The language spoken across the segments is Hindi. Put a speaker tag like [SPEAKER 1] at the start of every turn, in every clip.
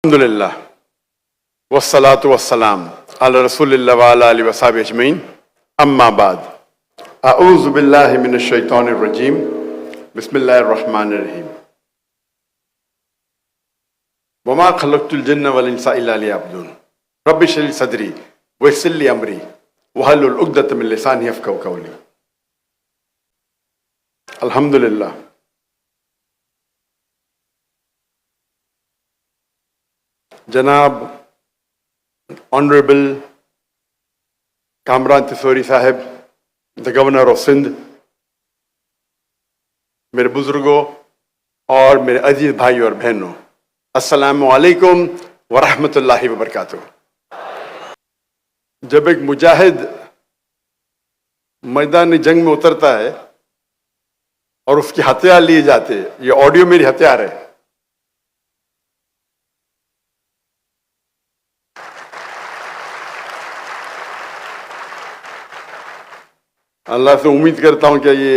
[SPEAKER 1] अल्हम्दुलिल्लाह वस्सलातु वस्सलाम अला रसूलिल्लाह व अला आलिहि वसहबिहि अजमईन अम्मा बाद अऊज़ु बिल्लाहि मिनश शैतानिर रजीम बिस्मिल्लाहिर रहमानिर रहीम वमा खलक़तुल जिन्ना वल इंसा इल्ला लियअबुदून रब्बि इश्रह ली सदरी व यस्सिर ली अमरी वहलुल उक़दतम मिन लिसानी यफ़क़हू क़ौली। अल्हम्दुलिल्लाह जनाब ऑनरेबल कामरान तिसोरी साहब, द गवर्नर ऑफ सिंध, मेरे बुजुर्गों और मेरे अजीज भाई और बहनों, अस्सलामु अलैकुम व रहमतुल्लाहि व बरकातुहू। जब एक मुजाहिद मैदान जंग में उतरता है और उसके हथियार लिए जाते, ये ऑडियो मेरी हथियार है, अल्लाह से उम्मीद करता हूं कि ये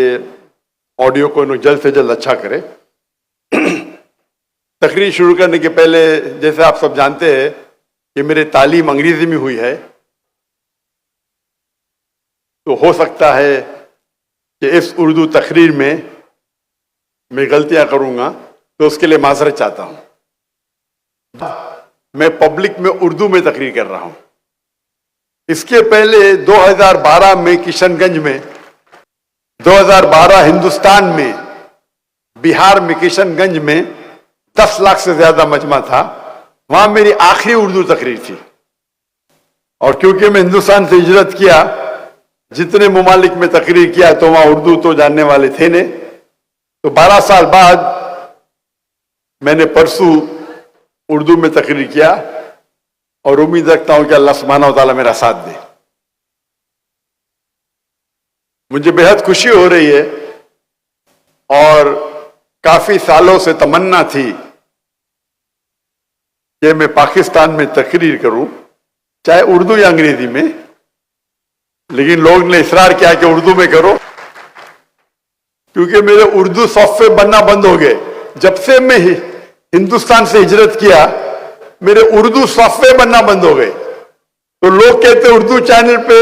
[SPEAKER 1] ऑडियो को जल्द से जल्द अच्छा करे। तकरीर शुरू करने के पहले, जैसे आप सब जानते हैं कि मेरी तालीम अंग्रेजी में हुई है, तो हो सकता है कि इस उर्दू तकरीर में मैं गलतियां करूंगा, तो उसके लिए माजरत चाहता हूं। मैं पब्लिक में उर्दू में तकरीर कर रहा हूं। इसके पहले 2012 में किशनगंज में, 2012 हिंदुस्तान में, बिहार में किशनगंज में 10 लाख से ज्यादा मजमा था, वहां मेरी आखिरी उर्दू तकरीर थी। और क्योंकि मैं हिंदुस्तान से हिजरत किया, जितने मुमालिक में तकरीर किया तो वहां उर्दू तो जानने वाले थे नहीं, तो 12 साल बाद मैंने परसों उर्दू में तकरीर किया और उम्मीद रखता हूं कि अल्लाह सुब्हानहू व तआला मेरा साथ दे। मुझे बेहद खुशी हो रही है और काफी सालों से तमन्ना थी कि मैं पाकिस्तान में तकरीर करूं, चाहे उर्दू या अंग्रेजी में, लेकिन लोग ने इसरार किया कि उर्दू में करो, क्योंकि मेरे उर्दू सॉफ्टवेयर बनना बंद हो गए। जब से मैं हिंदुस्तान से हिजरत किया, मेरे उर्दू सॉफ्टवेयर बनना बंद हो गए। तो लोग कहते उर्दू चैनल पे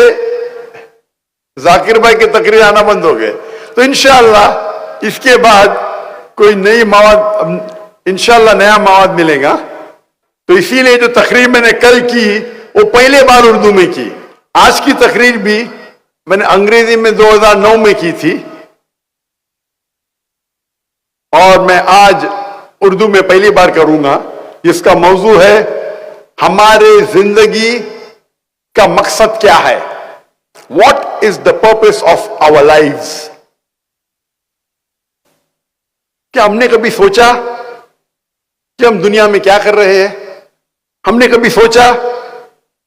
[SPEAKER 1] जाकिर भाई के तकरीर आना बंद हो गए। तो इंशाअल्लाह इसके बाद कोई नई मवाद, इंशाअल्लाह नया मवाद मिलेगा। तो इसीलिए जो तकरीर मैंने कल की वो पहले बार उर्दू में की। आज की तकरीर भी मैंने अंग्रेजी में 2009 में की थी और मैं आज उर्दू में पहली बार करूंगा। इसका मौजू है हमारे जिंदगी का मकसद क्या है, what is the purpose of our lives. क्या हमने कभी सोचा कि हम दुनिया में क्या कर रहे हैं? हमने कभी सोचा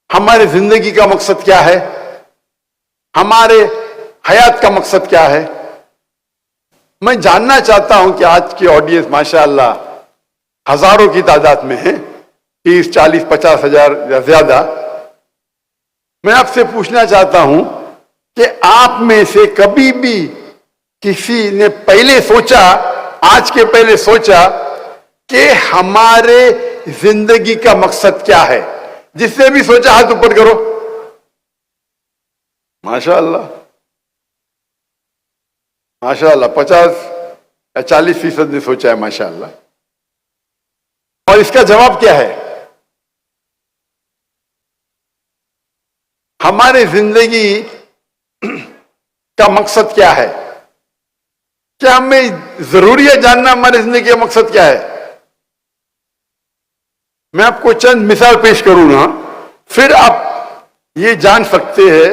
[SPEAKER 1] हमारे जिंदगी का मकसद क्या है, हमारे हयात का मकसद क्या है? मैं जानना चाहता हूं कि आज की ऑडियंस माशाअल्लाह हजारों की तादाद में है, 30, 40, 50 हजार या ज्यादा। मैं आपसे पूछना चाहता हूं कि आप में से कभी भी किसी ने पहले सोचा, आज के पहले सोचा कि हमारे जिंदगी का मकसद क्या है? जिसने भी सोचा हाथ ऊपर करो। माशाअल्लाह माशाअल्लाह 50 या 40% ने सोचा है, माशाअल्लाह। और इसका जवाब क्या है? हमारे जिंदगी का मकसद क्या है? क्या हमें जरूरी है जानना हमारे जिंदगी का मकसद क्या है? मैं आपको चंद मिसाल पेश करूंगा, फिर आप ये जान सकते हैं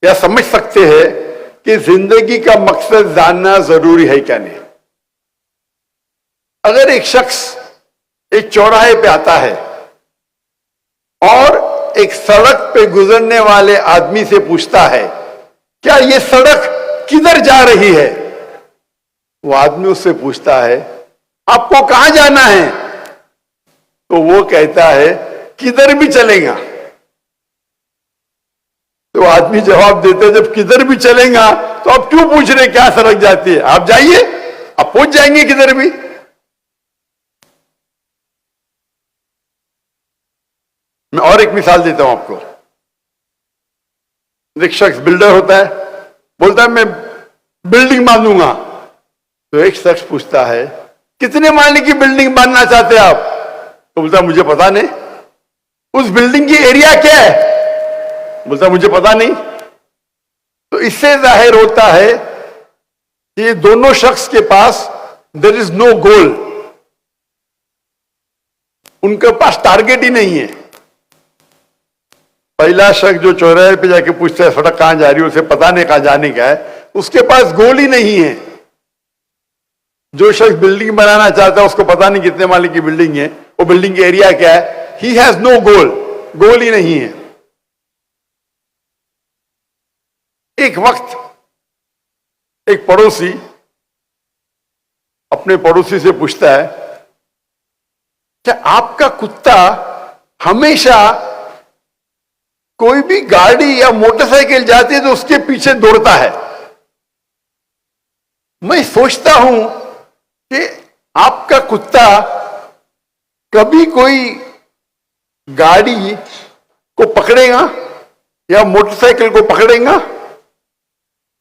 [SPEAKER 1] या समझ सकते हैं कि जिंदगी का मकसद जानना जरूरी है क्या नहीं। अगर एक शख्स एक चौराहे पे आता है और एक सड़क पे गुजरने वाले आदमी से पूछता है क्या ये सड़क किधर जा रही है, वो आदमी उससे पूछता है आपको कहां जाना है, तो वो कहता है किधर भी चलेगा। तो आदमी जवाब देते हैं जब किधर भी चलेगा तो आप क्यों पूछ रहे क्या सड़क जाती है, आप जाइए, आप पहुंच जाएंगे किधर भी। मिसाल देता हूं आपको। एक शख्स बिल्डर होता है, बोलता है मैं बिल्डिंग बांधूंगा। तो एक शख्स पूछता है कितने माले की बिल्डिंग बांधना चाहते हैं आप? तो बोलता है मुझे पता नहीं। उस बिल्डिंग की एरिया क्या है? बोलता है मुझे पता नहीं। तो इससे जाहिर होता है कि ये दोनों शख्स के पास देयर इज नो गोल, उनके पास टारगेट ही नहीं है। पहला शख्स जो चौराहे पे जाके पूछता है सड़क कहां जा रही है, उसे पता नहीं कहां जाने का है, उसके पास गोल ही नहीं है। जो शख्स बिल्डिंग बनाना चाहता है उसको पता नहीं कितने माले की बिल्डिंग है, वो बिल्डिंग का एरिया क्या है, ही हैज नो गोल, गोल ही नहीं है। एक वक्त एक पड़ोसी अपने पड़ोसी से पूछता है क्या आपका कुत्ता हमेशा कोई भी गाड़ी या मोटरसाइकिल जाती है तो उसके पीछे दौड़ता है? मैं सोचता हूं कि आपका कुत्ता कभी कोई गाड़ी को पकड़ेगा या मोटरसाइकिल को पकड़ेगा?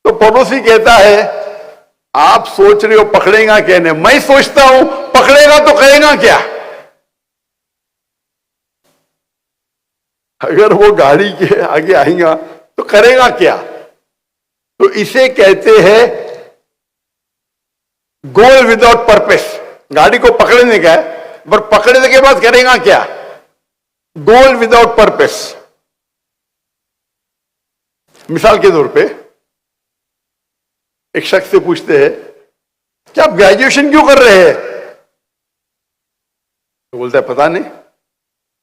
[SPEAKER 1] तो पड़ोसी कहता है आप सोच रहे हो पकड़ेगा क्या, नहीं, मैं सोचता हूं पकड़ेगा तो करेगा क्या? अगर वो गाड़ी के आगे आएगा तो करेगा क्या? तो इसे कहते हैं गोल विदाउट पर्पस। गाड़ी को पकड़ने का है, पर पकड़ने के बाद करेगा क्या? गोल विदाउट पर्पस। मिसाल के तौर पे एक शख्स से पूछते हैं कि आप ग्रेजुएशन क्यों कर रहे हैं? तो बोलता है पता नहीं।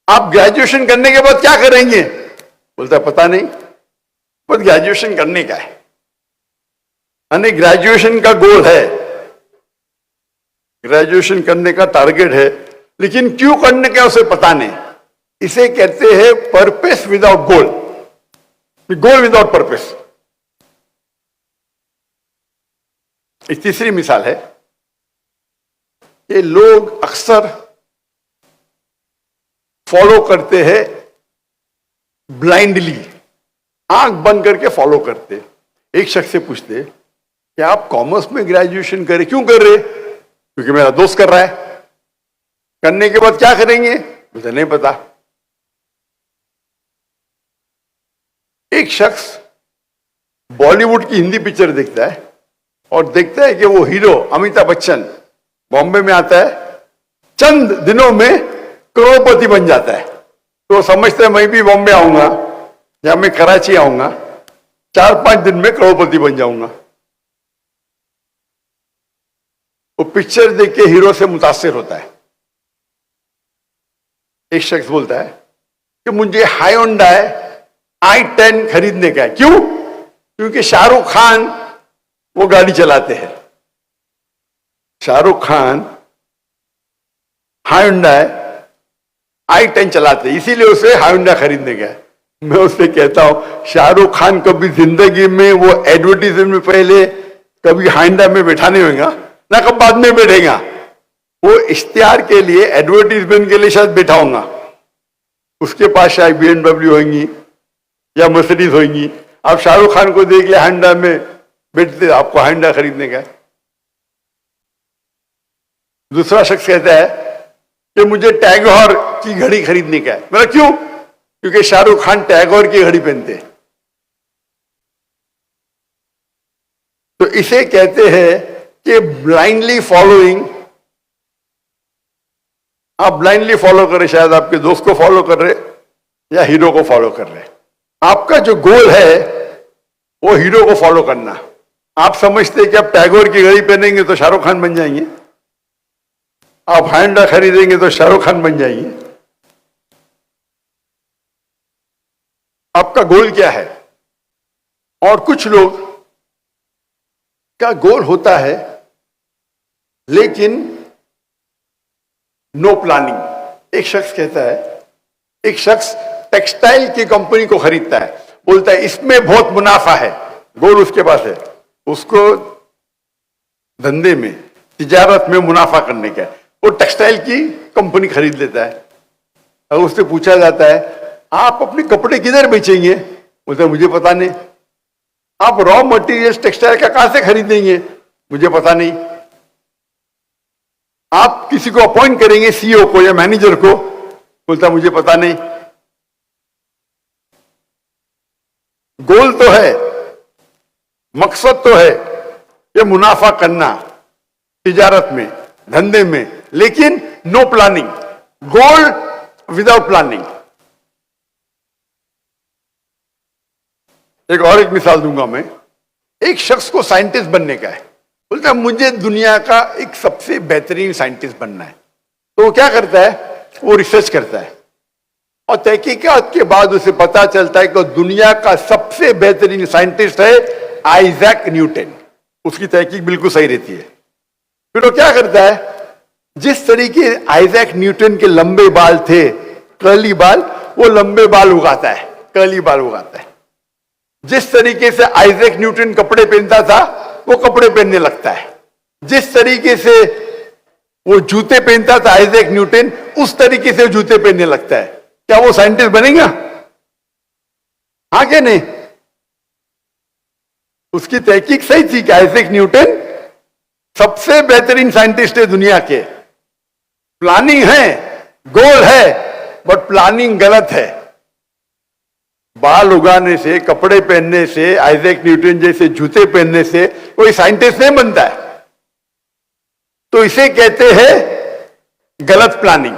[SPEAKER 1] आप ग्रेजुएशन करने के बाद क्या करेंगे? बोलता है पता नहीं, बस ग्रेजुएशन करने का है। यानी ग्रेजुएशन का गोल है, ग्रेजुएशन करने का टारगेट है, लेकिन क्यों करने का उसे पता नहीं। इसे कहते हैं पर्पस विदाउट गोल, गोल विदाउट पर्पस। एक तीसरी मिसाल है, ये लोग अक्सर फॉलो करते हैं ब्लाइंडली, आंख बंद करके फॉलो करते। एक शख्स से पूछते कि आप कॉमर्स में ग्रेजुएशन करें, क्यों कर रहे? क्योंकि मेरा दोस्त कर रहा है। करने के बाद क्या करेंगे? मुझे नहीं पता। एक शख्स बॉलीवुड की हिंदी पिक्चर देखता है और देखता है कि वो हीरो अमिताभ बच्चन बॉम्बे में आता है, चंद दिनों में करोड़पति बन जाता है। तो समझते हैं मैं भी बॉम्बे आऊंगा या मैं कराची आऊंगा, 4-5 दिन में करोड़पति बन जाऊंगा। वो पिक्चर देख के हीरो से मुतासिर होता है। एक शख्स बोलता है कि मुझे हायोंडाई i10 खरीदने का है। क्यों? क्योंकि शाहरुख खान वो गाड़ी चलाते हैं। शाहरुख खान हायोंडाई i10 चलाते हैं, इसीलिए उसे हायोंडा खरीदने का है। मैं उससे कहता हूं शाहरुख खान कभी जिंदगी में वो एडवर्टीजमेंट में पहले कभी हायोंडा में बैठा नहीं होगा ना, कब बाद में बैठेगा। वो इश्तिहार के लिए, एडवर्टीजमेंट के लिए शायद बैठा होगा। उसके पास शायद BMW होंगी या मर्सिडीज होंगी। आप शाहरुख खान को देख ले हायोंडा में बैठते, आपको हायोंडा खरीदने का है। दूसरा शख्स कहता है कि मुझे टैगोर की घड़ी खरीदने का है। मेरा क्यों? क्योंकि शाहरुख खान टैगोर की घड़ी पहनते हैं। तो इसे कहते हैं कि ब्लाइंडली फॉलोइंग। आप ब्लाइंडली फॉलो कर रहे, शायद आपके दोस्त को फॉलो कर रहे या हीरो को फॉलो कर रहे। आपका जो गोल है वो हीरो को फॉलो करना। आप समझते हैं कि आप टैगोर की घड़ी पहनेंगे तो शाहरुख खान बन जाएंगे, आप हायोंडा खरीदेंगे तो शाहरुख खान बन जाएंगे। आपका गोल क्या है? और कुछ लोग का गोल होता है लेकिन नो प्लानिंग। एक शख्स कहता है, एक शख्स टेक्सटाइल की कंपनी को खरीदता है, बोलता है इसमें बहुत मुनाफा है, गोल उसके पास है, उसको धंधे में, तिजारत में मुनाफा करने का है। वो टेक्सटाइल की कंपनी खरीद लेता है। अगर उससे पूछा जाता है आप अपने कपड़े किधर बेचेंगे? बोलते मुझे पता नहीं। आप रॉ मटेरियल्स टेक्सटाइल का कहां से खरीदेंगे? मुझे पता नहीं। आप किसी को अपॉइंट करेंगे, सीईओ को या मैनेजर को? बोलता मुझे पता नहीं। गोल तो है, मकसद तो है ये मुनाफा करना तिजारत में, धंधे में, लेकिन नो प्लानिंग, गोल विदाउट प्लानिंग। एक मिसाल दूंगा मैं। एक शख्स को साइंटिस्ट बनने का है, बोलता है मुझे दुनिया का एक सबसे बेहतरीन साइंटिस्ट बनना है। तो वो क्या करता है? वो रिसर्च करता है और तहकीकात के बाद उसे पता चलता है कि दुनिया का सबसे बेहतरीन साइंटिस्ट है आइजैक न्यूटन। उसकी तहकीक बिल्कुल सही रहती है। फिर वो क्या करता है? जिस तरीके आइजैक न्यूटन के लंबे बाल थे, कर्ली बाल, वो लंबे बाल उगाता है, कर्ली बाल उगाता है। जिस तरीके से आइजैक न्यूटन कपड़े पहनता था, वो कपड़े पहनने लगता है। जिस तरीके से वो जूते पहनता था आइजैक न्यूटन, उस तरीके से जूते पहनने लगता है। क्या वो साइंटिस्ट बनेगा? हाँ क्या नहीं? उसकी तहकीक सही थी कि आइजैक न्यूटन सबसे बेहतरीन साइंटिस्ट है दुनिया के। प्लानिंग है, गोल है, बट प्लानिंग गलत है। बाल उगाने से, कपड़े पहनने से, आइजैक न्यूटन जैसे जूते पहनने से कोई साइंटिस्ट नहीं बनता है। तो इसे कहते हैं गलत प्लानिंग।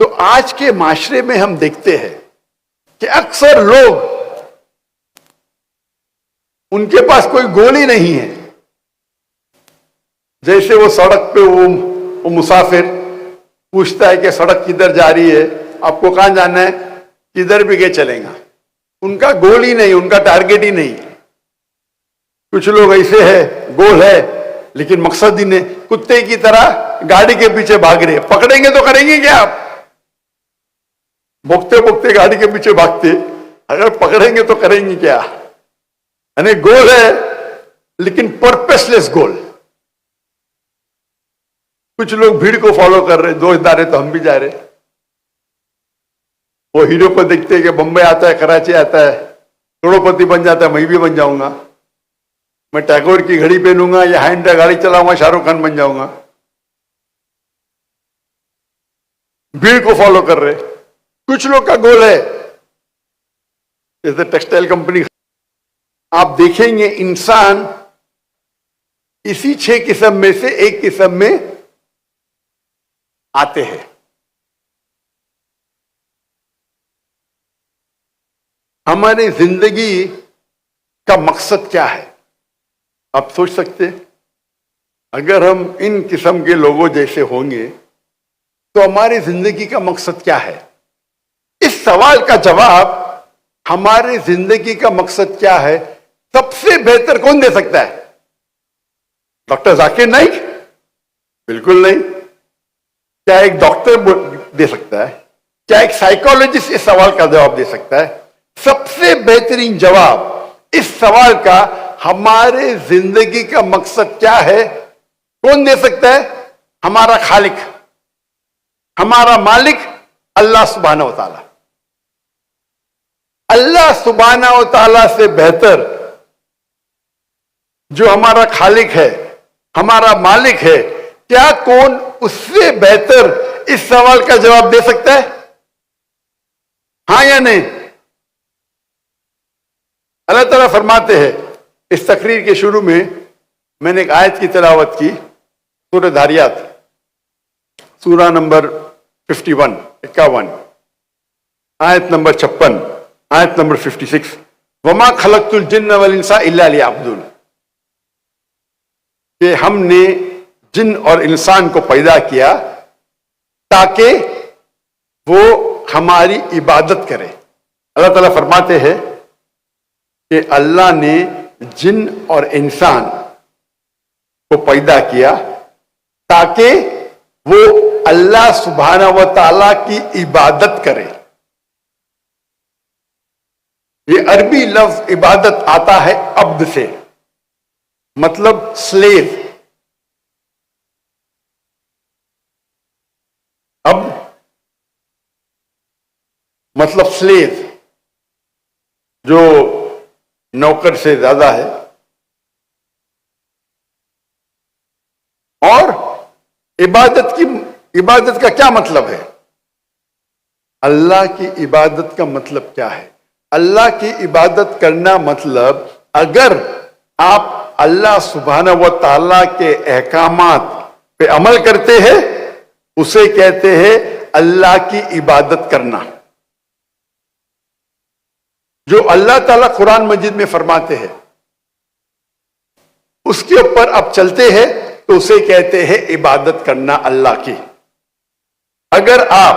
[SPEAKER 1] तो आज के माशरे में हम देखते हैं कि अक्सर लोग, उनके पास कोई गोल ही नहीं है। जैसे वो सड़क पे वो मुसाफिर पूछता है कि सड़क किधर जा रही है, आपको कहां जाना है? किधर भी गए चलेगा। उनका गोल ही नहीं, उनका टारगेट ही नहीं। कुछ लोग ऐसे हैं, गोल है लेकिन मकसद ही नहीं, कुत्ते की तरह गाड़ी के पीछे भाग रहे। पकड़ेंगे तो करेंगे क्या? आप भोगते भोगते गाड़ी के पीछे भागते, अगर पकड़ेंगे तो करेंगे क्या? यानी गोल है लेकिन पर्पसलेस गोल। कुछ लोग भीड़ को फॉलो कर रहे, दोस्त जा रहे तो हम भी जा रहे। वो हीरो को देखते हैं कि बंबई आता है, कराची आता है, करोड़पति बन जाता है, मैं भी बन जाऊंगा। मैं टैगोर की घड़ी पहनूंगा या हैंड गाड़ी चलाऊंगा, शाहरुख खान बन जाऊंगा। भीड़ को फॉलो कर रहे। कुछ लोग का गोल है, जैसे टेक्सटाइल कंपनी। आप देखेंगे इंसान इसी 6 किस्म में से एक किस्म में आते हैं। हमारी जिंदगी का मकसद क्या है? आप सोच सकते हैं, अगर हम इन किस्म के लोगों जैसे होंगे तो हमारी जिंदगी का मकसद क्या है? इस सवाल का जवाब, हमारी जिंदगी का मकसद क्या है, सबसे बेहतर कौन दे सकता है? डॉक्टर जाकिर नाइक? बिल्कुल नहीं। क्या एक डॉक्टर दे सकता है? क्या एक साइकोलॉजिस्ट इस सवाल का जवाब दे सकता है? सबसे बेहतरीन जवाब इस सवाल का, हमारे जिंदगी का मकसद क्या है, कौन दे सकता है? हमारा खालिक, हमारा मालिक अल्लाह सुब्हानहू व तआला। अल्लाह सुब्हानहू व तआला से बेहतर जो हमारा खालिक है, हमारा मालिक है, क्या कौन उससे बेहतर इस सवाल का जवाब दे सकता है? हां या नहीं? अल्लाह ताला फरमाते हैं, इस तकरीर के शुरू में मैंने एक आयत की तिलावत की, सूरह धारियात, सूरा नंबर 51, आयत नंबर 56, आयत नंबर 56, वमा खलक़तुल जिन्न वल इंसा इल्ला लियअबुदून। कि हमने जिन और इंसान को पैदा किया ताकि वो हमारी इबादत करे। अल्लाह ताला फरमाते हैं कि अल्लाह ने जिन और इंसान को पैदा किया ताकि वो अल्लाह सुब्हानहू व तआला की इबादत करे। ये अरबी लफ्ज इबादत आता है अब्द से, मतलब स्लेव। अब मतलब स्लेव, जो नौकर से ज्यादा है। और इबादत का क्या मतलब है? अल्लाह की इबादत का मतलब क्या है? अल्लाह की इबादत करना मतलब, अगर आप अल्लाह सुब्हानहू व तआला के अहकामात पे अमल करते हैं, उसे कहते हैं अल्लाह की इबादत करना। जो अल्लाह ताला कुरान मजीद में फरमाते हैं, उसके ऊपर आप चलते हैं, तो उसे कहते हैं इबादत करना अल्लाह की। अगर आप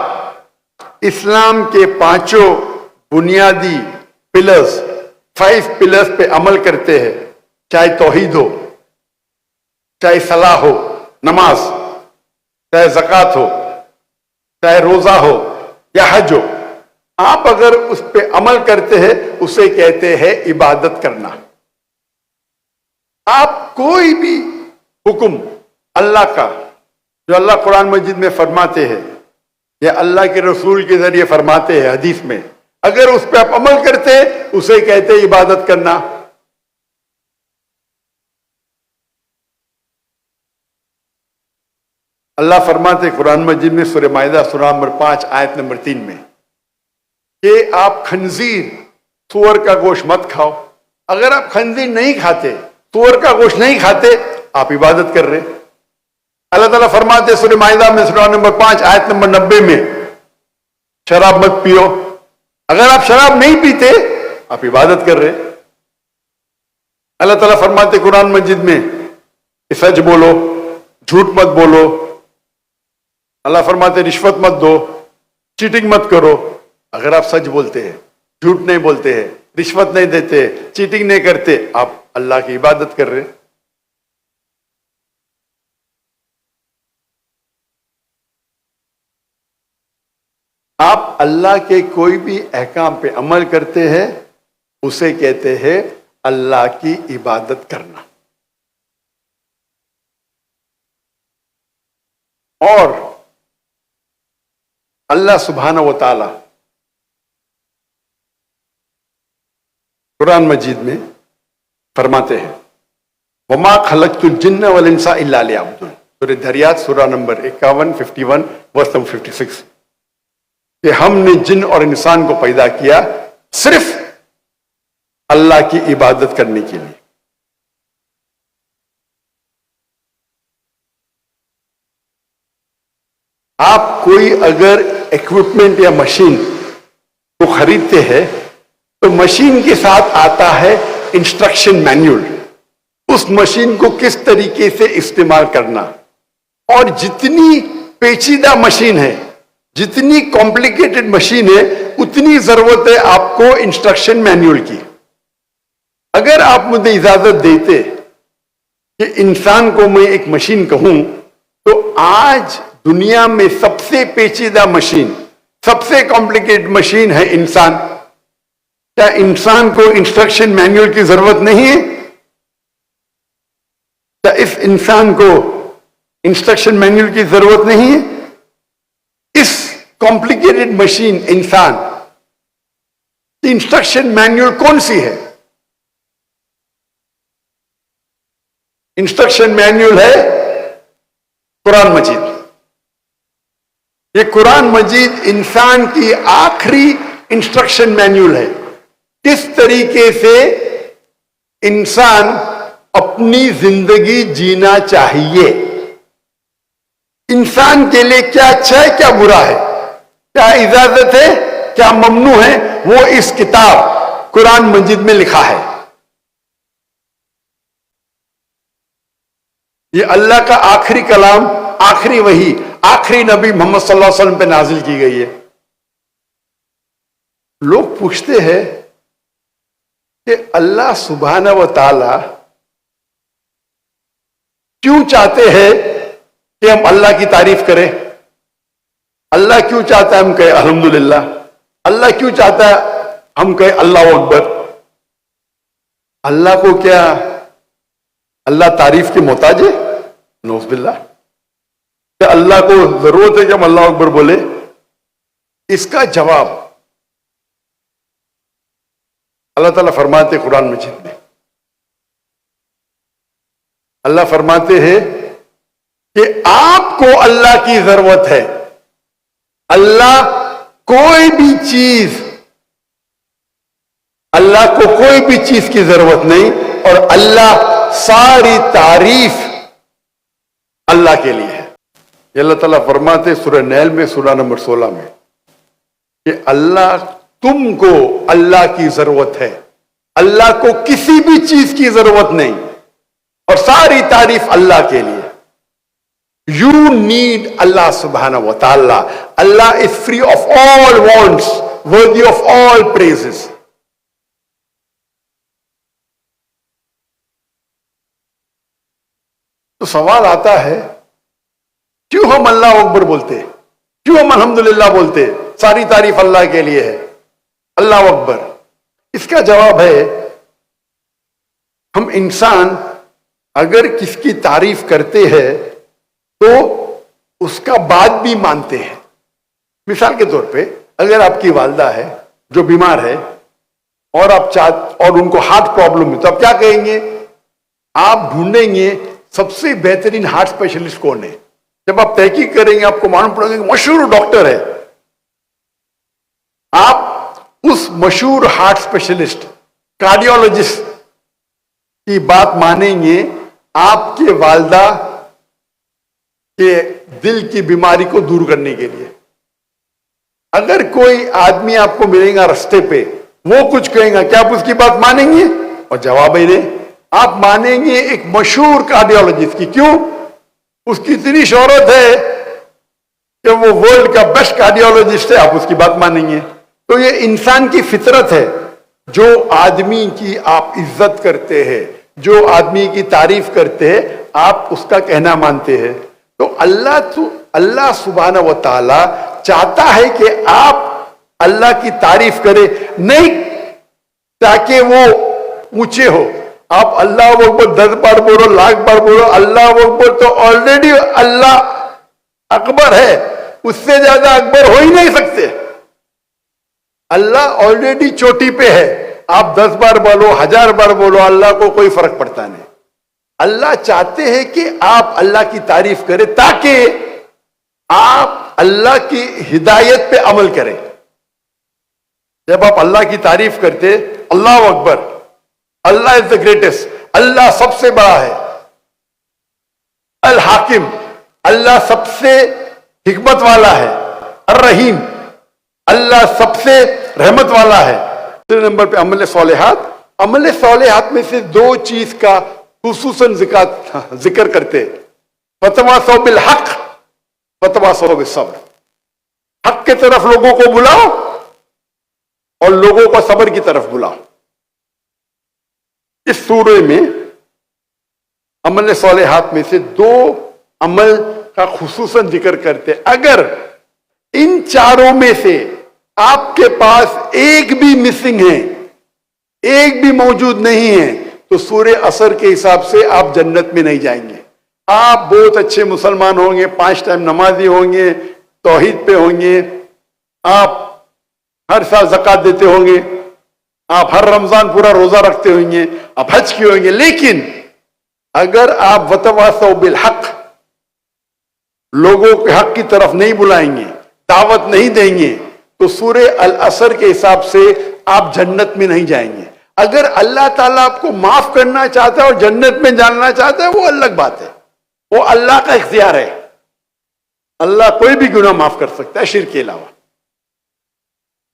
[SPEAKER 1] इस्लाम के 5 बुनियादी पिलर्स, 5 पिलर्स पे अमल करते हैं, चाहे तौहीद हो, चाहे सलाह हो, नमाज, चाहे ज़कात हो, चाहे रोजा हो या हज हो, आप अगर उस पे अमल करते हैं, उसे कहते हैं इबादत करना। आप कोई भी हुक्म अल्लाह का, जो अल्लाह कुरान मजीद में फरमाते हैं या अल्लाह के रसूल के जरिए फरमाते हैं हदीस में, अगर उस पर आप अमल करते हैं, उसे कहते हैं इबादत करना। अल्लाह फरमाते कुरान मजीद में सूरह माइदा सूरा नंबर 5 आयत नंबर 3 में कि आप खंजीर, सूअर का गोश्त मत खाओ। अगर आप खंजीर नहीं खाते, सूअर का गोश्त नहीं खाते, आप इबादत कर रहे। अल्लाह ताला फरमाते सूरह माइदा में सूरा नंबर 5 आयत नंबर 90 में, शराब मत पियो। अगर आप शराब नहीं पीते, आप इबादत कर रहे। अल्लाह ताला फरमाते कुरान मजीद में सच बोलो, झूठ मत बोलो। अल्लाह फरमाते रिश्वत मत दो, चीटिंग मत करो। अगर आप सच बोलते हैं, झूठ नहीं बोलते हैं, रिश्वत नहीं देते, चीटिंग नहीं करते, आप अल्लाह की इबादत कर रहे। आप अल्लाह के कोई भी अहकाम पे अमल करते हैं, उसे कहते हैं अल्लाह की इबादत करना। और अल्लाह सुब्हानहू व तआला कुरान मजीद में फरमाते हैं, वमा खलक़तुल जिन्न वल इंसा इल्ला लियअबुदून, सूरह दरियात सूरा नंबर 51, 51 वर्स नंबर 56, कि हमने जिन और इंसान को पैदा किया सिर्फ अल्लाह की इबादत करने के लिए। आप कोई अगर इक्विपमेंट या मशीन को खरीदते हैं, तो मशीन के साथ आता है इंस्ट्रक्शन मैन्युअल, उस मशीन को किस तरीके से इस्तेमाल करना। और जितनी पेचीदा मशीन है, जितनी कॉम्प्लिकेटेड मशीन है, उतनी जरूरत है आपको इंस्ट्रक्शन मैन्युअल की। अगर आप मुझे इजाजत देते कि इंसान को मैं एक मशीन कहूं, तो आज दुनिया में सबसे पेचीदा मशीन, सबसे कॉम्प्लिकेटेड मशीन है इंसान। क्या इंसान को इंस्ट्रक्शन मैन्युअल की जरूरत नहीं है? क्या इस इंसान को इंस्ट्रक्शन मैन्युअल की जरूरत नहीं है? इस कॉम्प्लिकेटेड मशीन इंसान की इंस्ट्रक्शन मैन्युअल कौन सी है? इंस्ट्रक्शन मैन्युअल है कुरान मजीद। ये कुरान मजीद इंसान की आखिरी इंस्ट्रक्शन मैन्युअल है, किस तरीके से इंसान अपनी जिंदगी जीना चाहिए, इंसान के लिए क्या अच्छा है, क्या बुरा है, क्या इजाजत है, क्या ममनू है, वो इस किताब कुरान मजीद में लिखा है। ये अल्लाह का आखिरी कलाम, आखिरी वही, आखिरी नबी मोहम्मद सल्लल्लाहु अलैहि वसल्लम पे नाजिल की गई है। लोग पूछते हैं कि अल्लाह सुब्हानहू व तआला क्यों चाहते हैं कि हम अल्लाह की तारीफ करें? अल्लाह क्यों चाहता है हम कहें अल्हम्दुलिल्लाह? अल्लाह क्यों चाहता है हम कहें अल्लाहु अकबर? अल्लाह को क्या अल्लाह तारीफ के मोहताज है? नौज़ बिल्लाह। क्या अल्लाह को जरूरत है कि हम अल्लाहु अकबर बोले? इसका जवाब अल्लाह ताला फरमाते कुरान मजीद में, अल्लाह फरमाते हैं कि आपको अल्लाह की जरूरत है। अल्लाह कोई भी चीज, अल्लाह को कोई भी चीज की जरूरत नहीं, और अल्लाह सारी तारीफ अल्लाह के लिए है। ये अल्लाह ताला फरमाते सूरह नहल में सूरह नंबर 16 में कि अल्लाह, तुमको अल्लाह की जरूरत है, अल्लाह को किसी भी चीज की जरूरत नहीं, और सारी तारीफ अल्लाह के लिए। यू नीड अल्लाह सुब्हानहू व तआला। Allah is free of all wants, worthy of all praises. तो सवाल आता है, क्यों हम अल्लाह अकबर बोलते हैं, क्यों हम अल्हम्दुलिल्लाह बोलते हैं? सारी तारीफ अल्लाह के लिए है, अल्लाह अकबर। इसका जवाब है, हम इंसान अगर किसकी तारीफ करते हैं तो उसका बात भी मानते हैं। मिसाल के तौर पे, अगर आपकी वालदा है जो बीमार है और और उनको हार्ट प्रॉब्लम है, तो आप क्या कहेंगे? आप ढूंढेंगे सबसे बेहतरीन हार्ट स्पेशलिस्ट कौन है। जब आप तहकीक करेंगे आपको मालूम पड़ेगा कि मशहूर डॉक्टर है। आप उस मशहूर हार्ट स्पेशलिस्ट, कार्डियोलॉजिस्ट की बात मानेंगे आपके वालदा के दिल की बीमारी को दूर करने के लिए। अगर कोई आदमी आपको मिलेगा रास्ते पे, वो कुछ कहेगा, क्या आप उसकी बात मानेंगे? और जवाब ही नहीं, आप मानेंगे एक मशहूर कार्डियोलॉजिस्ट की। क्यों? उसकी इतनी शोहरत है कि वो वर्ल्ड का बेस्ट कार्डियोलॉजिस्ट है, आप उसकी बात मानेंगे। तो ये इंसान की फितरत है। जो आदमी की आप इज्जत करते हैं, जो आदमी की तारीफ करते हैं, आप उसका कहना मानते हैं। तो अल्लाह सुब्हानहू व तआला चाहता है कि आप अल्लाह की तारीफ करें, नहीं ताकि वो ऊंचे हो। आप अल्लाह अकबर 10 बार बोलो, लाख बार बोलो, अल्लाह अकबर तो ऑलरेडी अल्लाह अकबर है, उससे ज्यादा अकबर हो ही नहीं सकते। अल्लाह ऑलरेडी चोटी पे है। आप 10 बार बोलो, 1000 बार बोलो, अल्लाह को कोई फर्क पड़ता नहीं। अल्लाह चाहते हैं कि आप अल्लाह की तारीफ करें ताकि आप अल्लाह की हिदायत पे अमल करें। जब आप अल्लाह की तारीफ करते, अल्लाह अकबर, अल्लाह इज द ग्रेटेस्ट, अल्लाह सबसे बड़ा है, अल हाकिम, अल्लाह सबसे हिकमत वाला है, अर रहीम, अल्लाह सबसे रहमत वाला है। तीसरे नंबर पे अमल सौलेहात। अमल सौलेहात में से 2 चीज का खुसूसन जिक्र करते, फतवासौ बिल हक, फतवासौ बिल सब्र। हक की तरफ लोगों को बुलाओ और लोगों को सब्र की तरफ बुलाओ। इस सूरे में अमल सौलेहात में से 2 अमल का खुसूसन जिक्र करते। अगर इन चारों में से आपके पास एक भी मिसिंग है, एक भी मौजूद नहीं है, तो सूरे असर के हिसाब से आप जन्नत में नहीं जाएंगे। आप बहुत अच्छे मुसलमान होंगे, 5 टाइम नमाजी होंगे, तौहीद पे होंगे, आप हर साल ज़कात देते होंगे, आप हर रमजान पूरा रोजा रखते होंगे, आप हज किए होंगे, लेकिन अगर आप वतवासौ बिल हक, लोगों के हक की तरफ नहीं बुलाएंगे, दावत नहीं देंगे, तो सूरे अल असर के हिसाब से आप जन्नत में नहीं जाएंगे। अगर अल्लाह ताला आपको माफ करना चाहता है और जन्नत में जानना चाहता है, वो अलग बात है, वो अल्लाह का इख्तियार है। अल्लाह कोई भी गुनाह माफ कर सकता है शिर्क के अलावा।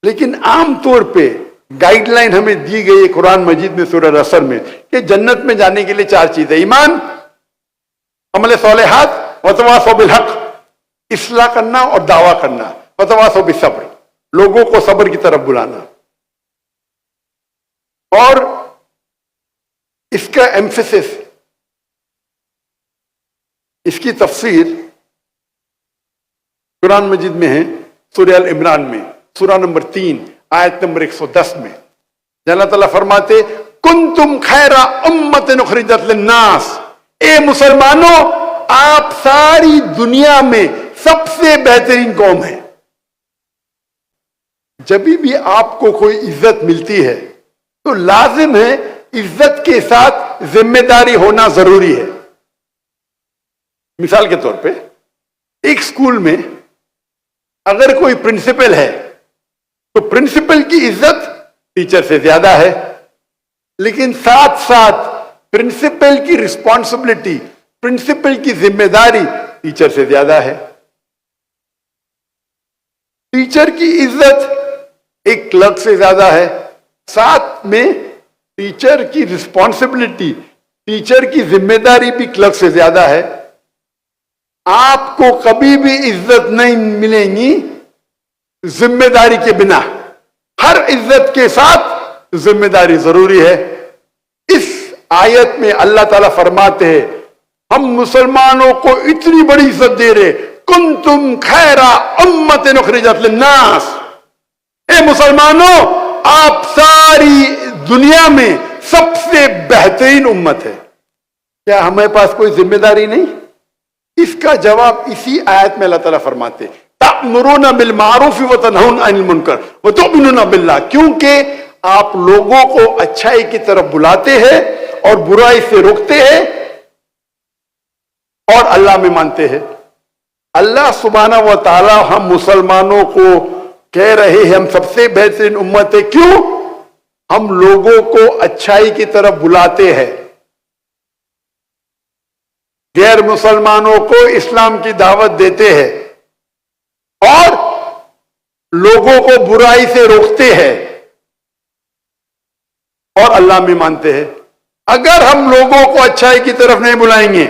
[SPEAKER 1] लेकिन आमतौर पे गाइडलाइन हमें दी गई है कुरान मजीद में सूरह असर में कि जन्नत में जाने के लिए 4 चीजें, ईमान, अमल सौलेहात, वतवासौ बिल हक, इस्लाह करना और दावा करना, वतवासौ बिस सब्र, लोगों को सब्र की तरफ बुलाना। और इसका एम्फेसिस, इसकी तफसीर कुरान मजीद में है सूरह अल इमरान में, सूरह नंबर 3 आयत नंबर 110 में। अल्लाह ताला फरमाते, कुंतुम खैरा उम्मतिन उखरिजत लिन्नास, ए मुसलमानों, आप सारी दुनिया में सबसे बेहतरीन कौम है। जब भी आपको कोई इज्जत मिलती है, तो लाजिम है इज्जत के साथ जिम्मेदारी होना जरूरी है। मिसाल के तौर पे एक स्कूल में अगर कोई प्रिंसिपल है तो प्रिंसिपल की इज्जत टीचर से ज्यादा है, लेकिन साथ साथ प्रिंसिपल की रिस्पॉन्सिबिलिटी, प्रिंसिपल की जिम्मेदारी टीचर से ज्यादा है। टीचर की इज्जत एक क्लर्क से ज्यादा है, साथ में टीचर की रिस्पॉन्सिबिलिटी, टीचर की जिम्मेदारी भी क्लर्क से ज्यादा है। आपको कभी भी इज्जत नहीं मिलेगी जिम्मेदारी के बिना। हर इज्जत के साथ जिम्मेदारी जरूरी है। इस आयत में अल्लाह ताला फरमाते हैं, हम मुसलमानों को इतनी बड़ी इज्जत दे रहे, कुंतुम खैरा उम्मतिन उखरिजत लिन्नास। ए मुसलमानों, आप सारी दुनिया में सबसे बेहतरीन उम्मत है। क्या हमारे पास कोई जिम्मेदारी नहीं? इसका जवाब इसी आयत में अल्लाह ताला फरमाते, तामुरूना बिल मारूफ व तनहूना अनिल मुनकर व तुमिनूना बिल्लाह। क्योंकि आप लोगों को अच्छाई की तरफ बुलाते हैं और बुराई से रोकते हैं और अल्लाह में मानते हैं। अल्लाह सुब्हाना व तआला हम मुसलमानों को कह रहे हैं हम सबसे बेहतरीन उम्मत है। क्यों? हम लोगों को अच्छाई की तरफ बुलाते हैं, गैर मुसलमानों को इस्लाम की दावत देते हैं और लोगों को बुराई से रोकते हैं और अल्लाह में मानते हैं। अगर हम लोगों को अच्छाई की तरफ नहीं बुलाएंगे,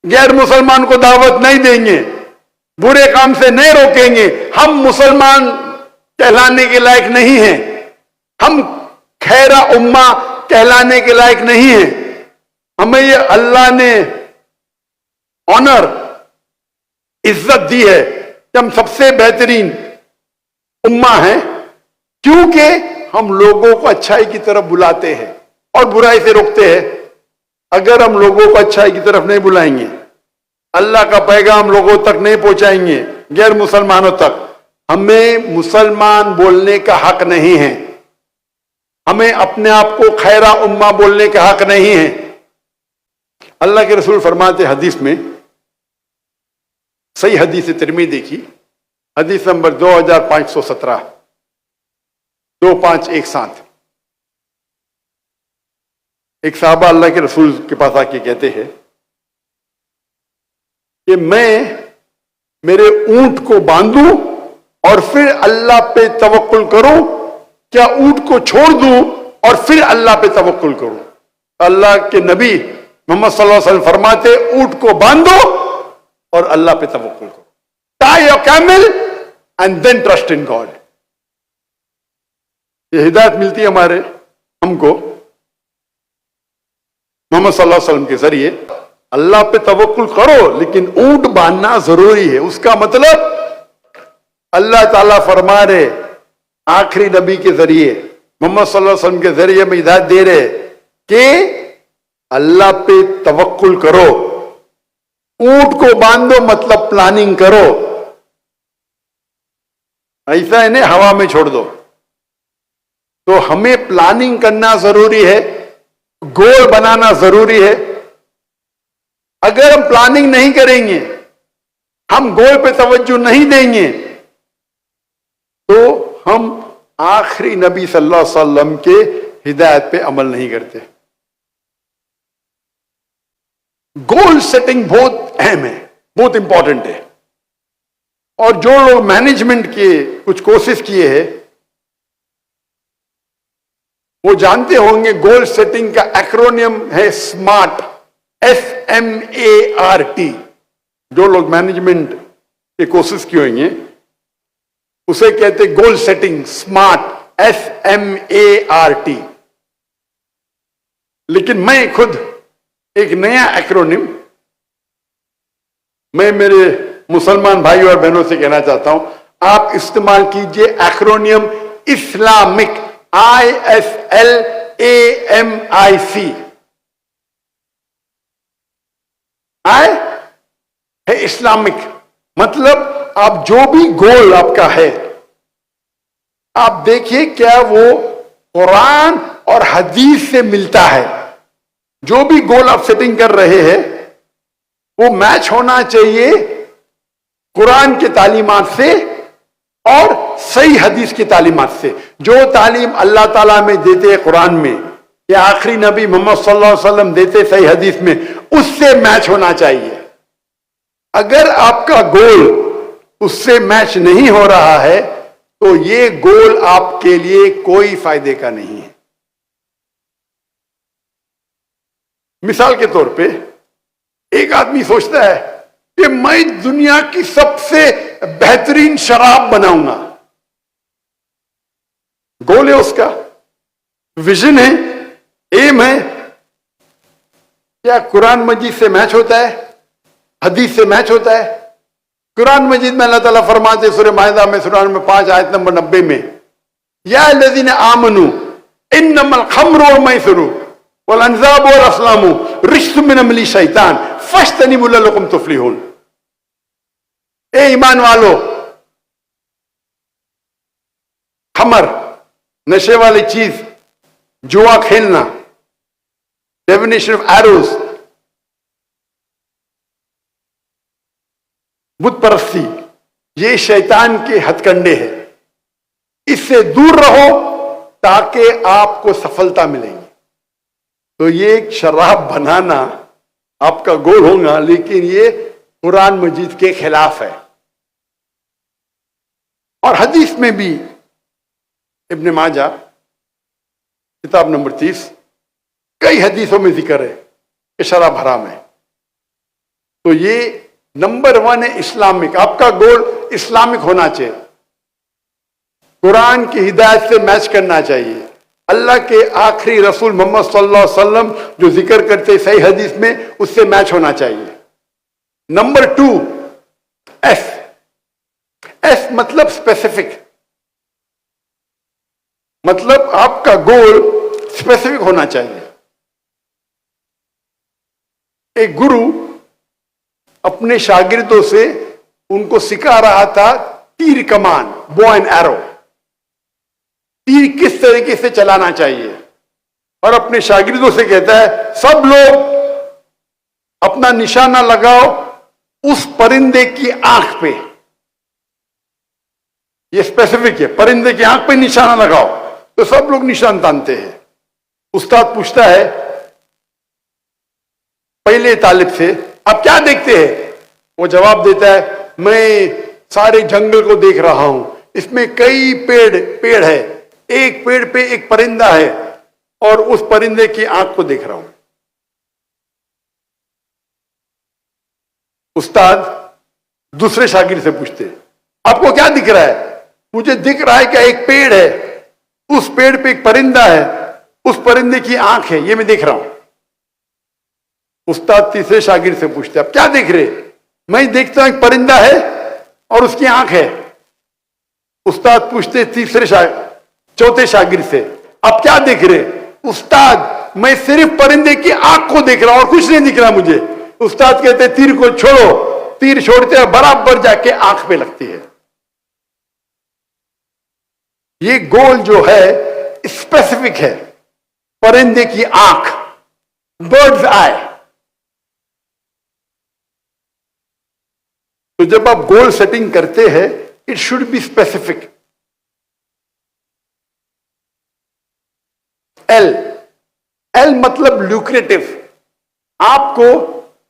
[SPEAKER 1] गैर मुसलमान को दावत नहीं देंगे, बुरे काम से नहीं रोकेंगे, हम मुसलमान कहलाने के लायक नहीं हैं, हम खैरा उम्मा कहलाने के लायक नहीं हैं। हमें ये अल्लाह ने ऑनर, इज्जत दी है कि हम सबसे बेहतरीन उम्मा हैं, क्योंकि हम लोगों को अच्छाई की तरफ बुलाते हैं और बुराई से रोकते हैं। अगर हम लोगों को अच्छाई की तरफ नहीं बुलाएंगे, अल्लाह का पैगाम लोगों तक नहीं पहुंचाएंगे, गैर मुसलमानों तक, हमें मुसलमान बोलने का हक नहीं है, हमें अपने आप को खैरा उम्मा बोलने का हक नहीं है। अल्लाह के रसूल फरमाते हदीस में, सही हदीस तिरमिज़ी की हदीस नंबर 2517, 2517, एक साहबा अल्लाह के रसूल के पास आके कहते हैं कि मैं मेरे ऊंट को बांधूं और फिर अल्लाह पे तवक्कुल करूं, क्या ऊंट को छोड़ दूं और फिर अल्लाह पे तवक्कुल करूं? अल्लाह के नबी मोहम्मद सल्लल्लाहु अलैहि वसल्लम फरमाते, ऊंट को बांधो और अल्लाह पे तवक्कुल करो। Tie your camel and then trust in God. ये हिदायत मिलती है हमारे हमको मोहम्मद सल्लल्लाहु अलैहि वसल्लम के जरिए। अल्लाह पे तवक्कुल करो, लेकिन ऊंट बांधना जरूरी है। उसका मतलब अल्लाह ताला फरमा रहे, आखिरी नबी के जरिए मोहम्मद सल्लल्लाहु अलैहि वसल्लम के जरिए में हिदायत दे रहे कि अल्लाह पे तवक्कुल करो। ऊंट को बांधो मतलब प्लानिंग करो, ऐसा इन्हें हवा में छोड़ दो। तो हमें प्लानिंग करना जरूरी है, गोल बनाना जरूरी है। अगर हम प्लानिंग नहीं करेंगे, हम गोल पे तवज्जो नहीं देंगे, तो हम आखिरी नबी सल्लल्लाहु अलैहि वसल्लम के हिदायत पे अमल नहीं करते। गोल सेटिंग बहुत अहम है, बहुत इंपॉर्टेंट है। और जो लोग मैनेजमेंट के कुछ कोर्सेज किए हैं वो जानते होंगे, गोल सेटिंग का एक्रोनियम है स्मार्ट, SMART। जो लोग मैनेजमेंट के कोर्सेज किए होंगे उसे कहते गोल सेटिंग स्मार्ट, SMART। लेकिन मैं खुद एक नया एक्रोनिम मैं मेरे मुसलमान भाई और बहनों से कहना चाहता हूं, आप इस्तेमाल कीजिए एक्रोनियम इस्लामिक, ISLAMIC। है इस्लामिक, मतलब आप जो भी गोल आपका है, आप देखिए क्या वो कुरान और हदीस से मिलता है। जो भी गोल आप सेटिंग कर रहे हैं वो मैच होना चाहिए कुरान के तालीमात से और सही हदीस की तालीमात से। जो तालीम अल्लाह ताला में देते हैं कुरान में, या आखिरी नबी मोहम्मद सल्लल्लाहु अलैहि वसल्लम देते सही हदीस में, उससे मैच होना चाहिए। अगर आपका गोल उससे मैच नहीं हो रहा है तो ये गोल आपके लिए कोई फायदे का नहीं है। मिसाल के तौर पे एक आदमी सोचता है कि मैं दुनिया की सबसे बेहतरीन शराब बनाऊंगा। गोल है उसका, विजन है, एम है। क्या कुरान मजीद से मैच होता है? हदीस से मैच होता है? कुरान मजीद में अल्लाह ताला फरमाते सूरह माइदा में सूरह नंबर 5 आयत नंबर 90 में, या अल्लज़ीना आमनू इन्नमल खम्रु वल मैसिरु वल अंसाबु वल अस्लामु रिज्सुम मिन अमली शैतान फज्तनिबू लअल्लकुम तुफ्लिहून। ए ईमान वालो, खमर, नशे वाली चीज, जुआ खेलना, डेफिनेशन ऑफ एरोज, बुत परस्ती, ये शैतान के हथकंडे हैं। इससे दूर रहो ताकि आपको सफलता मिलेगी। तो ये एक शराब बनाना आपका गोल होगा, लेकिन ये कुरान मजीद के खिलाफ है। और हदीस में भी इब्न माजा किताब नंबर 30 कई हदीसों में जिक्र है कि शराब हराम है। तो ये नंबर 1 है इस्लामिक। आपका गोल इस्लामिक होना चाहिए, कुरान की हिदायत से मैच करना चाहिए। अल्लाह के आखिरी रसूल मोहम्मद सल्लल्लाहु अलैहि वसल्लम जो जिक्र करते सही हदीस में, उससे मैच होना चाहिए। Number 2 S. एस मतलब स्पेसिफिक, मतलब आपका गोल स्पेसिफिक होना चाहिए। एक गुरु अपने शागिर्दों से उनको सिखा रहा था तीर कमान, बो एंड एरो, तीर किस तरीके से चलाना चाहिए। और अपने शागिर्दों से कहता है, सब लोग अपना निशाना लगाओ उस परिंदे की आंख पे। ये स्पेसिफिक है, परिंदे की आंख पे निशाना लगाओ। तो सब लोग निशान तानते हैं। उस्ताद पूछता है पहले तालिब से, आप क्या देखते हैं? वो जवाब देता है, मैं सारे जंगल को देख रहा हूं, इसमें कई पेड़ है, एक पेड़ पे एक परिंदा है और उस परिंदे की आंख को देख रहा हूं। उस्ताद दूसरे शागिर्द से पूछते, आपको क्या दिख रहा है? मुझे दिख रहा है कि एक पेड़ है, उस पेड़ पे एक परिंदा है, उस परिंदे की आंख है, ये मैं देख रहा हूं। उस्ताद तीसरे शागिर्द से पूछते, आप क्या देख रहे? मैं देखता हूं एक परिंदा है और उसकी आंख है। उस्ताद पूछते चौथे शागिर्द से, आप क्या देख रहे? उस्ताद मैं सिर्फ परिंदे की आंख को देख रहा हूं और कुछ नहीं दिख रहा मुझे। उस्ताद कहते, तीर को छोड़ो। तीर छोड़ते हैं, बराबर जाके आंख पे लगती है। ये गोल जो है स्पेसिफिक है, परिंदे की आंख, बर्ड्स आई। तो जब आप गोल सेटिंग करते हैं, it should be specific. L मतलब ल्यूक्रेटिव, आपको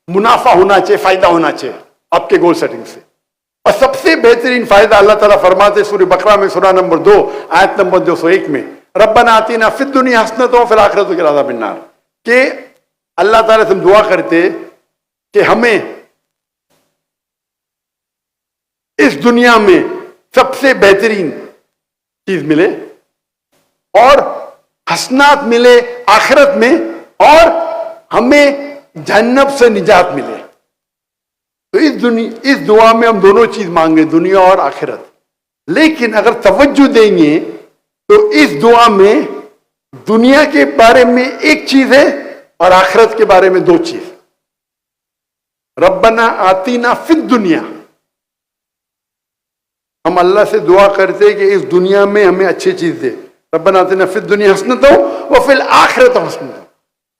[SPEAKER 1] मुनाफा होना चाहिए, फायदा होना चाहिए आपके गोल सेटिंग से। और सबसे बेहतरीन फायदा अल्लाह ताला फरमाते सूरह बकरा में सूरह नंबर 2 आयत नंबर 201 में, रब्बना आतिना फिद दुनिया हसनतन व फिल आखिरति अज़ाबिन नार, कि अल्लाह ताला से हम दुआ करते कि हमें इस दुनिया में सबसे बेहतरीन चीज मिले और हसनात मिले आखिरत में, और हमें जहन्नम से निजात मिले। तो इस दुआ में हम दोनों चीज मांगे, दुनिया और आखिरत। लेकिन अगर तवज्जो देंगे तो इस दुआ में दुनिया के बारे में एक चीज है और आखिरत के बारे में 2 चीज। रब्बना आतीना फिद दुनिया, हम अल्लाह से दुआ करते हैं कि इस दुनिया में हमें अच्छी चीज दे, रब्बना आतिना फिद दुनिया हसनतों व फिल आखिरत हसनतों,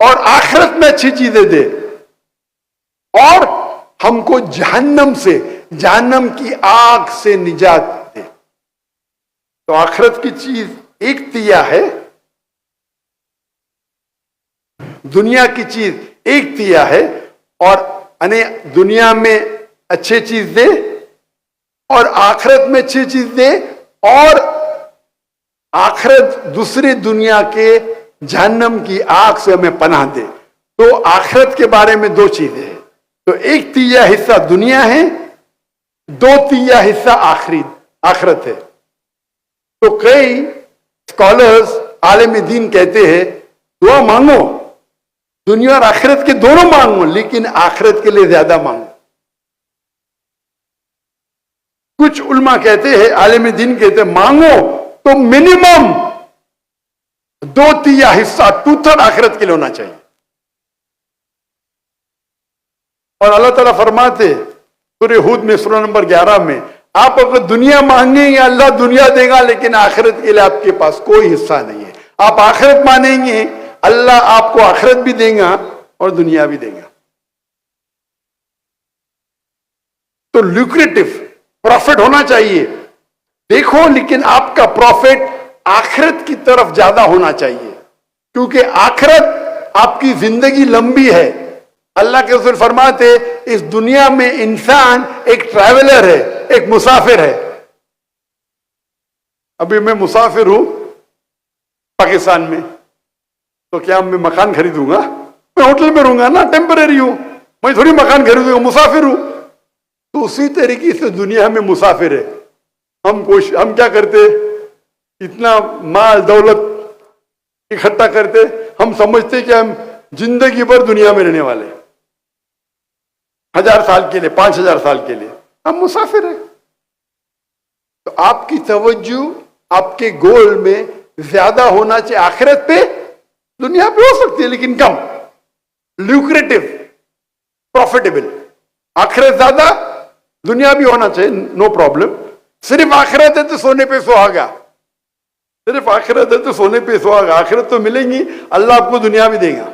[SPEAKER 1] और आखिरत में अच्छी चीजें दे, और हमको जहन्नम से, जहन्नम की आग से निजात दे। तो आखिरत की चीज एक तिया है, दुनिया की चीज एक तिया है, और अने दुनिया में अच्छी चीज दे और आखिरत में अच्छी चीज दे, और आखिरत दूसरी दुनिया के जहन्नम की आग से हमें पनाह दे। तो आखिरत के बारे में दो चीजें हैं। तो एक तिया हिस्सा दुनिया है, दो तिया हिस्सा आखिरत है। तो कई स्कॉलर्स, आलिम दीन कहते हैं दुआ मांगो, दुनिया और आखिरत के दोनों मांगो, लेकिन आखिरत के लिए ज्यादा मांगो। कुछ उल्मा कहते हैं, आलिम दीन कहते हैं मांगो तो मिनिमम 2/3 हिस्सा, 2/3 आखिरत के लिए होना चाहिए। और अल्लाह ताला फरमाते सूरह हूद में सूरह नंबर 11 में, आप अगर दुनिया मांगेंगे अल्लाह दुनिया देगा, लेकिन आखिरत के लिए आपके पास कोई हिस्सा नहीं है। आप आखिरत मानेंगे अल्लाह आपको आखिरत भी देगा और दुनिया भी देगा। तो ल्यूक्रेटिव प्रॉफिट होना चाहिए, देखो, लेकिन आपका प्रॉफिट आखिरत की तरफ ज्यादा होना चाहिए, क्योंकि आखिरत आपकी जिंदगी लंबी है। अल्लाह के रसूल फरमाते इस दुनिया में इंसान एक ट्रैवलर है, एक मुसाफिर है। अभी मैं मुसाफिर हूं पाकिस्तान में, तो क्या मैं मकान खरीदूंगा? मैं होटल में रहूंगा ना, टेम्परेरी हूं, मैं थोड़ी मकान खरीदूंगा, मुसाफिर हूं। तो उसी तरीके से दुनिया में मुसाफिर है। हम क्या करते, इतना माल दौलत इकट्ठा करते, हम समझते कि हम जिंदगी भर दुनिया में रहने वाले, 1000 साल के लिए, 5000 साल के लिए, हम मुसाफिर हैं। तो आपकी तवज्जो आपके गोल में ज्यादा होना चाहिए आखिरत पे, दुनिया पे हो सकती है लेकिन कम, ल्यूक्रेटिव, प्रॉफिटेबल। आखिरत ज्यादा, दुनिया भी होना चाहिए, नो प्रॉब्लम। सिर्फ आखिरत है तो सोने पे सुहागा, सिर्फ आखिरत है तो सोने पे सुहागा। आखिरत तो मिलेंगी, अल्लाह आपको दुनिया भी देगा।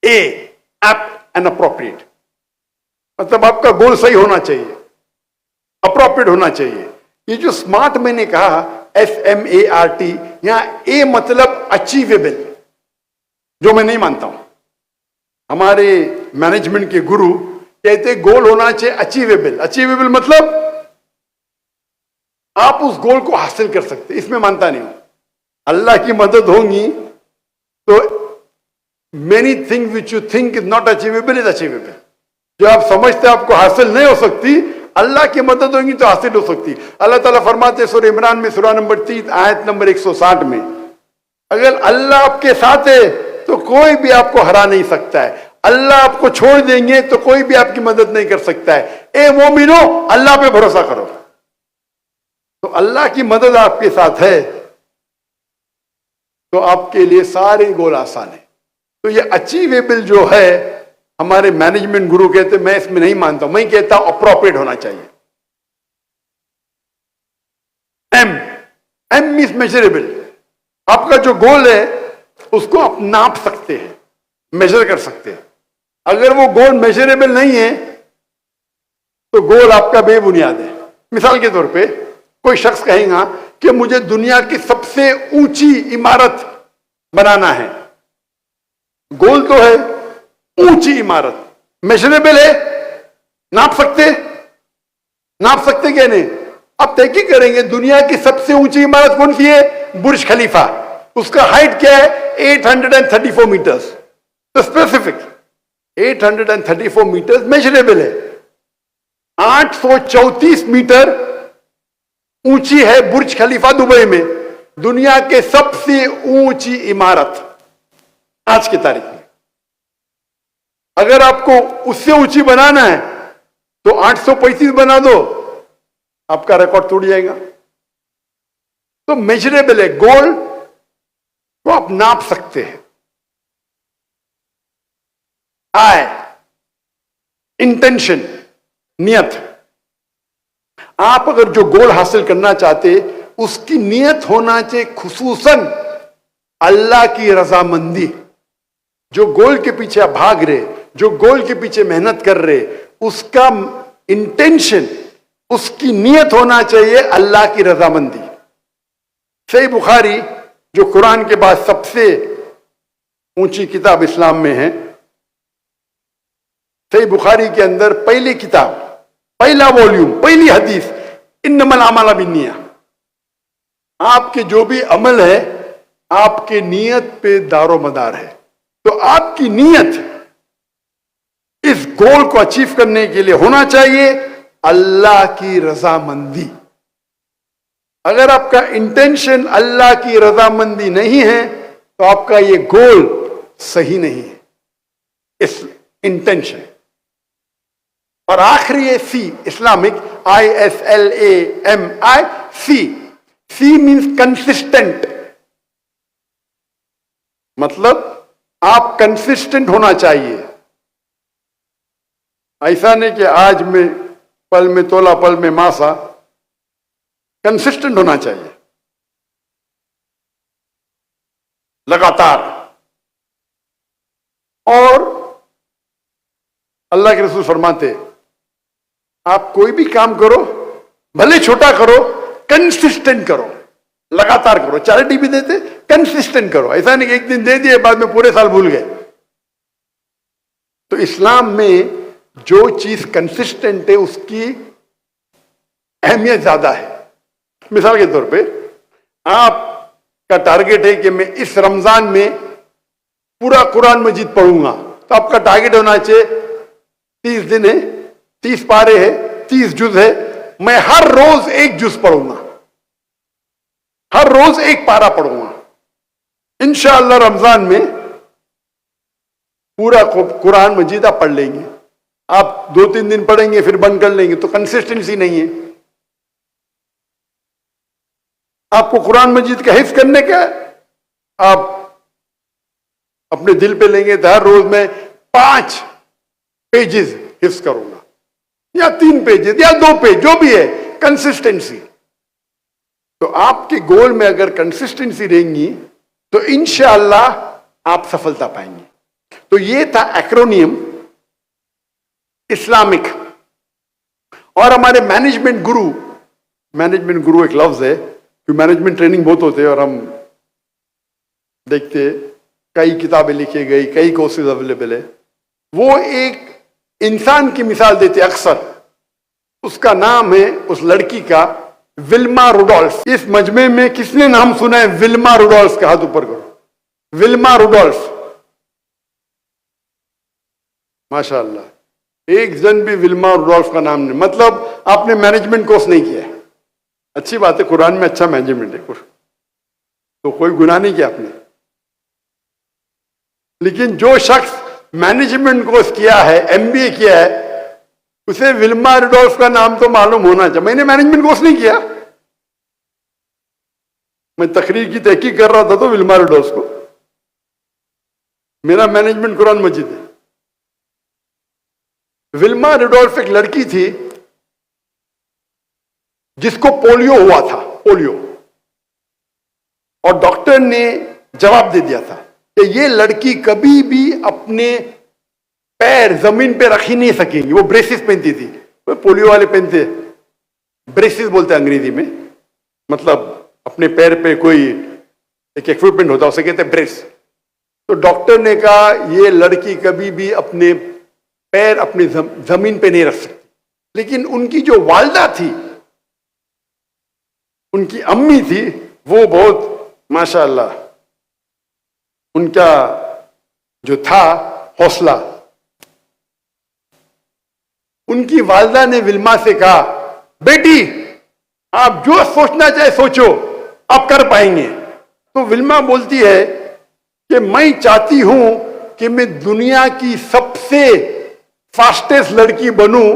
[SPEAKER 1] एप्ट एंड अप्रोप्रिएट, मतलब आपका गोल सही होना चाहिए, अप्रोप्रिएट होना चाहिए। ये जो स्मार्ट मैंने कहा, SMART, यहां ए मतलब अचीवेबल, जो मैं नहीं मानता हूं। हमारे मैनेजमेंट के गुरु कहते गोल होना चाहिए अचीवेबल। अचीवेबल मतलब आप उस गोल को हासिल कर सकते, इसमें मानता नहीं हूं। अल्लाह की मदद होगी तो many things which you think is not achievable is achievable. जो आप समझते आपको हासिल नहीं हो सकती, अल्लाह की मदद होगी तो हासिल हो सकती। अल्लाह ताला फरमाते सूरह इमरान में सूरह नंबर 3 आयत नंबर 160 में, अगर अल्लाह आपके साथ है तो कोई भी आपको हरा नहीं सकता है, अल्लाह आपको छोड़ देंगे तो कोई भी आपकी मदद नहीं कर सकता है। ए मोमिनो, अल्लाह पे भरोसा करो। तो अल्लाह की मदद आपके साथ है तो आपके लिए सारे गोल आसान है। तो ये अचीवेबल जो है, हमारे मैनेजमेंट गुरु कहते, मैं इसमें नहीं मानता, मैं कहता अप्रोप्रिएट होना चाहिए। M means measurable. आपका जो गोल है उसको आप नाप सकते हैं, मेजर कर सकते हैं। अगर वो गोल मेजरेबल नहीं है तो गोल आपका बेबुनियाद है। मिसाल के तौर पे कोई शख्स कहेगा कि मुझे दुनिया की सबसे ऊंची इमारत बनाना है, गोल तो है ऊंची इमारत, मेजरेबल है, नाप सकते क्या नहीं? अब तय करेंगे दुनिया की सबसे ऊंची इमारत कौन सी है? बुर्ज खलीफा। उसका हाइट क्या है? 834 मीटर्स। तो स्पेसिफिक 834 मीटर्स मेजरेबल है। 834 मीटर ऊंची है बुर्ज खलीफा दुबई में, दुनिया के सबसे ऊंची इमारत आज की तारीख में। अगर आपको उससे ऊंची बनाना है तो 835 बना दो, आपका रिकॉर्ड टूट जाएगा। तो मेजरेबल है, गोल तो आप नाप सकते हैं। आय, इंटेंशन, नियत। आप अगर जो गोल हासिल करना चाहते उसकी नीयत होना चाहिए खुसूसन अल्लाह की रजामंदी। जो गोल के पीछे आप भाग रहे, जो गोल के पीछे मेहनत कर रहे, उसका इंटेंशन, उसकी नीयत होना चाहिए अल्लाह की रजामंदी। सही बुखारी जो कुरान के बाद सबसे ऊंची किताब इस्लाम में है, सही बुखारी के अंदर पहली किताब, पहला वॉल्यूम, पहली हदीस, इन्नमल अमाल बिन्निया। आपके जो भी अमल है आपके नीयत पे दारोमदार है। तो आपकी नीयत इस गोल को अचीव करने के लिए होना चाहिए अल्लाह की रजामंदी। अगर आपका इंटेंशन अल्लाह की रजामंदी नहीं है तो आपका ये गोल सही नहीं है, इस इंटेंशन। और आखिरी है C, Islamic, ISLAMI, C means consistent. मतलब आप कंसिस्टेंट होना चाहिए। ऐसा नहीं कि आज में पल में तोला पल में मासा, कंसिस्टेंट होना चाहिए लगातार। और अल्लाह के रसूल फरमाते आप कोई भी काम करो, भले छोटा करो, कंसिस्टेंट करो, लगातार करो। चैरिटी भी देते, कंसिस्टेंट करो। ऐसा नहीं कि एक दिन दे दिए बाद में पूरे साल भूल गए। तो इस्लाम में जो चीज कंसिस्टेंट है उसकी अहमियत ज्यादा है। मिसाल के तौर पे आपका टारगेट है कि मैं इस रमजान में पूरा कुरान मजीद पढ़ूंगा, तो आपका टारगेट होना चाहिए 30 दिन है, 30 पारे है, 30 जुज है, मैं हर रोज एक जुज पढ़ूंगा, हर रोज एक पारा पढ़ूंगा। इंशाअल्लाह रमजान में पूरा कुरान मजीद आप पढ़ लेंगे। आप 2-3 दिन पढ़ेंगे फिर बंद कर लेंगे, तो कंसिस्टेंसी नहीं है। आपको कुरान मजीद का हिफ्ज करने का, आप अपने दिल पे लेंगे तो हर रोज मैं 5 पेजेस हिफ्ज करूंगा, या 3 पेजेस या 2 पेज, जो भी है, कंसिस्टेंसी। तो आपके गोल में अगर कंसिस्टेंसी रहेंगी तो इंशाअल्लाह आप सफलता पाएंगे। तो ये था एक्रोनियम इस्लामिक। और हमारे मैनेजमेंट गुरु एक लफ्ज है, क्योंकि मैनेजमेंट ट्रेनिंग बहुत होते हैं और हम देखते कई किताबें लिखी गई, कई कोर्सेज अवेलेबल है। वो एक इंसान की मिसाल देते अक्सर, उसका नाम है उस लड़की का विल्मा रुडोल्फ। इस मजमे में किसने नाम सुना है विल्मा रुडोल्फ का? हाथ ऊपर करो। विल्मा रुडोल्फ, माशाअल्लाह, एक जन भी विल्मा रुडोल्फ का नाम नहीं। मतलब आपने मैनेजमेंट कोर्स नहीं किया है, अच्छी बात है, कुरान में अच्छा मैनेजमेंट है, तो कोई गुनाह नहीं किया आपने। लेकिन जो शख्स मैनेजमेंट कोर्स किया है, MBA किया है, उसे विल्मा रुडोल्फ का नाम तो मालूम होना चाहिए। मैंने मैनेजमेंट कोर्स नहीं किया, मैं तकरीर की तहकीक कर रहा था तो विल्मा रुडोल्फ को, मेरा मैनेजमेंट कुरान मजीद है। विल्मा रुडोल्फ एक लड़की थी जिसको पोलियो हुआ था, पोलियो, और डॉक्टर ने जवाब दे दिया था कि ये लड़की कभी भी अपने पैर जमीन पे रख ही नहीं सकेंगी। वो ब्रेसिस पहनती थी, वो पोलियो वाले पहनते, ब्रेसिस बोलते हैं अंग्रेजी में, मतलब अपने पैर पे कोई एक इक्विपमेंट होता है, उसे कहते हैं ब्रेस। तो डॉक्टर ने कहा ये लड़की कभी भी अपने पैर अपनी जमीन पे नहीं रख सकती। लेकिन उनकी जो वालदा थी, उनकी अम्मी थी, वो बहुत माशाअल्लाह, उनका जो था हौसला, उनकी वालदा ने विल्मा से कहा बेटी आप जो सोचना चाहे सोचो, आप कर पाएंगे। तो विल्मा बोलती है कि मैं चाहती हूं कि मैं दुनिया की सबसे फास्टेस्ट लड़की बनूं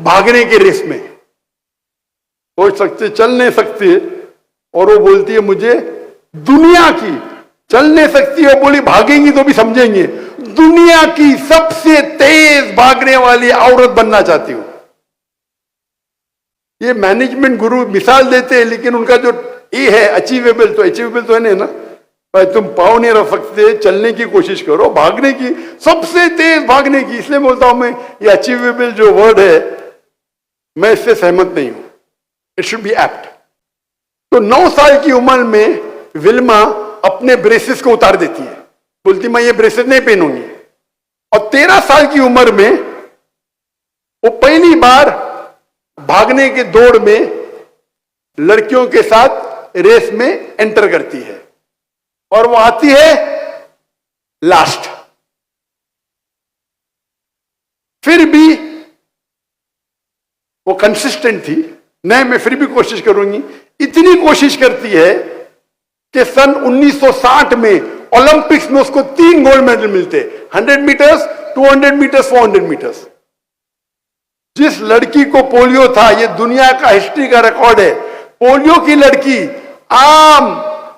[SPEAKER 1] भागने के रेस में। सोच सकते, चल नहीं सकती, और वो बोलती है मुझे दुनिया की, चल नहीं सकती है, बोली भागेंगी तो भी समझेंगे, दुनिया की सबसे तेज भागने वाली औरत बनना चाहती हूं। ये मैनेजमेंट गुरु मिसाल देते हैं, लेकिन उनका जो ए है अचीवेबल, तो अचीवेबल तो है नहीं ना भाई। तुम पाँव नहीं रख सकते, चलने की कोशिश करो, भागने की, सबसे तेज भागने की। इसलिए बोलता हूं मैं ये अचीवेबल जो वर्ड है, मैं इससे सहमत नहीं हूं। It should be apt. तो 9 साल की उम्र में विल्मा अपने ब्रेसेस को उतार देती है, बोलती मैं ये ब्रेसेस नहीं पहनूंगी। और 13 साल की उम्र में वो पहली बार भागने के दौड़ में लड़कियों के साथ रेस में एंटर करती है और वो आती है लास्ट। फिर भी वो कंसिस्टेंट थी, नहीं मैं फिर भी कोशिश करूंगी। इतनी कोशिश करती है कि सन 1960 में ओलंपिक्स में उसको 3 गोल्ड मेडल मिलते, 100 मीटर्स, 200 मीटर्स, 400 मीटर्स। जिस लड़की को पोलियो था, ये दुनिया का हिस्ट्री का रिकॉर्ड है, पोलियो की लड़की आम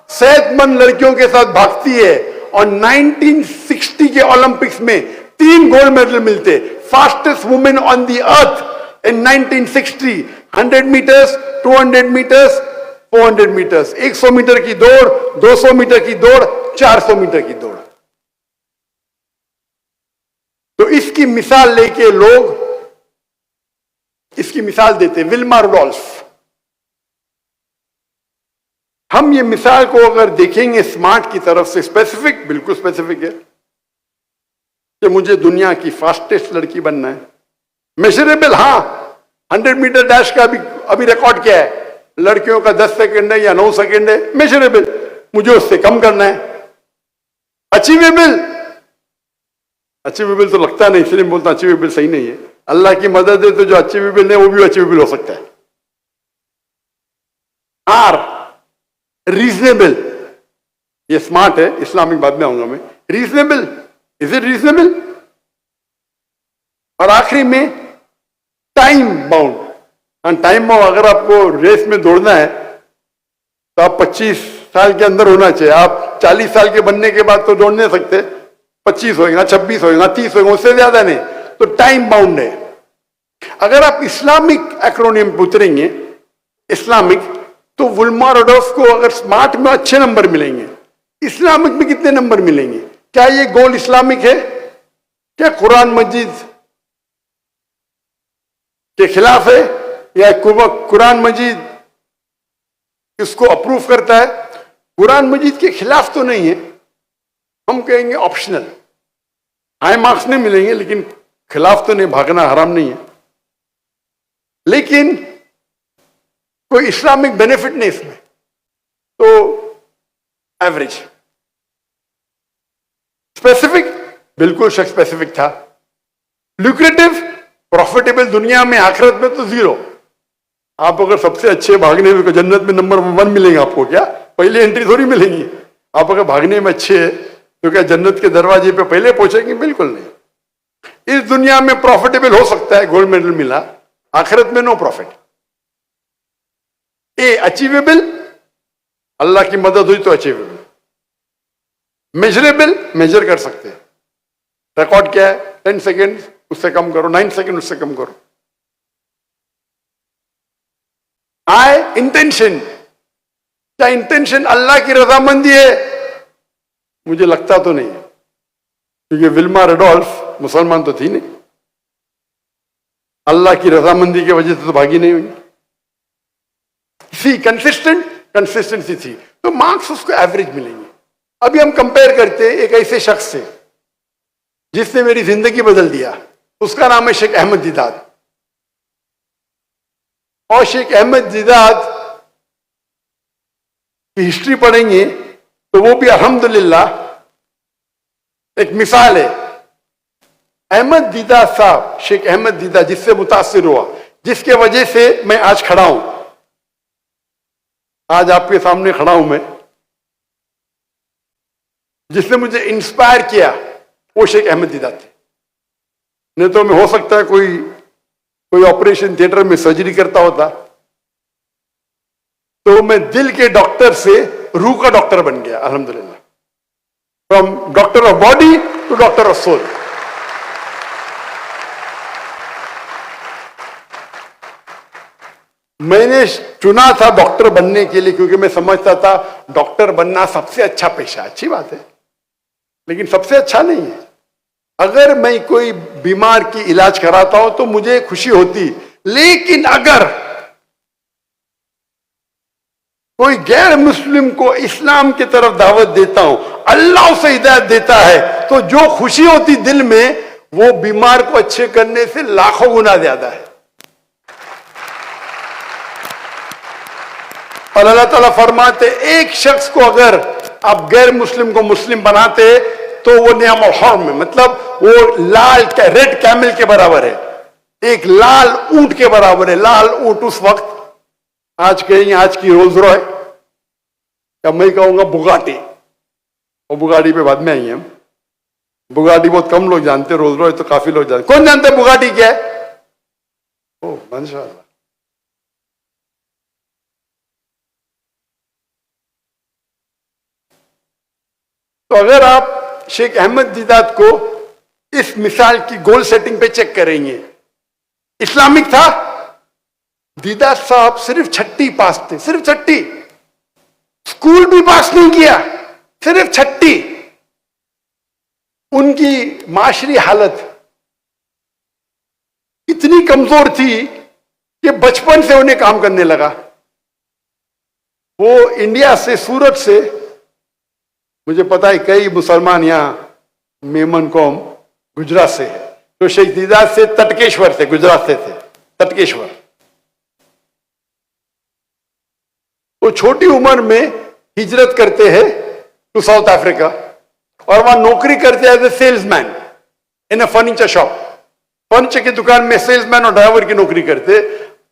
[SPEAKER 1] सेहतमंद लड़कियों के साथ भागती है और 1960 के ओलंपिक्स में 3 गोल्ड मेडल मिलते। Fastest women on the earth in 1960, 100 metres, 200 metres, 400 metres, 100 metre की दौड़, 200 मीटर की दौड़, 400 मीटर की दौड़। तो इसकी मिसाल लेके लोग इसकी मिसाल देते, विल्मा रुडोल्फ। हम ये मिसाल को अगर देखेंगे स्मार्ट की तरफ से, स्पेसिफिक, बिल्कुल स्पेसिफिक है कि मुझे दुनिया की फास्टेस्ट लड़की बनना है। मेजरेबल, हां, 100 मीटर डैश का अभी रिकॉर्ड क्या है, लड़कियों का 10 सेकंड है या 9 सेकंड है, मेजरेबल, मुझे उससे कम करना है। अचीवेबल, अचीवेबल तो लगता नहीं, इसलिए बोलता अचीवेबल सही नहीं है। अल्लाह की मदद है तो जो अचीवेबल है वो भी अचीवेबल हो सकता है। आर, रीजनेबल, ये स्मार्ट है, इस्लामिक बाद में आऊंगा मैं। Reasonable, is it reasonable? और आखिरी में टाइम बाउंड। टाइम बाउंड, अगर आपको रेस में दौड़ना है तो आप 25 साल के अंदर होना चाहिए। आप 40 साल के बनने के बाद तो दौड़ नहीं सकते, 25 होएगा, 26 होएगा, 30 होएगा, उससे ज्यादा नहीं। तो टाइम बाउंड है। अगर आप इस्लामिक एक्रोनियम उतरेंगे, इस्लामिक, तो विल्मा रुडोल्फ को अगर स्मार्ट में अच्छे नंबर मिलेंगे, इस्लामिक में कितने नंबर मिलेंगे? क्या ये गोल इस्लामिक है? क्या कुरान मजीद के खिलाफ है या कुरान मजीद इसको अप्रूव करता है? कुरान मजीद के खिलाफ तो नहीं है, हम कहेंगे ऑप्शनल, हाई मार्क्स नहीं मिलेंगे, लेकिन खिलाफ तो नहीं, भागना हराम नहीं है, लेकिन कोई इस्लामिक बेनिफिट नहीं इसमें, तो एवरेज। स्पेसिफिक, बिल्कुल स्पेसिफिक था। ल्यूक्रेटिव, प्रॉफिटेबल, दुनिया में, आखिरत में तो 0। आप अगर सबसे अच्छे भागने में, जन्नत में नंबर 1 मिलेंगे आपको, क्या पहले एंट्री थोड़ी मिलेंगी? आप अगर भागने में अच्छे हैं तो क्या जन्नत के दरवाजे पे पहले पहुंचेंगे? बिल्कुल नहीं। इस दुनिया में प्रॉफिटेबल हो सकता है, गोल्ड मेडल मिला, आखिरत में नो प्रॉफिट। ए, अचीवेबल, अल्लाह की मदद हुई तो अचीवेबल। मेजरेबल, मेजर कर सकते हैं। रिकॉर्ड क्या है? 10 सेकेंड, उससे कम करो, 9 सेकेंड, उससे कम करो। आए, इंटेंशन, क्या इंटेंशन अल्लाह की रजामंदी है? मुझे लगता तो नहीं है, क्योंकि विल्मा रुडोल्फ मुसलमान तो थी नहीं, अल्लाह की रजामंदी की वजह से तो भागी नहीं हुई। सी, कंसिस्टेंसी थी, तो मार्क्स उसको एवरेज मिलेंगे। अभी हम कंपेयर करते हैं एक ऐसे शख्स से जिसने मेरी जिंदगी बदल दिया, उसका नाम है शेख अहमद दीदात। और शेख अहमद दीदात की हिस्ट्री पढ़ेंगे तो वो भी अल्हम्दुलिल्लाह एक मिसाल है। अहमद दीदात साहब, शेख अहमद दीदात, जिससे मुतासिर हुआ, जिसके वजह से मैं आज खड़ा हूं, आज आपके सामने खड़ा हूं मैं, जिसने मुझे इंस्पायर किया, वो शेख अहमद दीदात थे। नहीं तो मैं, हो सकता है कोई ऑपरेशन थिएटर में सर्जरी करता होता तो मैं दिल के डॉक्टर से रूह का डॉक्टर बन गया, अल्हम्दुलिल्लाह। From doctor of body to doctor of soul. मैंने चुना था डॉक्टर बनने के लिए क्योंकि मैं समझता था डॉक्टर बनना सबसे अच्छा पेशा, अच्छी बात है, लेकिन सबसे अच्छा नहीं है। अगर मैं कोई बीमार की इलाज कराता हूं तो मुझे खुशी होती, लेकिन अगर कोई गैर मुस्लिम को इस्लाम की तरफ दावत देता हूं, अल्लाह उसे हिदायत देता है, तो जो खुशी होती दिल में वो बीमार को अच्छे करने से लाखों गुना ज्यादा है। और अल्लाह ताला फरमाते एक शख्स को अगर आप गैर मुस्लिम को मुस्लिम बनाते तो वो नियाम हर्म में, मतलब वो लाल रेड कैमल के बराबर है, एक लाल ऊंट के बराबर है। लाल ऊंट उस वक्त, आज कहेंगे आज की रोल्स रॉय, या मैं कहूंगा बुगाटी, और बुगाटी पे बाद में आई हम। बुगाटी बहुत कम लोग जानते, रोल्स रॉय तो काफी लोग जानते। कौन जानते बुगाटी क्या है? ओ माशाअल्लाह। तो अगर आप शेख अहमद दीदात को इस मिसाल की गोल सेटिंग पे चेक करेंगे, इस्लामिक था। दीदात साहब सिर्फ छठी पास थे, सिर्फ छठी, स्कूल भी पास नहीं किया, सिर्फ छठी। उनकी माशरी हालत इतनी कमजोर थी कि बचपन से उन्हें काम करने लगा। वो इंडिया से, सूरत से, मुझे पता है कई मुसलमान यहां मेमन कौम गुजरात से है, तो शेख दीदात से तटकेश्वर से, गुजरात से थे, तटकेश्वर। वो छोटी उम्र में हिजरत करते हैं टू साउथ अफ्रीका और वहां नौकरी करते हैं as a salesman in a furniture shop. Furniture की दुकान में सेल्समैन और ड्राइवर की नौकरी करते।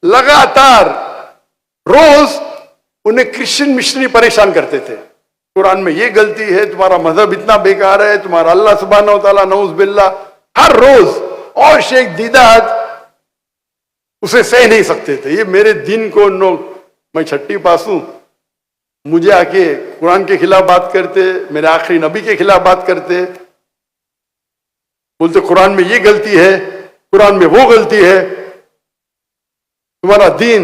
[SPEAKER 1] लगातार रोज उन्हें क्रिश्चियन मिशनरी परेशान करते थे, कुरान में ये गलती है, तुम्हारा मजहब इतना बेकार है, तुम्हारा अल्लाह सुब्हानहू व तआला नऊज़ बिल्लाह, हर रोज। और शेख दीदात उसे सह नहीं सकते थे, ये मेरे दिन को मैं छठी पास हूं, मुझे आके कुरान के खिलाफ बात करते, मेरे आखिरी नबी के खिलाफ बात करते, बोलते कुरान में ये गलती है, कुरान में वो गलती है, तुम्हारा दीन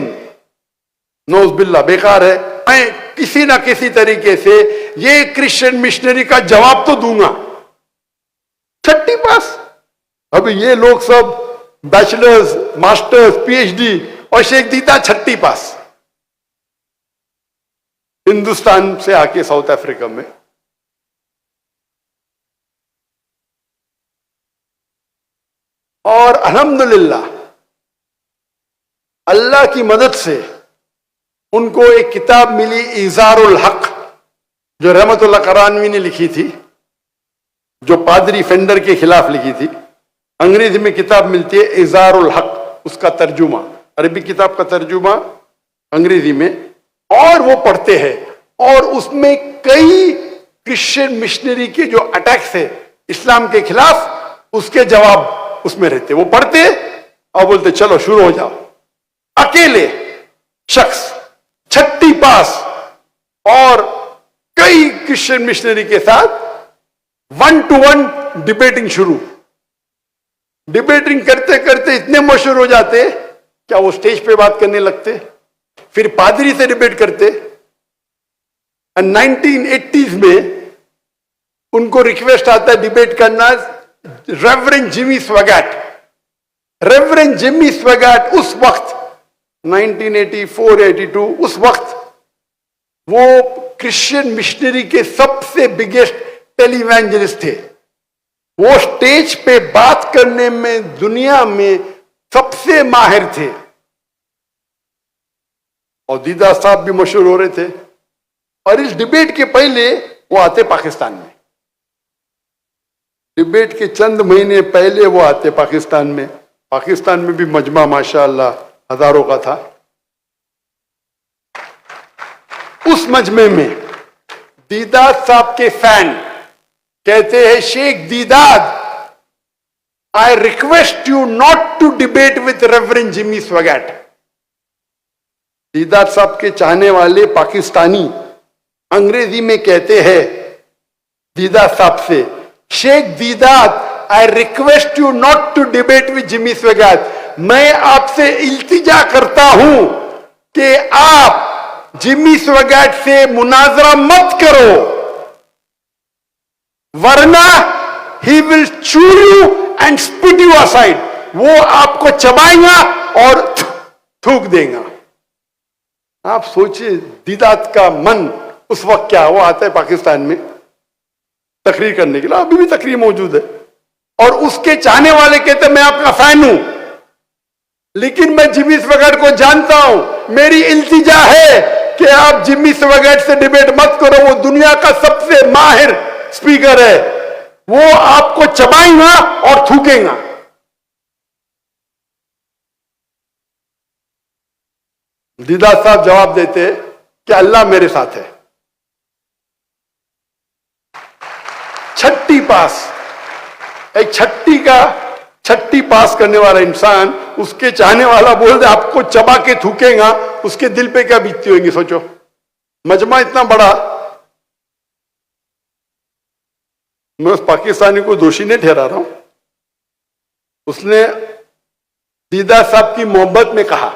[SPEAKER 1] नऊज़ बिल्लाह बेकार है। मैं किसी ना किसी तरीके से ये क्रिश्चियन मिशनरी का जवाब तो दूंगा। छठी पास। अभी ये लोग सब बैचलर्स, मास्टर्स, पीएचडी, और शेख दीदात छठी पास, हिंदुस्तान से आके साउथ अफ्रीका में। और अल्हम्दुलिल्लाह अल्लाह की मदद से उनको एक किताब मिली, इज़ारुल हक, जो रहमतुल्लाह करानवी ने लिखी थी, जो पादरी फेंडर के खिलाफ लिखी थी। अंग्रेजी में किताब मिलती है इज़ारुल हक, उसका तर्जुमा, अरबी किताब का तर्जुमा अंग्रेजी में, और वो पढ़ते हैं। और उसमें कई क्रिश्चियन मिशनरी के जो अटैक्स है इस्लाम के खिलाफ, उसके जवाब उसमें रहते। वो पढ़ते और बोलते चलो शुरू हो जाओ। अकेले शख्स छठी पास और कई क्रिश्चियन मिशनरी के साथ 1-to-1 डिबेटिंग शुरू। डिबेटिंग करते करते इतने मशहूर हो जाते क्या वो स्टेज पे बात करने लगते, फिर पादरी से डिबेट करते। 1980s में उनको रिक्वेस्ट आता है डिबेट करना रेवरेंड जिमी स्वैगट। रेवरेंड जिमी स्वैगट उस वक्त 1984-82, उस वक्त वो क्रिश्चियन मिशनरी के सबसे बिगेस्ट टेलीवेंजलिस्ट थे। वो स्टेज पे बात करने में दुनिया में सबसे माहिर थे। और दीदात साहब भी मशहूर हो रहे थे। और इस डिबेट के पहले वो आते पाकिस्तान में, डिबेट के चंद महीने पहले वो आते पाकिस्तान में। पाकिस्तान में भी मजमा माशाअल्लाह हजारों का था। उस मजमे में दीदात साहब के फैन कहते हैं, Sheikh Deedat, I request you not to debate with Reverend Jimmy Swaggart. Deedat साहब के चाहने वाले पाकिस्तानी अंग्रेजी में कहते हैं दीदात साहब से, Sheikh Deedat, I request you not to debate with Jimmy Swaggart. मैं आपसे इल्तिजा करता हूं कि आप जिम्मी स्वैगर्ट से मुनाजरा मत करो, वरना ही विल चू you and spit you aside. वो आपको चबाएगा और थूक देगा। आप सोचिए दीदात का मन उस वक्त क्या हुआ। आता है पाकिस्तान में तकरीर करने के लिए, अभी भी तकरीर मौजूद है, और उसके चाहने वाले कहते मैं आपका फैन हूं, लेकिन मैं जिम्मी स्वैगर्ट को जानता हूं। मेरी इल्तिजा है कि आप जिम्मी स्वैगर्ट से डिबेट मत करो। वो दुनिया का सबसे माहिर स्पीकर है, वो आपको चबाएगा और थूकेगा। दीदात साहब जवाब देते कि अल्लाह मेरे साथ है। छठी पास, एक छठी पास करने वाला इंसान, उसके चाहने वाला बोल दे आपको चबा के थूकेगा, उसके दिल पे क्या बीतती होगी सोचो। मजमा इतना बड़ा। मैं उस पाकिस्तानी को दोषी नहीं ठहरा रहा हूं, उसने दीदात साहब की मोहब्बत में कहा,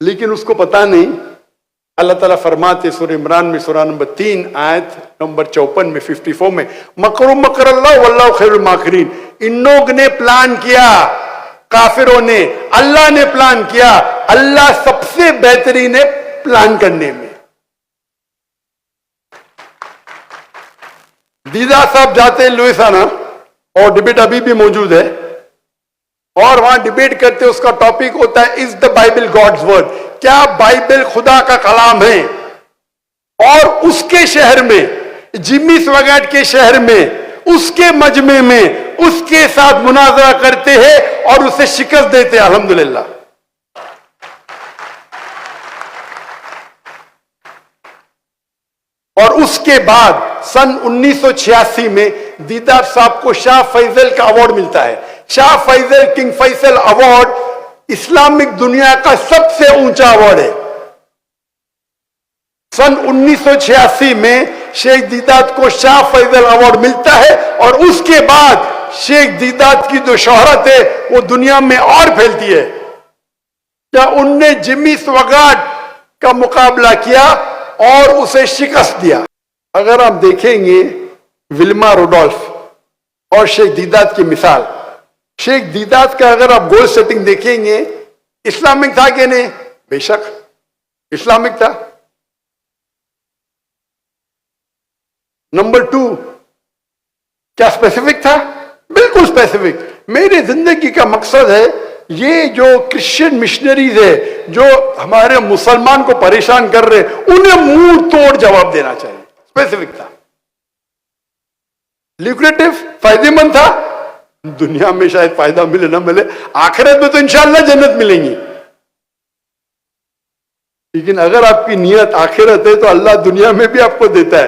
[SPEAKER 1] लेकिन उसको पता नहीं अल्लाह ताला फरमाते सूरह इमरान में सूरह नंबर 3 आयत नंबर 54 में 54 में मकरू मकर अल्लाह वल्लाहु खैरुल माकिरीन। इन लोग ने प्लान किया, काफिरों ने, अल्लाह ने प्लान किया। अल्लाह सबसे बेहतरीन है प्लान करने में। दीदा साहब जाते हैं लुइसियाना और डिबेट अभी भी मौजूद है, और वहां डिबेट करते उसका टॉपिक होता है is the Bible God's word. क्या बाइबल खुदा का कलाम है? और उसके शहर में, जिम्मी स्वैगर्ट के शहर में, उसके मजमे में उसके साथ मुनाजरा करते हैं और उसे शिकस्त देते हैं। अल्हम्दुलिल्लाह। और उसके बाद सन 1986 में दीदात साहब को शाह फैसल का अवार्ड मिलता है। Shah Faisal King Faisal award Islamic दुनिया का सबसे ऊंचा अवार्ड है। सन 1986 में शेख दीदात को शाह फैसल अवार्ड मिलता है, और उसके बाद शेख दीदात की जो शोहरत है वो दुनिया में और फैलती है। क्या उनने जिम्मी स्वैगर्ट का मुकाबला किया और उसे शिकस्त दिया। अगर आप देखेंगे विल्मा रुडोल्फ और शेख दीदात की मिसाल, शेख दीदात का अगर आप गोल सेटिंग देखेंगे, इस्लामिक था कि नहीं? बेशक इस्लामिक था। नंबर 2, क्या स्पेसिफिक था? बिल्कुल स्पेसिफिक। मेरी जिंदगी का मकसद है ये जो क्रिश्चियन मिशनरीज है जो हमारे मुसलमान को परेशान कर रहे, उन्हें मुंह तोड़ जवाब देना चाहिए। स्पेसिफिक था, ल्यूक्रेटिव, फायदेमंद था। दुनिया में शायद फायदा मिले ना मिले, आखिरत में तो इंशाअल्लाह जन्नत मिलेंगी। लेकिन अगर आपकी नियत आखिरत है तो अल्लाह दुनिया में भी आपको देता है।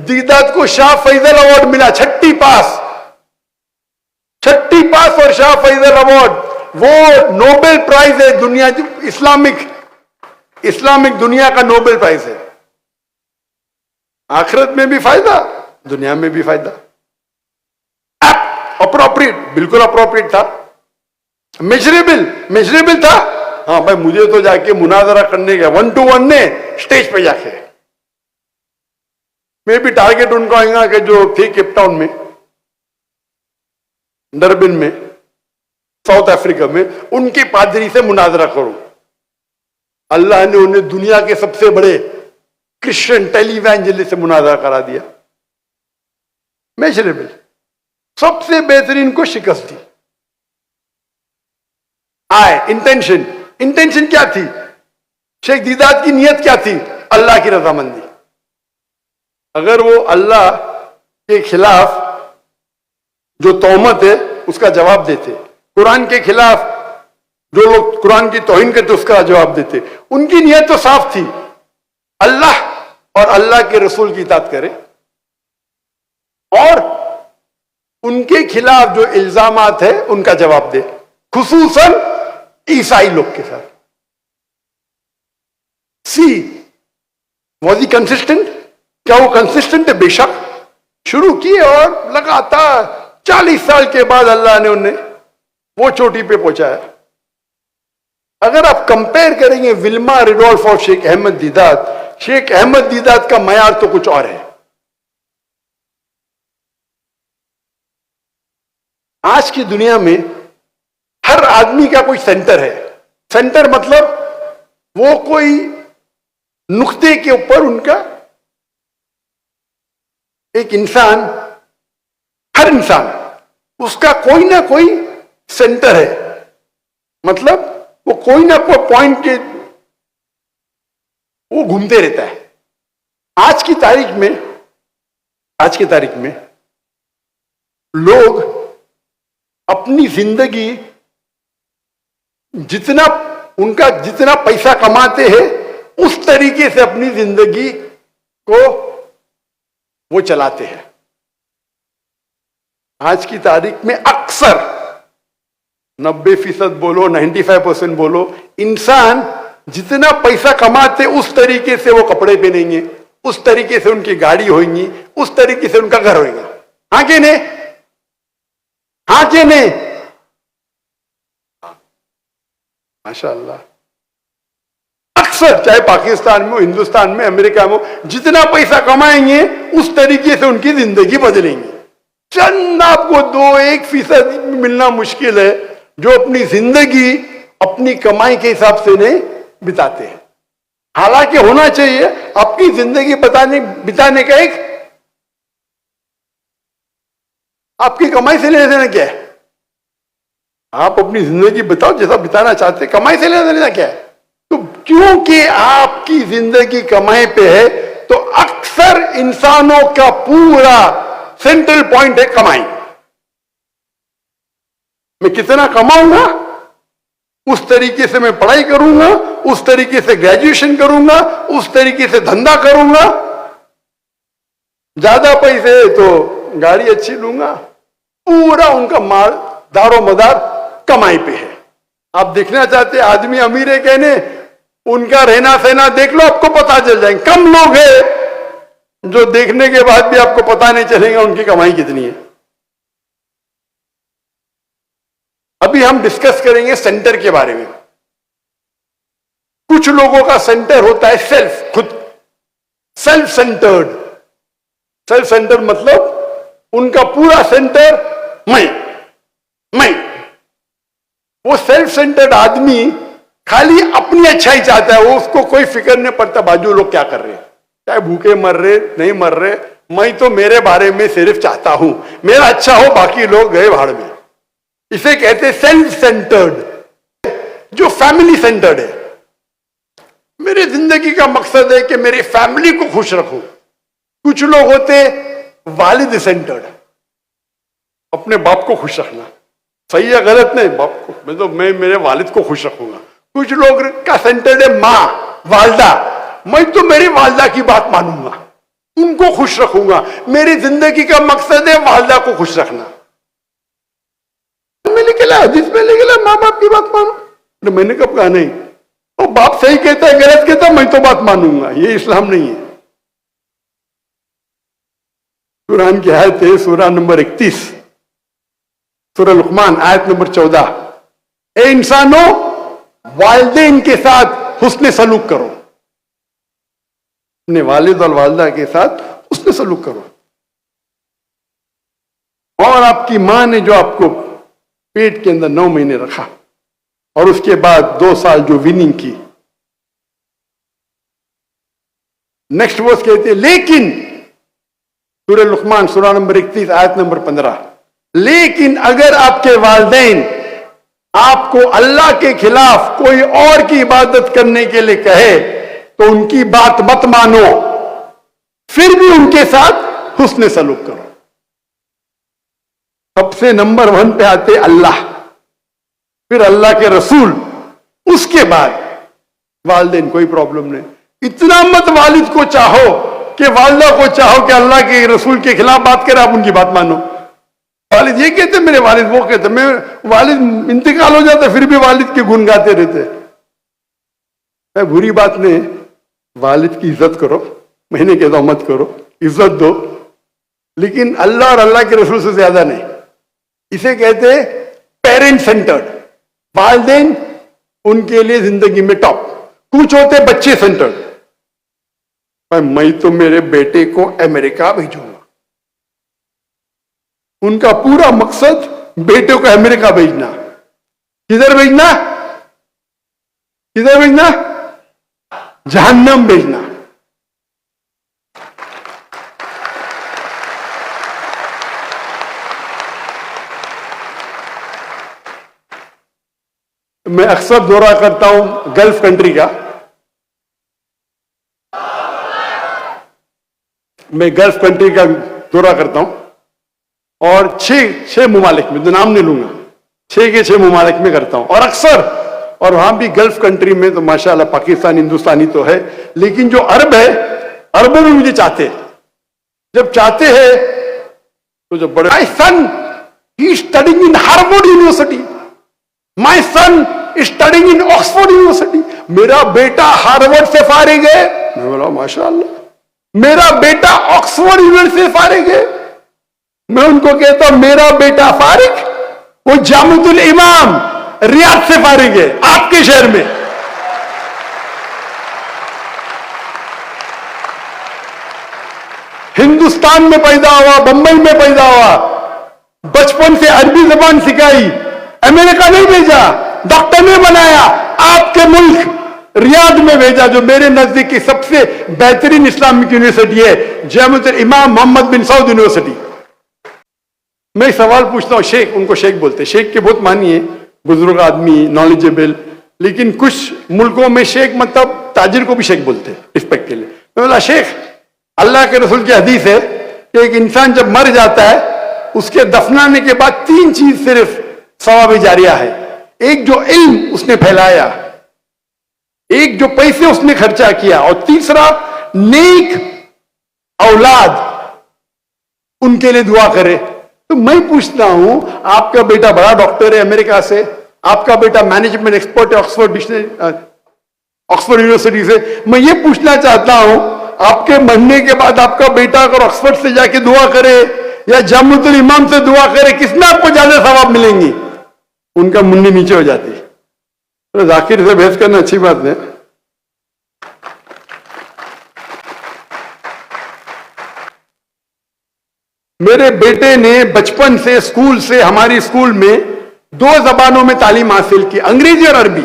[SPEAKER 1] दीदात को शाह फैसल अवार्ड मिला, छठी पास और शाह फैसल अवार्ड, वो नोबेल प्राइज है दुनिया, इस्लामिक दुनिया का नोबेल प्राइज है। आखिरत में भी फायदा, दुनिया में भी फायदा। अप्रोप्रिएट, बिल्कुल अप्रोप्रिएट था। मेजरेबल था। हाँ भाई, मुझे तो जाके मुनाजरा करने गया 1 to 1 ने स्टेज पे जाके, मैं भी टारगेट उनको आएगा कि जो थे केपटाउन में, डरबिन में, साउथ अफ्रीका में, उनके पादरी से मुनाजरा करूं। अल्लाह ने उन्हें दुनिया के सबसे बड़े क्रिश्चियन टेलीवैंजलिस्ट से मुनाजरा करा दिया। मेजरेबल, सबसे बेहतरीन को शिकस्त दी। इंटेंशन क्या थी? शेख दीदात की नियत क्या थी? अल्लाह की रजामंदी। अगर वो अल्लाह के खिलाफ जो तोहमत है उसका जवाब देते, कुरान के खिलाफ जो लोग कुरान की तौहीन करते उसका जवाब देते, उनकी नियत तो साफ थी, अल्लाह और अल्लाह के रसूल की इताअत करे, और उनके खिलाफ जो इल्जामात है उनका जवाब दे, खुसूसन ईसाई लोग के साथ। Was he consistent? क्या वो कंसिस्टेंट है? बेशक। शुरू किए और लगातार 40 साल के बाद अल्लाह ने उन्हें वो चोटी पे पहुंचाया। अगर आप कंपेयर करेंगे विल्मा रेडोल्फ और शेख अहमद दीदात, शेख अहमद दीदात का मयार तो कुछ और है। आज की दुनिया में हर आदमी का कोई सेंटर है। सेंटर मतलब वो कोई नुक्ते के ऊपर उनका एक इंसान, हर इंसान उसका कोई ना कोई सेंटर है, मतलब वो कोई ना कोई पॉइंट के वो घूमते रहता है। आज की तारीख में लोग अपनी जिंदगी जितना पैसा कमाते हैं उस तरीके से अपनी जिंदगी को वो चलाते हैं। आज की तारीख में अक्सर 90% बोलो, 95% बोलो, इंसान जितना पैसा कमाते उस तरीके से वो कपड़े पहनेंगे, उस तरीके से उनकी गाड़ी होगी, उस तरीके से उनका घर होगा। हाँ कि नहीं? हाँ कि नहीं? माशाअल्लाह। अक्सर चाहे पाकिस्तान में हो, हिंदुस्तान में, अमेरिका में हो, जितना पैसा कमाएंगे उस तरीके से उनकी जिंदगी बदलेंगे। चंद आपको 2-1% मिलना मुश्किल है जो अपनी जिंदगी अपनी कमाई के हिसाब से नहीं बिताते हैं। हालांकि होना चाहिए, आपकी जिंदगी बिताने का एक आपकी कमाई से लेना देना क्या है? आप अपनी जिंदगी बताओ जैसा बिताना चाहते, कमाई से लेना देना क्या है? तो क्योंकि आपकी जिंदगी कमाई पे है, तो अक्सर इंसानों का पूरा सेंट्रल पॉइंट है कमाई। मैं कितना कमाऊंगा उस तरीके से मैं पढ़ाई करूंगा, उस तरीके से ग्रेजुएशन करूंगा, उस तरीके से धंधा करूंगा। ज्यादा पैसे तो गाड़ी अच्छी लूंगा। पूरा उनका माल दारो मदार कमाई पे है। आप देखना चाहते आदमी अमीर है कहने, उनका रहना सहना देख लो, आपको पता चल जाएंगे। कम लोग हैं जो देखने के बाद भी आपको पता नहीं चलेगा उनकी कमाई कितनी है। अभी हम डिस्कस करेंगे सेंटर के बारे में। कुछ लोगों का सेंटर होता है सेल्फ, खुद, सेल्फ सेंटर्ड। सेल्फ सेंटर्ड मतलब उनका पूरा सेंटर मैं। वो सेल्फ सेंटर्ड आदमी खाली अपनी अच्छाई चाहता है, वो उसको कोई फिक्र नहीं पड़ता बाजू लोग क्या कर रहे हैं, चाहे भूखे मर रहे नहीं मर रहे, मैं तो मेरे बारे में सिर्फ चाहता हूं मेरा अच्छा हो, बाकी लोग गए भाड़ में। इसे कहते हैं सेल्फ सेंटर्ड। जो फैमिली सेंटर्ड है, मेरी जिंदगी का मकसद है कि मेरी फैमिली को खुश रखूं। कुछ लोग होते वालिद सेंटर्ड, अपने बाप को खुश रखना, सही है गलत नहीं, बाप को मैं मेरे वालिद को खुश रखूंगा। कुछ लोग का सेंटर्ड है माँ, वालदा, मैं तो मेरी वालदा की बात मानूंगा, उनको खुश रखूंगा, मेरी जिंदगी का मकसद है वालदा को खुश रखना। में लिखेला, हदीस में लिखेला माँ बाप की बात मानो। तो मैंने कब कहा नहीं, वो बाप सही कहता है गलत कहता है, मैं तो बात मानूंगा, ये इस्लाम नहीं है। कुरान की आयत है सूरा नंबर 31, सूरा लुकमान आयत नंबर 14। ए इंसानों, वालिदैन के साथ हुस्न सलूक करो, अपने वालिद और वालदा के साथ हुस्न सलूक करो। और आपकी मां ने जो आपको पेट के अंदर 9 महीने रखा और उसके बाद 2 साल जो विनिंग की, नेक्स्ट वर्स कहते हैं लेकिन, सूरह लुकमान सूरा नंबर 31 आयत नंबर 15, लेकिन अगर आपके वालिदैन आपको अल्लाह के खिलाफ कोई और की इबादत करने के लिए कहे तो उनकी बात मत मानो, फिर भी उनके साथ हुस्न सलूक करो। सबसे नंबर 1 पे आते अल्लाह, फिर अल्लाह के रसूल, उसके बाद वालिदैन। कोई प्रॉब्लम नहीं, इतना मत वालिद को चाहो कि वालदा को चाहो कि अल्लाह के रसूल के खिलाफ बात करे, आप उनकी बात मानो। वालिद ये कहते मेरे वालिद वो कहते, मैं वालिद इंतकाल हो जाता फिर भी वालिद के गुण गाते रहते। मैं बुरी बात नहीं, वालिद की इज्जत करो, मैंने कहता हूं मत करो, इज्जत दो, लेकिन अल्लाह और अल्लाह के रसूल से ज्यादा नहीं। इसे कहते पेरेंट सेंटर्ड। वालिदैन उनके लिए जिंदगी में टॉप। कुछ होते बच्चे सेंटर्ड, मैं तो मेरे बेटे को अमेरिका भेजूंगा। उनका पूरा मकसद बेटे को अमेरिका भेजना। किधर भेजना? किधर भेजना? जहन्नम भेजना। मैं अक्सर दौरा करता हूं गल्फ कंट्री का। मैं गल्फ कंट्री का दौरा करता हूं और छह ममालिक में, तो नाम नहीं लूंगा, 6 के 6 ममालिक में करता हूं। और अक्सर, और वहां भी गल्फ कंट्री में तो माशाल्लाह पाकिस्तान हिंदुस्तानी तो है, लेकिन जो अरब है, अरबों में मुझे चाहते हैं। जब चाहते हैं तो जो बड़े, my son he studying in Harvard university, my son studying in Oxford university. मेरा बेटा हार्वर्ड से फारिग है। मैं बोला माशाल्लाह। मेरा बेटा ऑक्सफोर्ड यूनिवर्सिटी से फारिग है। मैं उनको कहता हूं मेरा बेटा फारिग वो जामुतुल इमाम रियाद से फारिग है, आपके शहर में। हिंदुस्तान में पैदा हुआ, बंबई में पैदा हुआ, बचपन से अरबी जबान सिखाई, अमेरिका नहीं भेजा, डॉक्टर ने बनाया, आपके मुल्क रियाद में भेजा, जो मेरे नजदीक की सबसे बेहतरीन इस्लामिक यूनिवर्सिटी है, जामुतुल इमाम मोहम्मद बिन सऊद यूनिवर्सिटी। मैं सवाल पूछता हूं, शेख, उनको शेख बोलते, शेख के बहुत मानी है, बुजुर्ग आदमी, नॉलेजेबल, लेकिन कुछ मुल्कों में शेख मतलब ताजिर को भी शेख बोलते हैं रिस्पेक्ट के लिए। मैं बोला शेख, अल्लाह के रसूल की हदीस है कि एक इंसान जब मर जाता है उसके दफनाने के बाद 3 चीज सिर्फ सवाब जारिया है। एक जो इल्म उसने फैलाया, एक जो पैसे उसने खर्चा किया, और तीसरा नेक औलाद उनके लिए दुआ करे। तो मैं पूछता हूं, आपका बेटा बड़ा डॉक्टर है अमेरिका से, आपका बेटा मैनेजमेंट एक्सपर्ट है ऑक्सफोर्ड यूनिवर्सिटी से, मैं ये पूछना चाहता हूं, आपके मरने के बाद आपका बेटा अगर ऑक्सफोर्ड से जाके दुआ करे या जामुतुल इमाम से दुआ करे, किसमें आपको ज्यादा सवाब मिलेंगी? उनका मुन्नी नीचे हो जाती है। तो जाकिर से बहस करना अच्छी बात है। मेरे बेटे ने बचपन से स्कूल से, हमारी स्कूल में 2 जबानों में तालीम हासिल की, अंग्रेजी और अरबी।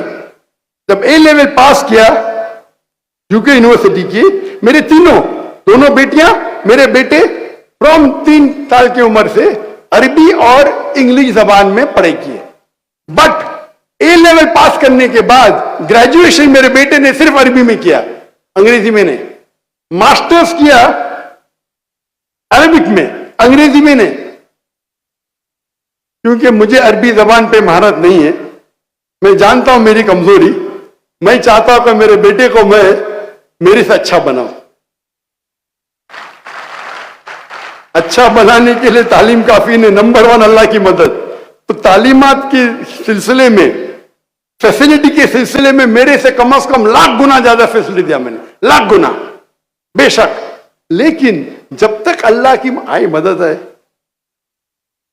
[SPEAKER 1] जब ए लेवल पास किया यूके यूनिवर्सिटी की, मेरे दोनों बेटियां, मेरे बेटे फ्रॉम 3 साल की उम्र से अरबी और इंग्लिश जबान में पढ़ाई की है। बट ए लेवल पास करने के बाद ग्रेजुएशन मेरे बेटे ने सिर्फ अरबी में किया, अंग्रेजी में नहीं। मास्टर्स किया अरबिक में, अंग्रेजी में नहीं, क्योंकि मुझे अरबी जबान पे महारत नहीं है। मैं जानता हूं मेरी कमजोरी, मैं चाहता हूं कि मेरे बेटे को मैं मेरे से अच्छा बनाऊं। अच्छा बनाने के लिए तालीम काफी नहीं, नंबर 1 अल्लाह की मदद। तो तालीमात के सिलसिले में, फैसिलिटी के सिलसिले में मेरे से कम लाख गुना ज्यादा फैसिलिटी दिया मैंने, लाख गुना, बेशक। लेकिन जब तक अल्लाह की आई मदद है,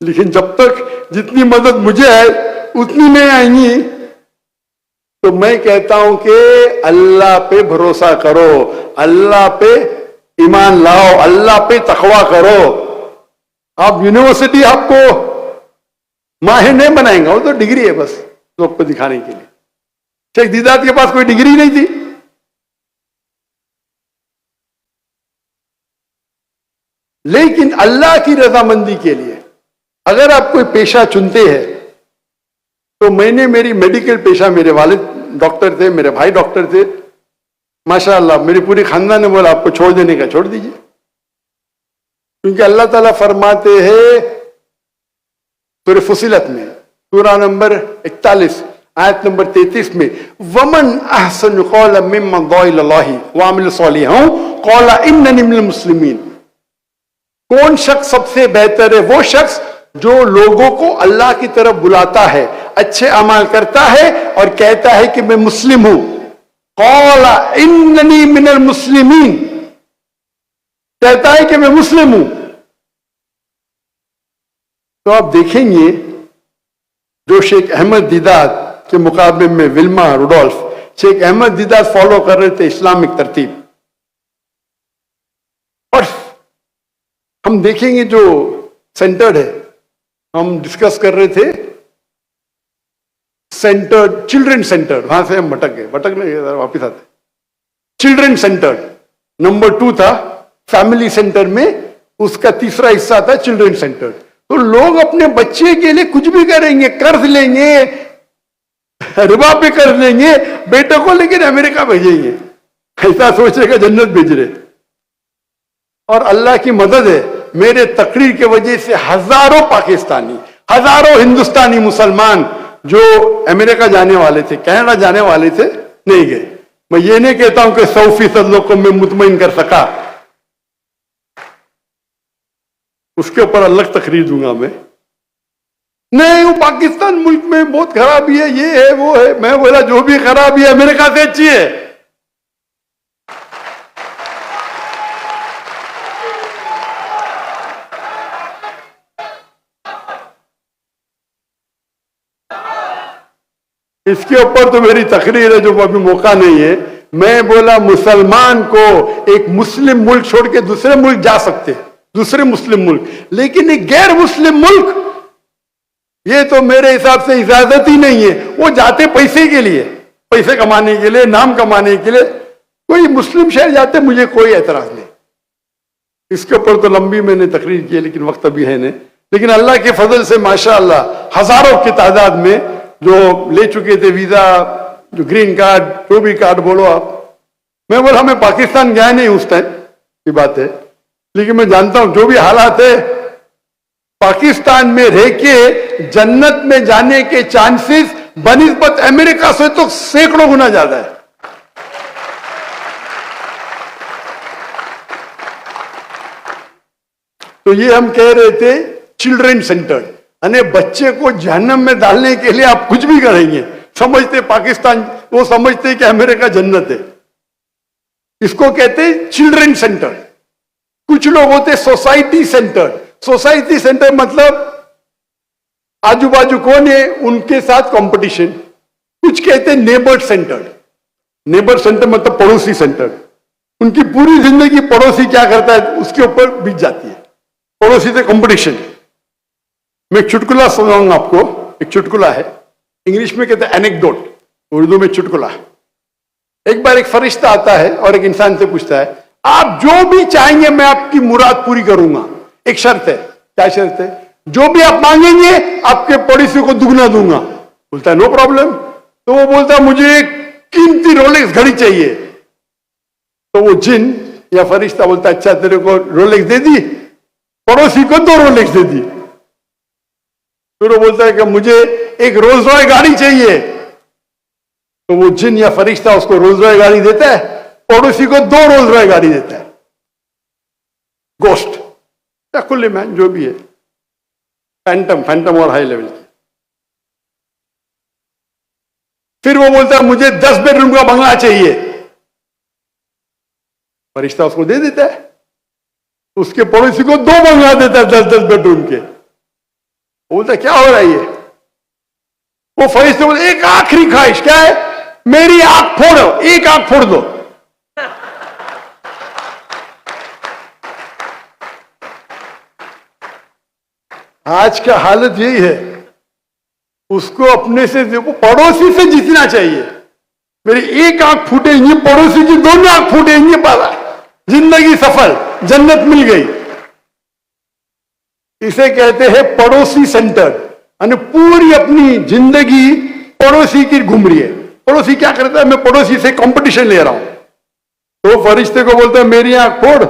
[SPEAKER 1] लेकिन जब तक जितनी मदद मुझे है उतनी नहीं आएंगी, तो मैं कहता हूं कि अल्लाह पे भरोसा करो, अल्लाह पे ईमान लाओ, अल्लाह पे तकवा करो। आप यूनिवर्सिटी आपको माहिर नहीं बनाएंगे, वो तो डिग्री है बस लोग को दिखाने के लिए। शेख दीदात के पास कोई डिग्री नहीं थी, लेकिन अल्लाह की रजामंदी के लिए अगर आप कोई पेशा चुनते हैं, तो मैंने मेरी मेडिकल पेशा, मेरे वालिद डॉक्टर थे, मेरे भाई डॉक्टर थे, माशाअल्लाह मेरी पूरी खानदान ने बोला आपको छोड़ देने का छोड़ दीजिए, क्योंकि अल्लाह ताला फरमाते हैं सूरह फुसिलत में, सूरा नंबर 41 आयत नंबर 33 में, वमन अहसन कौला मिम्मन दुआ इलल्लाहि व अमिल सालिहान कौला इन्ननी मिनल मुस्लिमीन। कौन शख्स सबसे बेहतर है? वो शख्स जो लोगों को अल्लाह की तरफ बुलाता है, अच्छे अमाल करता है और कहता है कि मैं मुस्लिम हूं। कौला इन्ननी मिनल मुस्लिमीन, कहता है कि मैं मुस्लिम हूं। तो आप देखेंगे जो शेख अहमद दीदात के मुकाबले में विल्मा रुडोल्फ, शेख अहमद दीदार फॉलो कर रहे थे इस्लामिक तरतीब। और हम देखेंगे जो सेंटर्ड है, हम डिस्कस कर रहे थे सेंटर्ड, चिल्ड्रन सेंटर्ड, वहां से हम भटकने वापिस आते। चिल्ड्रन सेंटर्ड नंबर 2 था, फैमिली सेंटर में उसका तीसरा हिस्सा था चिल्ड्रन सेंटर्ड। तो लोग अपने बच्चे के लिए कुछ भी करेंगे, कर्ज लेंगे, रिबा पे कर्ज लेंगे, बेटे को लेकिन अमेरिका भेजेंगे, ऐसा सोचेगा जन्नत भेज रहे। और अल्लाह की मदद है, मेरे तकरीर के वजह से हजारों पाकिस्तानी, हजारों हिंदुस्तानी मुसलमान जो अमेरिका जाने वाले थे, कनाडा जाने वाले थे, नहीं गए। मैं ये नहीं कहता हूं कि 100% लोग को मैं मुतमईन कर सका, उसके ऊपर अलग तकरीर दूंगा मैं। नहीं, वो पाकिस्तान मुल्क में बहुत खराबी है, ये है वो है। मैं बोला जो भी खराबी है अमेरिका से अच्छी है। इसके ऊपर तो मेरी तकरीर है, जो अभी मौका नहीं है। मैं बोला मुसलमान को एक मुस्लिम मुल्क छोड़ के दूसरे मुल्क जा सकते, दूसरे मुस्लिम मुल्क, लेकिन एक गैर मुस्लिम मुल्क, ये तो मेरे हिसाब से इजाजत ही नहीं है। वो जाते पैसे के लिए, पैसे कमाने के लिए, नाम कमाने के लिए। कोई मुस्लिम शहर जाते, मुझे कोई एतराज नहीं। इसके ऊपर तो लंबी मैंने तकरीर की, लेकिन वक्त अभी है नहीं। लेकिन अल्लाह के फजल से माशाअल्लाह हजारों की तादाद में जो ले चुके थे वीजा, जो ग्रीन कार्ड, जो भी कार्ड बोलो आप। मैं बोला मैं पाकिस्तान गया नहीं उस टाइम की बात है, लेकिन मैं जानता हूं जो भी हालात है, पाकिस्तान में रह के जन्नत में जाने के चांसेस बनिस्बत अमेरिका से तो सैकड़ों गुना ज्यादा है। तो ये हम कह रहे थे चिल्ड्रन सेंटर, यानी बच्चे को जहन्नम में डालने के लिए आप कुछ भी करेंगे। समझते पाकिस्तान, वो समझते कि अमेरिका जन्नत है। इसको कहते हैं चिल्ड्रन सेंटर। कुछ लोग होते सोसाइटी सेंटर। सोसाइटी सेंटर मतलब आजू बाजू कौन है उनके साथ कंपटीशन। कुछ कहते हैं नेबर सेंटर। नेबर सेंटर मतलब पड़ोसी सेंटर। उनकी पूरी जिंदगी पड़ोसी क्या करता है उसके ऊपर बीत जाती है, पड़ोसी से कंपटीशन। मैं एक चुटकुला सुनाऊंगा आपको। एक चुटकुला है, इंग्लिश में कहते हैं एनेक्डोट, उर्दू में चुटकुला। एक बार एक फरिश्ता आता है और एक इंसान से पूछता है, आप जो भी चाहेंगे मैं आपकी मुराद पूरी करूंगा, एक शर्त है। क्या शर्त है? जो भी आप मांगेंगे आपके पड़ोसी को दुगना दूंगा। बोलता है नो प्रॉब्लम। तो वो बोलता है मुझे एक कीमती रोलेक्स घड़ी चाहिए। तो वो जिन या फरिश्ता बोलता है अच्छा तेरे को रोलेक्स दे दी, पड़ोसी को 2 रोलेक्स दे दी। फिर वो बोलता है कि मुझे एक रोल्स रॉय गाड़ी चाहिए। तो वो जिन या फरिश्ता उसको रोल्स रॉय गाड़ी देता है, पड़ोसी को 2 रोल्स रॉय गाड़ी देता है। गोस्ट या कुल्ली मैन जो भी है, फैंटम और हाई लेवल की। फिर वो बोलता है मुझे 10 बेडरूम का बंगला चाहिए। फरिश्ता उसको दे देता है, उसके पड़ोसी को 2 बंगला देता है 10-10 बेडरूम के। बोलता क्या हो रहा है ये? वो फरिश्ते बोलते एक आखिरी ख्वाहिश। क्या है? मेरी आंख फोड़ो, एक आंख फोड़ दो। आज का हालत यही है, उसको अपने से देखो, पड़ोसी से जीतना चाहिए। मेरी एक आंख फूटेंगी, पड़ोसी की दोनों आंख फूटेंगी, पाला जिंदगी सफल, जन्नत मिल गई। इसे कहते हैं पड़ोसी सेंटर। यानी पूरी अपनी जिंदगी पड़ोसी की घूम रही है। पड़ोसी क्या करता है? मैं पड़ोसी से कंपटीशन ले रहा हूं। तो फरिश्ते को बोलता है मेरी आंख फोड़,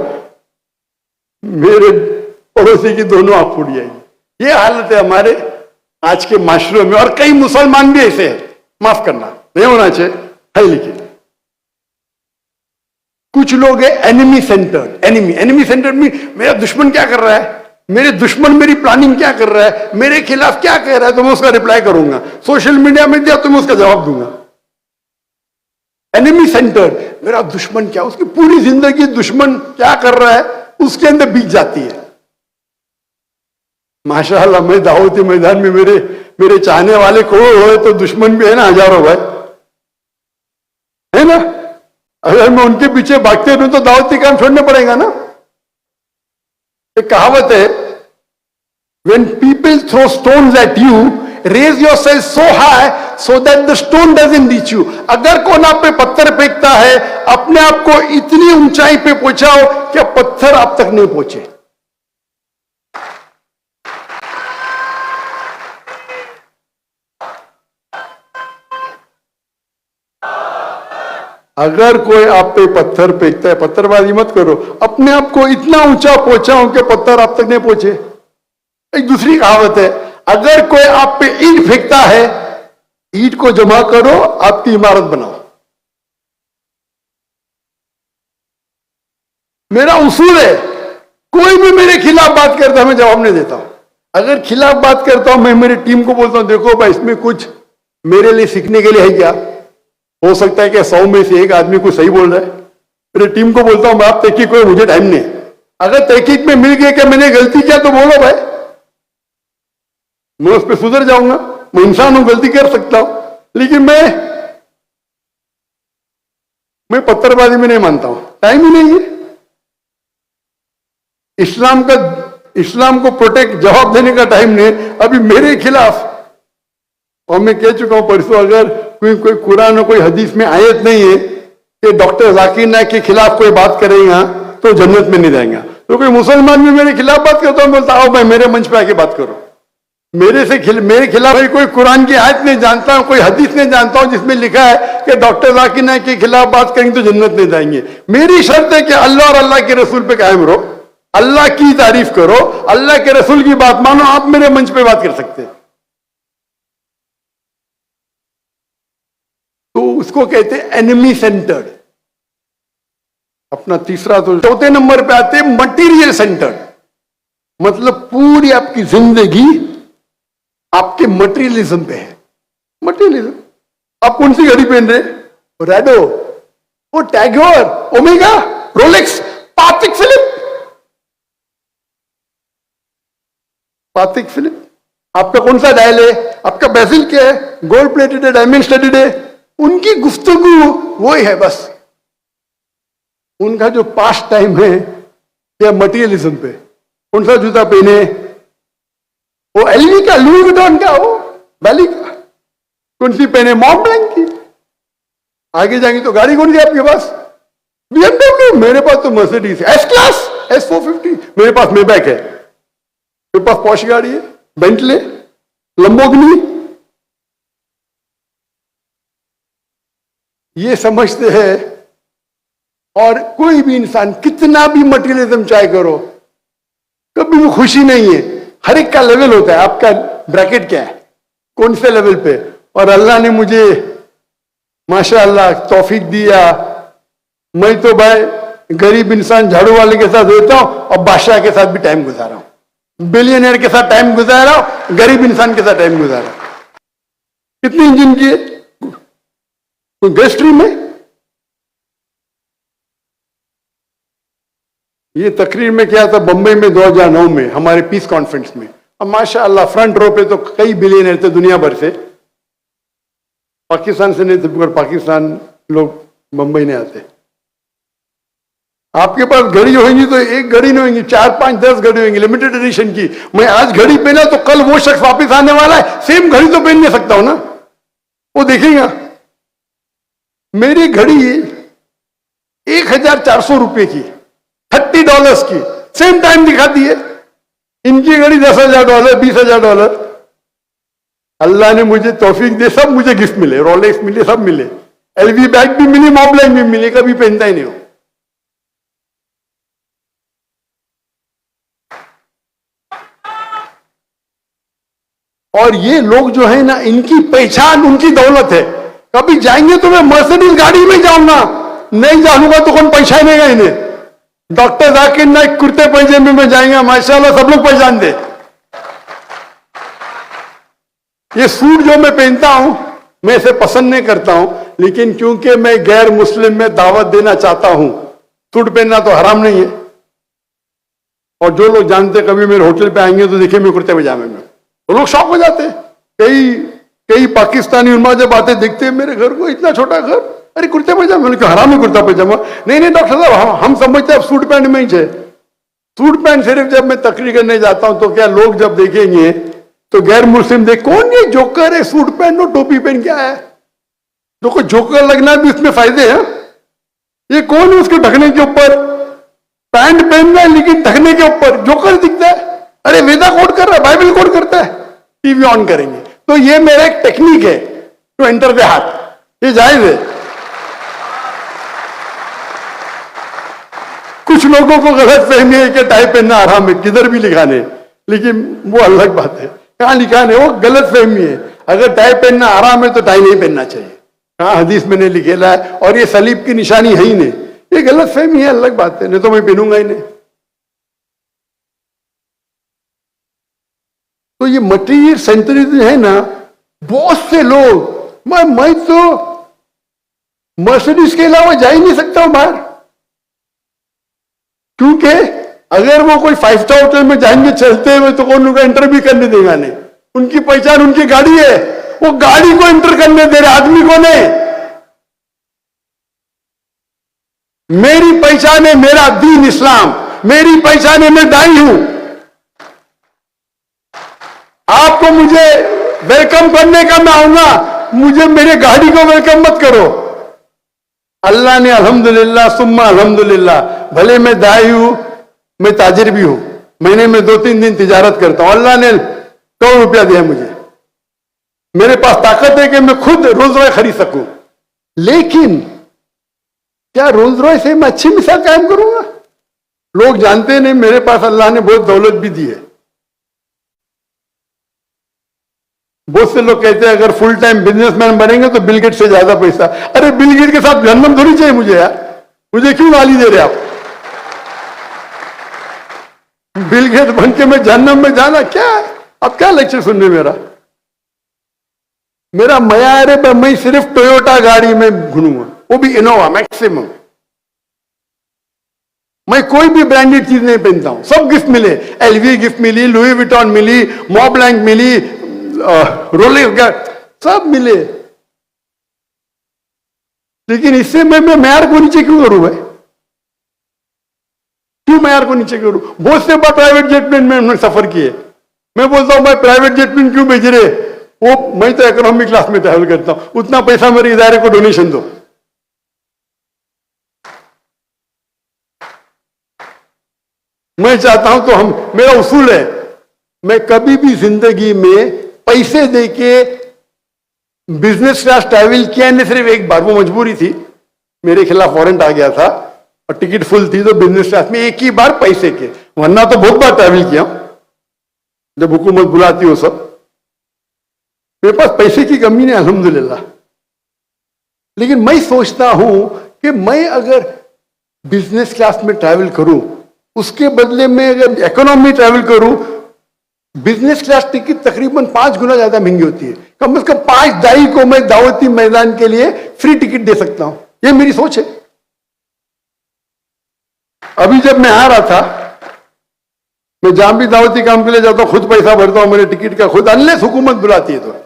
[SPEAKER 1] मेरे पड़ोसी की दोनों आंख फूट जाएगी। ये हालत है हमारे आज के माशरे में, और कई मुसलमान भी ऐसे हैं। माफ करना, नहीं होना चाहिए है, लेकिन कुछ लोग है एनिमी सेंटर। एनिमी सेंटर में मेरा दुश्मन क्या कर रहा है, मेरे दुश्मन मेरी प्लानिंग क्या कर रहा है, मेरे खिलाफ क्या कह रहा है, तो मैं उसका रिप्लाई करूंगा। सोशल मीडिया में दिया तो मैं उसका जवाब दूंगा। एनिमी सेंटर, मेरा दुश्मन क्या, उसकी पूरी जिंदगी दुश्मन क्या कर रहा है उसके अंदर बीत जाती है। माशाअल्लाह मैं दावती मैदान में मेरे मेरे चाहने वाले करोड़ हो तो दुश्मन भी है ना हजारों भाई, है ना। अगर मैं उनके पीछे भागते रहूं तो दावती काम छोड़ने पड़ेगा ना। एक कहावत है, when people throw stones at you, raise yourself so high so that the stone doesn't reach you. अगर कौन आप पे पत्थर फेंकता है, अपने आप को इतनी ऊंचाई पे पहुंचाओ कि पत्थर आप तक नहीं पहुंचे। अगर कोई आप पे पत्थर फेंकता है, पत्थरबाजी मत करो, अपने आप को इतना ऊंचा पहुंचाओ कि पत्थर आप तक नहीं पहुंचे। एक दूसरी कहावत है, अगर कोई आप पे ईंट फेंकता है, ईंट को जमा करो, आपकी इमारत बनाओ। मेरा उसूल है, कोई भी मेरे खिलाफ बात करता है मैं जवाब नहीं देता हूं। अगर खिलाफ बात करता हूं, मैं मेरी टीम को बोलता हूं, देखो भाई इसमें कुछ मेरे लिए सीखने के लिए है क्या। हो सकता है कि 100 में से एक आदमी को सही बोल रहा है, मेरी टीम को बोलता हूं आप तहकीक करो, मुझे टाइम नहीं है। अगर तहकीक में मिल गया कि मैंने गलती किया तो बोलो भाई, मैं उस पर सुधर जाऊंगा। मैं इंसान हूं, गलती कर सकता हूं, लेकिन मैं पत्थरबाजी में नहीं मानता हूं, टाइम ही नहीं है। इस्लाम को प्रोटेक्ट जवाब देने का टाइम नहीं। अभी मेरे खिलाफ, और मैं कह चुका हूं परसों, अगर कोई कुरान और कोई हदीस में आयत नहीं है कि डॉक्टर जाकिर नाइक के खिलाफ कोई बात करेगा तो जन्नत में नहीं जाएगा, तो कोई मुसलमान भी मेरे खिलाफ बात करता हूं, बोलता आओ भाई मेरे मंच पे आके बात करो। मेरे खिलाफ कोई कुरान की आयत नहीं जानता हूं, कोई हदीस नहीं जानता हूं जिसमें लिखा है कि डॉक्टर जाकिर नाइक के खिलाफ बात करेंगे तो जन्नत नहीं जाएंगे। मेरी शर्त है कि अल्लाह और अल्लाह के रसूल पे कायम रहो, अल्लाह की तारीफ करो, अल्लाह के रसूल की बात मानो। आप मेरे मंच पे बात कर सकते हैं, तो उसको कहते हैं एनिमी सेंटर्ड। अपना तीसरा, तो चौथे नंबर पे आते हैं मटीरियल सेंटर्ड। मतलब पूरी आपकी जिंदगी आपके मटेरियलिज्म पे है। मटेरियलिज्म, आप कौन सी घड़ी पहन रहे, रैडो, वो टैगोर, ओमेगा, रोलेक्स, पाथिक फिलिप। आपका कौन सा डायल है, आपका बेसिल क्या है, गोल्ड प्लेटेड है, डायमंड स्टडीड है। उनकी गुफ्तगू वही है बस। उनका जो पास्ट टाइम है या मटेरियलिज्म पे, कौन सा जूता पहने, वो एलवी का, लुई विटॉन का, वो बैली का, कौन सी पहने, मॉन्ट ब्लैंक की। आगे जाएंगे तो गाड़ी कौन सी आपके पास, BMW। मेरे पास तो मर्सिडीज है, एस क्लास, S450। मेरे पास मेबैक है, मेरे पास पॉश गाड़ी है, बेंटले, लंबोर्गिनी। ये समझते हैं। और कोई भी इंसान कितना भी मटेरियलिज्म चाहे करो, कभी भी खुशी नहीं है। हर एक का लेवल होता है, आपका ब्रैकेट क्या है, कौन से लेवल पे। और अल्लाह ने मुझे माशाअल्लाह तौफीक दिया, मैं तो भाई गरीब इंसान झाड़ू वाले के साथ रहता हूं और बादशाह के साथ भी टाइम गुजारा हूं, बिलियनियर के साथ टाइम गुजारा हूं, गरीब इंसान के साथ टाइम गुजारा। कितनी इंजन की है, गेस्ट्री में। ये तकरीर में क्या था बंबई में 2009 में हमारे पीस कॉन्फ्रेंस में। अब माशाअल्लाह फ्रंट रो पे तो कई बिलियनर थे दुनिया भर से, पाकिस्तान से नहीं थे, मगर पाकिस्तान लोग बंबई नहीं आते। आपके पास घड़ी होगी तो एक घड़ी नहीं होगी, 4, 5, 10 घड़ी होंगी लिमिटेड एडिशन की। मैं आज घड़ी पहना तो कल वो शख्स वापस आने वाला है, सेम घड़ी तो पहन नहीं सकता हूं ना, वो देखेगा। मेरी घड़ी 1400 रुपए की, $30 की, सेम टाइम दिखाती है। इनकी घड़ी $10,000, $20,000। अल्लाह ने मुझे तौफीक दे, सब मुझे गिफ्ट मिले, रोलेक्स मिले, सब मिले, एलवी बैग भी मिली, मोबलाइन भी मिली, कभी पहनता ही नहीं हो। और ये लोग जो है ना, इनकी पहचान उनकी दौलत है। कभी जाएंगे तो मैं मर्सिडीज गाड़ी में जाऊंगा, नहीं जाऊंगा तो कौन पहचानेगा इन्हें। डॉक्टर जाकिर नाइक कुर्ते पैजामे में जाएंगे, माशाल्लाह सब लोग पहचान दे। ये सूट जो मैं पहनता हूं, मैं इसे पसंद नहीं करता हूं, लेकिन क्योंकि मैं गैर मुस्लिम में दावत देना चाहता हूं, सूट पहनना तो हराम नहीं है। और जो लोग जानते कभी मेरे होटल पे आएंगे तो देखिए मैं कुर्ते पजामे में, तो लोग शौक हो जाते हैं। कई कई पाकिस्तानी उलमा जब आते देखते हैं मेरे घर को, इतना छोटा घर, अरे कुर्ते पैजामा, मैंने कहा हराम है कुर्ता पैजामा। नहीं नहीं डॉक्टर साहब, हम समझते हैं सूट पैंट में ही है। सूट पैंट सिर्फ जब मैं तकरीर करने जाता हूं तो क्या लोग जब देखेंगे तो गैर मुस्लिम देख, कौन ये जोकर है, सूट पहन और टोपी पहन क्या है। देखो जोकर लगना भी उसमें फायदे हैं। ये कौन है उसके ढकने के ऊपर, पैंट पहनना है लेकिन ढकने के ऊपर जोकर दिखता है। अरे वेदा कोड कर रहा है, बाइबल कोड करता है। टीवी ऑन करेंगे तो ये मेरा एक टेक्निक है टू एंटर द हार्ट, ये जायज है। कुछ लोगों को गलत फहमी है कि टाई पहनना आराम है, किधर भी लिखा नहीं, लेकिन वो अलग बात है, कहां लिखा नहीं, वो गलत फहमी है। अगर टाई पहनना आराम है तो टाई नहीं पहनना चाहिए, कहां हदीस में नहीं लिखेला है, और ये सलीब की निशानी है ही नहीं, ये गलत फहमी है, अलग बात है, नहीं तो मैं पहनूंगा ही नहीं। तो ये मटीरियल सेंट्रिज्म है ना, बहुत से लोग, मैं तो मर्सिडीज के अलावा जा ही नहीं सकता हूं बाहर, क्योंकि अगर वो कोई 5 स्टार होटल में जाएंगे चलते हुए तो कौन उनका एंटर भी करने देगा नहीं। उनकी पहचान उनकी गाड़ी है, वो गाड़ी को एंटर करने दे रहे, आदमी को नहीं। मेरी पहचान है मेरा दीन इस्लाम, मेरी पहचान है मैं दाई हूं। आपको मुझे वेलकम करने का मैं आऊंगा, मुझे मेरे गाड़ी को वेलकम मत करो। अल्लाह ने अल्हम्दुलिल्लाह सुम्मा अल्हम्दुलिल्लाह, भले मैं दाई हूं, मैं ताजिर भी हूं, महीने में 2-3 दिन तिजारत करता हूं, अल्लाह ने करोड़ रुपया दिया मुझे, मेरे पास ताकत है कि मैं खुद रोल्स रॉयस खरीद सकूं। लेकिन क्या रोल्स रॉयस से मैं अच्छी मिसाल कायम करूंगा? लोग जानते नहीं मेरे पास अल्लाह ने बहुत दौलत भी दी है। बहुत से लोग कहते हैं अगर फुल टाइम बिजनेसमैन बनेंगे तो बिल गेट्स से ज्यादा पैसा। अरे बिल गेट्स के साथ जन्नत थोड़ी चाहिए मुझे यार, मुझे क्यों गाली दे रहे आप? बिल गेट्स बन के मैं जन्नत में जाना क्या है? अब क्या लेक्चर सुनने मेरा मयार है, मैं सिर्फ टोयोटा गाड़ी में घूमूंगा, वो भी इनोवा मैक्सिमम। मैं कोई भी ब्रांडेड चीज नहीं पहनता हूं, सब गिफ्ट मिले, एलवी गिफ्ट मिली, लुई विटॉन मिली, मॉब्लैंक मिली, रोलेक्स सब मिले, लेकिन इससे मैं मैार को नीचे क्यों करूं भाई? क्यों मैार को नीचे करूं? बहुत से बार प्राइवेट जेट में मैंने सफर किए, मैं बोलता हूं भाई प्राइवेट जेट में क्यों भेज रहे? वो मैं तो इकोनॉमी क्लास में ट्रैवल करता हूं, उतना पैसा मेरे इदारे को डोनेशन दो। मैं चाहता हूं तो मेरा उसूल है, मैं कभी भी जिंदगी में पैसे देके बिजनेस क्लास ट्रैवल किया नहीं, सिर्फ एक बार, वो मजबूरी थी, मेरे खिलाफ वारंट आ गया था और टिकट फुल थी, तो बिजनेस क्लास में एक ही बार पैसे के, वरना तो बहुत बार ट्रैवल किया जब हुकूमत बुलाती हो सब। मेरे पास पैसे की कमी नहीं अल्हम्दुलिल्लाह, लेकिन मैं सोचता हूं कि मैं अगर बिजनेस क्लास में ट्रैवल करूं, उसके बदले में अगर इकोनॉमी ट्रैवल करूं, बिजनेस क्लास टिकट तकरीबन 5 गुना ज्यादा महंगी होती है। कम से कम 5 दाई को मैं दावती मैदान के लिए फ्री टिकट दे सकता हूं, यह मेरी सोच है। अभी जब मैं आ रहा था, मैं जहां भी दावती काम के लिए जाता हूं खुद पैसा भरता हूं मेरे टिकट का खुद, अनलेस हुकूमत बुलाती है। तो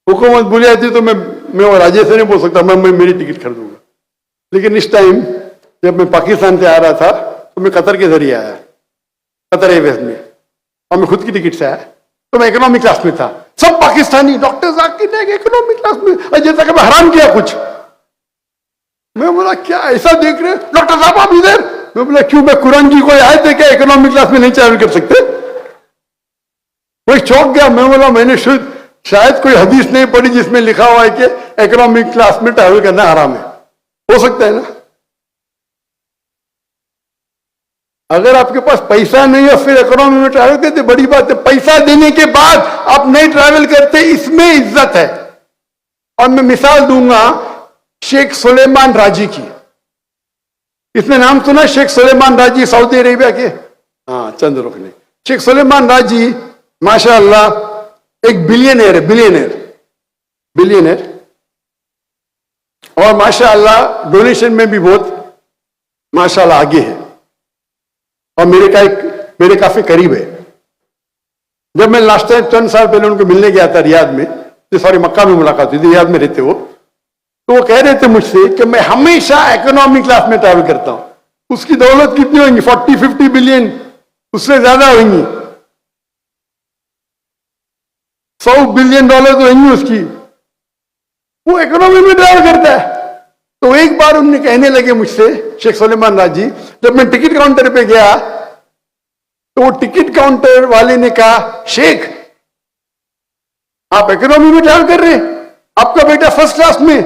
[SPEAKER 1] हुकूमत बुलाती है तो मैं वो राजेश से नहीं बोल सकता मैं मेरी टिकट खरीदूंगा। लेकिन इस टाइम जब मैं पाकिस्तान से आ रहा था तो मैं कतर के जरिए आया, कतर एयरवेज में, और मैं खुद की टिकट से आया, तो मैं इकोनॉमी क्लास में था। सब पाकिस्तानी डॉक्टर जाकिर ने इकोनॉमी क्लास में, जैसा कि मैं हराम किया कुछ। मैं बोला क्या ऐसा देख रहे डॉक्टर साहब आप इधर? मैं बोला क्यों, मैं कुरान की कोई आयत है क्या इकोनॉमी क्लास में नहीं ट्रैवल कर सकते? वो चौंक गया। मैं बोला मैंने शायद कोई हदीस नहीं पढ़ी जिसमें लिखा हुआ है कि इकोनॉमिक क्लास में ट्रैवल करना हराम है। हो सकता है ना? अगर आपके पास पैसा नहीं है फिर इकोनॉमी में ट्रैवल करते, बड़ी बात है। पैसा देने के बाद आप नहीं ट्रैवल करते, इसमें इज्जत है। और मैं मिसाल दूंगा शेख सुलेमान राजी की। इसने नाम सुना शेख सुलेमान राजी, सऊदी अरेबिया के? हाँ, चंद रुकने। शेख सुलेमान राजी माशाअल्लाह एक बिलियनर है, बिलियनर, और माशाअल्लाह डोनेशन में भी बहुत माशाअल्लाह आगे है, और मेरे काफी करीब है। जब मैं लास्ट टाइम 3 साल पहले उनको मिलने गया था रियाद में, सॉरी मक्का में मुलाकात हुई थी, रियाद में रहते वो, तो वो कह रहे थे मुझसे कि मैं हमेशा इकोनॉमी क्लास में ट्रैवल करता हूं। उसकी दौलत कितनी होगी? 40-50 बिलियन, उससे ज्यादा होंगी, $100 बिलियन तो होंगी उसकी। वो इकोनॉमी में ट्रैवल करता है। तो एक बार उन्होंने कहने लगे मुझसे, शेख सुलेमान राजी, जब मैं टिकट काउंटर पे गया तो वो टिकट काउंटर वाले ने कहा, शेख आप इकोनॉमी में ट्रैवल कर रहे हैं, आपका बेटा फर्स्ट क्लास में।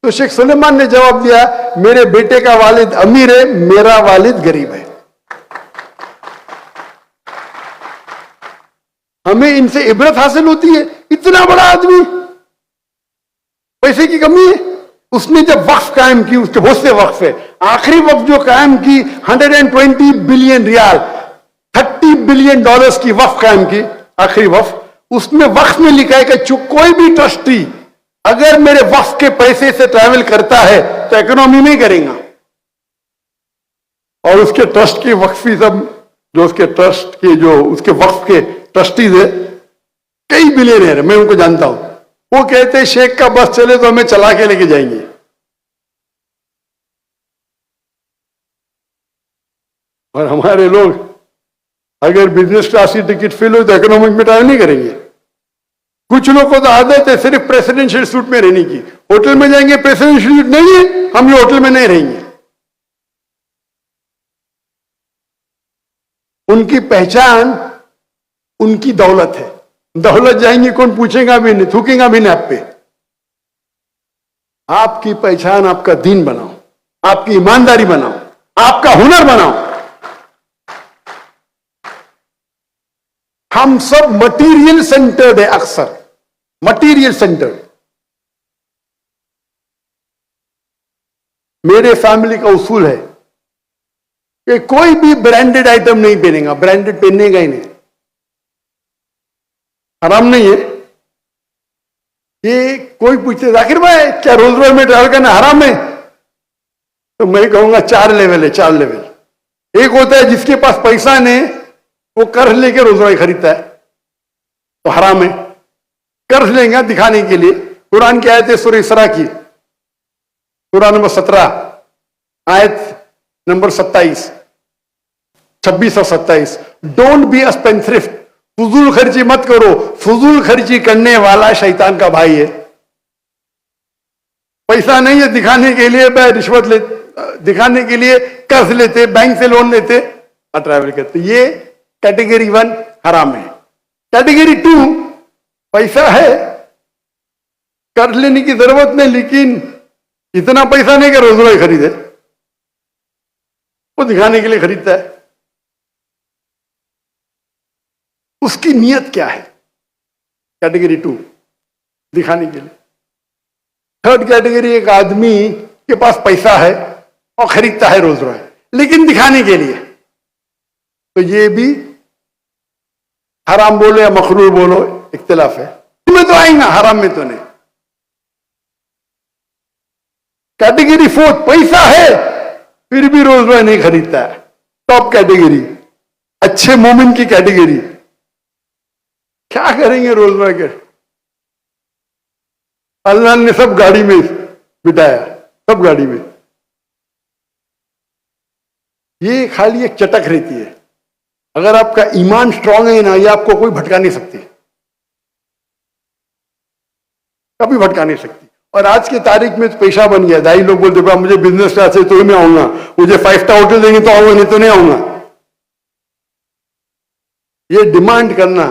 [SPEAKER 1] तो शेख सुलेमान ने जवाब दिया, मेरे बेटे का वालिद अमीर है, मेरा वालिद गरीब है। हमें इनसे इबरत हासिल होती है। इतना बड़ा आदमी, पैसे की कमी है। उसने जब वक्फ कायम की, उसके बहुत से वक्फ है, आखिरी वक्फ जो कायम की 120 बिलियन रियाल, $30 बिलियन की वक्फ कायम की, आखिरी वक्फ। उसमें वक्फ में लिखा है कि कोई भी ट्रस्टी अगर मेरे वक्फ के पैसे से ट्रैवल करता है तो इकोनॉमी में करेगा। और उसके ट्रस्ट के वक्फी सब जो उसके ट्रस्ट के जो उसके वक्फ के ट्रस्टीज है, कई बिलियनर है, मैं उनको जानता हूं। वो कहते हैं शेख का बस चले तो हमें चला के लेके जाएंगे। और हमारे लोग अगर बिजनेस क्लास की टिकट फिल हो तो इकोनॉमिक में ट्रैवल नहीं करेंगे। कुछ लोग को तो आदत है सिर्फ प्रेसिडेंशियल सूट में रहने की। होटल में जाएंगे, प्रेसिडेंशियल सूट नहीं है, हम ये होटल में नहीं रहेंगे। उनकी पहचान उनकी दौलत है। दौलत जाएंगी, कौन पूछेगा भी नहीं, थूकेगा भी नहीं आप पे। आपकी पहचान आपका दीन बनाओ, आपकी ईमानदारी बनाओ, आपका हुनर बनाओ। हम सब मटीरियल सेंटर्ड है, अक्सर मटीरियल सेंटर्ड। मेरे फैमिली का उसूल है कि कोई भी ब्रांडेड आइटम नहीं पहनेगा, ब्रांडेड पहनेगा ही नहीं, हराम नहीं है। ये कोई पूछते जाकिर भाई क्या रोज रॉय में ट्रैवल करना हराम है? तो मैं कहूंगा 4 लेवल है, 4 लेवल। एक होता है जिसके पास पैसा नहीं, वो कर्ज लेके रोज रॉय खरीदता है, तो हराम है। कर्ज लेंगे दिखाने के लिए। कुरान की आयत है सूरह इसरा की, सूरह नंबर 17 आयत नंबर 26 और 27, डोंट बी अ स्पेंथ्रिफ्ट, फजूल खर्ची मत करो। फजूल खर्ची करने वाला शैतान का भाई है। पैसा नहीं है दिखाने के लिए, रिश्वत ले, दिखाने के लिए कर्ज लेते, बैंक से लोन लेते और ट्रैवल करते। ये कैटेगरी 1 हराम है। कैटेगरी 2 पैसा है, कर्ज लेने की जरूरत नहीं, लेकिन इतना पैसा नहीं कि रोज रोज खरीदे, वो दिखाने के लिए खरीदता है। उसकी नियत क्या है? कैटेगरी 2 दिखाने के लिए। थर्ड कैटेगरी, एक आदमी के पास पैसा है और खरीदता है रोज रोज, लेकिन दिखाने के लिए, तो ये भी हराम बोलो या मखरूर बोलो, इख्तिलाफ है। में तो आएगा, हराम में तो नहीं। कैटेगरी 4, पैसा है फिर भी रोज रोज नहीं खरीदता है, टॉप कैटेगरी, अच्छे मोमिन की कैटेगरी। क्या करेंगे रोज रोज के? अल्लाह ने सब गाड़ी में बिठाया, सब गाड़ी में। ये खाली एक चटक रहती है। अगर आपका ईमान स्ट्रांग है ना, ये आपको कोई भटका नहीं सकती, कभी भटका नहीं सकती। और आज की तारीख में तो पेशा बन गया। दाई लोग बोलते हैं मुझे बिजनेस क्लास है तो मैं आऊंगा, मुझे 5 स्टार होटल देंगे तो आऊंगा, नहीं तो नहीं आऊंगा। ये डिमांड करना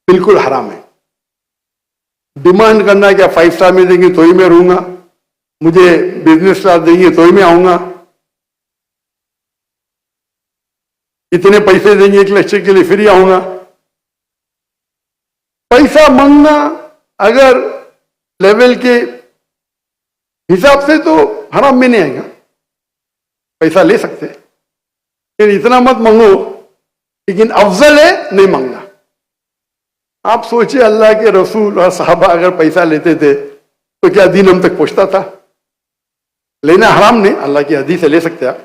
[SPEAKER 1] बिल्कुल हराम है। डिमांड करना क्या 5 स्टार में देंगे तो ही मैं रहूंगा, मुझे बिजनेस क्लास देंगे तो ही मैं आऊंगा, इतने पैसे देंगे 1 लाख के लिए फिर ही आऊंगा। पैसा मांगना अगर लेवल के हिसाब से तो हराम में नहीं आएगा, पैसा ले सकते, लेकिन इतना मत मांगो। लेकिन अफजल है नहीं मांगना। आप सोचिए अल्लाह के रसूल और साहबा अगर पैसा लेते थे तो क्या दीन हम तक पहुंचता था? लेना हराम नहीं, अल्लाह की हदीस से ले सकते आप,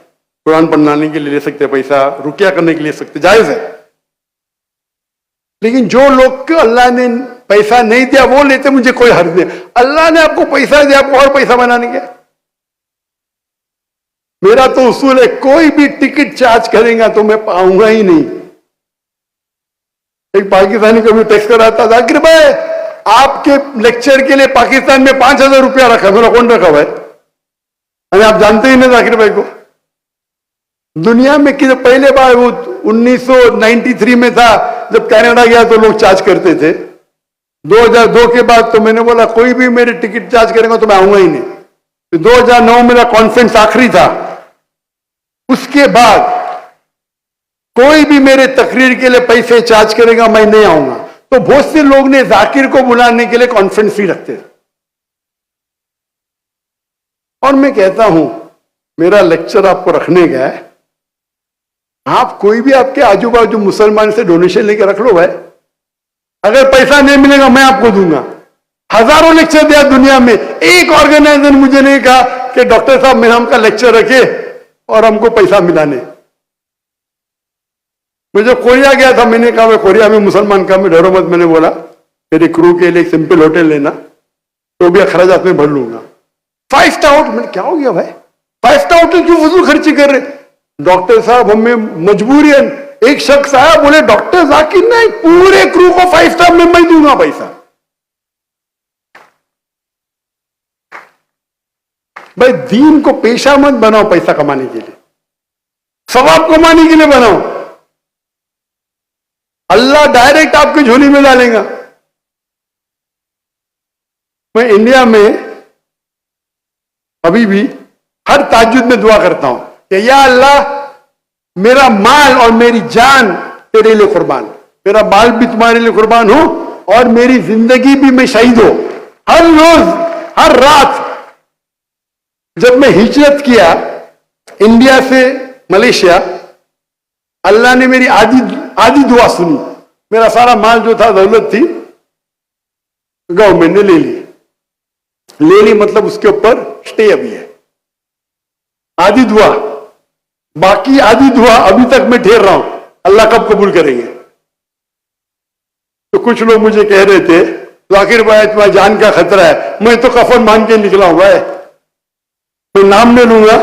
[SPEAKER 1] कुरान पढ़ाने के लिए ले सकते, पैसा रुकिया करने के लिए ले सकते, जायज है। लेकिन जो लोग को अल्लाह ने पैसा नहीं दिया वो लेते, मुझे कोई हर्ज नहीं। अल्लाह ने आपको पैसा दिया, आपको और पैसा बनाने का। मेरा तो उसूल है, कोई भी टिकट चार्ज करेगा तो मैं पाऊंगा ही नहीं। एक पाकिस्तानी कभी टेक्स्ट कराता, जाकिर भाई आपके लेक्चर के लिए पाकिस्तान में 5,000 रुपया रखा, मेरा कौन रखा भाई? अरे आप जानते ही ना जाकिर भाई को। दुनिया में कि पहले बार वो 1993 में था, जब कनाडा गया तो लोग चार्ज करते थे। 2002 के बाद तो मैंने बोला कोई भी मेरे टिकट चार्ज करेगा तो मैं आऊंगा ही नहीं। तो 2009 मेरा कॉन्फ्रेंस आखिरी था, उसके बाद कोई भी मेरे तकरीर के लिए पैसे चार्ज करेगा मैं नहीं आऊंगा। तो बहुत से लोग ने जाकिर को बुलाने के लिए कॉन्फ्रेंस ही रखते थे। और मैं कहता हूं मेरा लेक्चर आपको रखने का है, आप कोई भी आपके आजू बाजू मुसलमान से डोनेशन लेके रख लो भाई। अगर पैसा नहीं मिलेगा मैं आपको दूंगा। हजारों लेक्चर दिया दुनिया में, एक ऑर्गेनाइजेशन मुझे नहीं कहा कि डॉक्टर साहब मेरा हमका लेक्चर रखे और हमको पैसा मिला नहीं। मैं जब कोरिया गया था, मैंने कहा मैं कोरिया में मुसलमान का मैं डरो मत, मैंने बोला मेरे क्रू के लिए एक सिंपल होटल लेना तो भी अखराजात में भर लूंगा। 5 स्टार होटल, मैंने क्या हो गया भाई 5 स्टार होटल क्यों फजूल खर्ची कर रहे? डॉक्टर साहब हमें मजबूरियन, एक शख्स आया बोले डॉक्टर जाकिर नहीं पूरे क्रू को 5 स्टार में मैं दूंगा पैसा। भाई दीन को पेशा मत बनाओ पैसा कमाने के लिए, सवाब कमाने के लिए बनाओ। अल्लाह डायरेक्ट आपकी झोली में डालेगा। मैं इंडिया में अभी भी हर ताज्जुद में दुआ करता हूं कि या अल्लाह मेरा माल और मेरी जान तेरे लिए कुर्बान, मेरा माल भी तुम्हारे लिए कुर्बान हो और मेरी जिंदगी भी मैं शहीद हो। हर रोज हर रात जब मैं हिजरत किया इंडिया से मलेशिया, अल्लाह ने मेरी आधी दुआ सुनी। मेरा सारा माल जो था, दौलत थी, गवर्नमेंट ने ले ली मतलब उसके ऊपर स्टे अभी है। आधी दुआ, बाकी आधी दुआ अभी तक मैं ठहर रहा हूं, अल्लाह कब कबूल करेंगे। तो कुछ लोग मुझे कह रहे थे जाकिर भाई तुम्हारी जान का खतरा है। मैं तो कफन मान के निकला हूं भाई, मैं नाम नहीं लूंगा।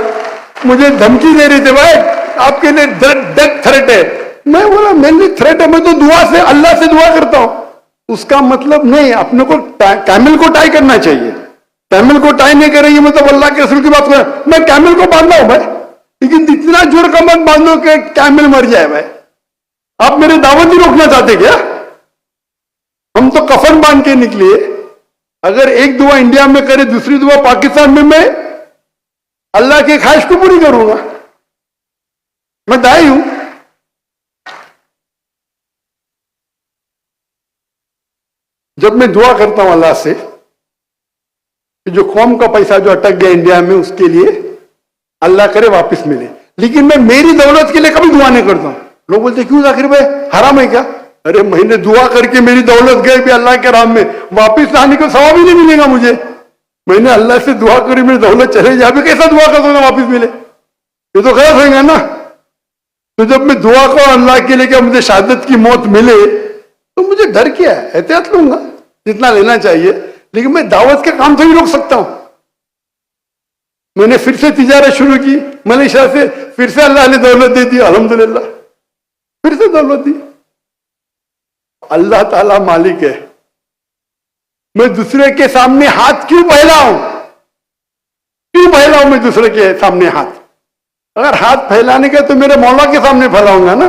[SPEAKER 1] मुझे धमकी दे रहे थे भाई आपके लिए डेथ थ्रेट है। मैं बोला मेरे थ्रेट है, मैं तो दुआ से अल्लाह से दुआ करता हूं। उसका मतलब नहीं, अपने को कैमल को टाई करना चाहिए। कैमल को टाई नहीं करेंगे मतलब अल्लाह के रसूल की बात करें। मैं कैमल को बांधा हूं भाई, लेकिन इतना जोर का मत बांधो कि कैमल मर जाए भाई। आप मेरे दावत ही रोकना चाहते क्या? हम तो कफन बांध के निकले। अगर एक दुआ इंडिया में करे, दूसरी दुआ पाकिस्तान में, मैं अल्लाह की ख्वाहिश को पूरी करूंगा। मैं दाई हूं। जब मैं दुआ करता हूं अल्लाह से कि जो कौम का पैसा जो अटक गया इंडिया में उसके लिए अल्लाह करे वापस मिले, लेकिन मैं मेरी दौलत के लिए कभी दुआ नहीं करता हूं। लोग बोलते क्यों जाकिर भाई हराम है क्या? अरे मैंने दुआ करके मेरी दौलत गई भी अल्लाह के राम में, वापिस लाने को सवाब ही नहीं मिलेगा मुझे। मैंने अल्लाह से दुआ करी मेरी दौलत चले जाए, कैसा दुआ कर दूंगा वापिस मिले? ये तो गलत होगा ना। तो जब मैं दुआ को अल्लाह के लिए क्या मुझे शहादत की मौत मिले तो मुझे डर क्या है, एहतियात लूंगा जितना लेना चाहिए, लेकिन मैं दावत के काम से भी रोक सकता हूं। मैंने फिर से तिजारत शुरू की मलेशिया से, फिर से अल्लाह ने दौलत दे दी, अल्हम्दुलिल्लाह फिर से दौलत दी। अल्लाह ताला मालिक है। मैं दूसरे के सामने हाथ क्यों फैलाऊं? क्यों फैलाऊं मैं दूसरे के सामने हाथ? अगर हाथ फैलाने के तो मेरे मौला के सामने फैलाऊंगा ना।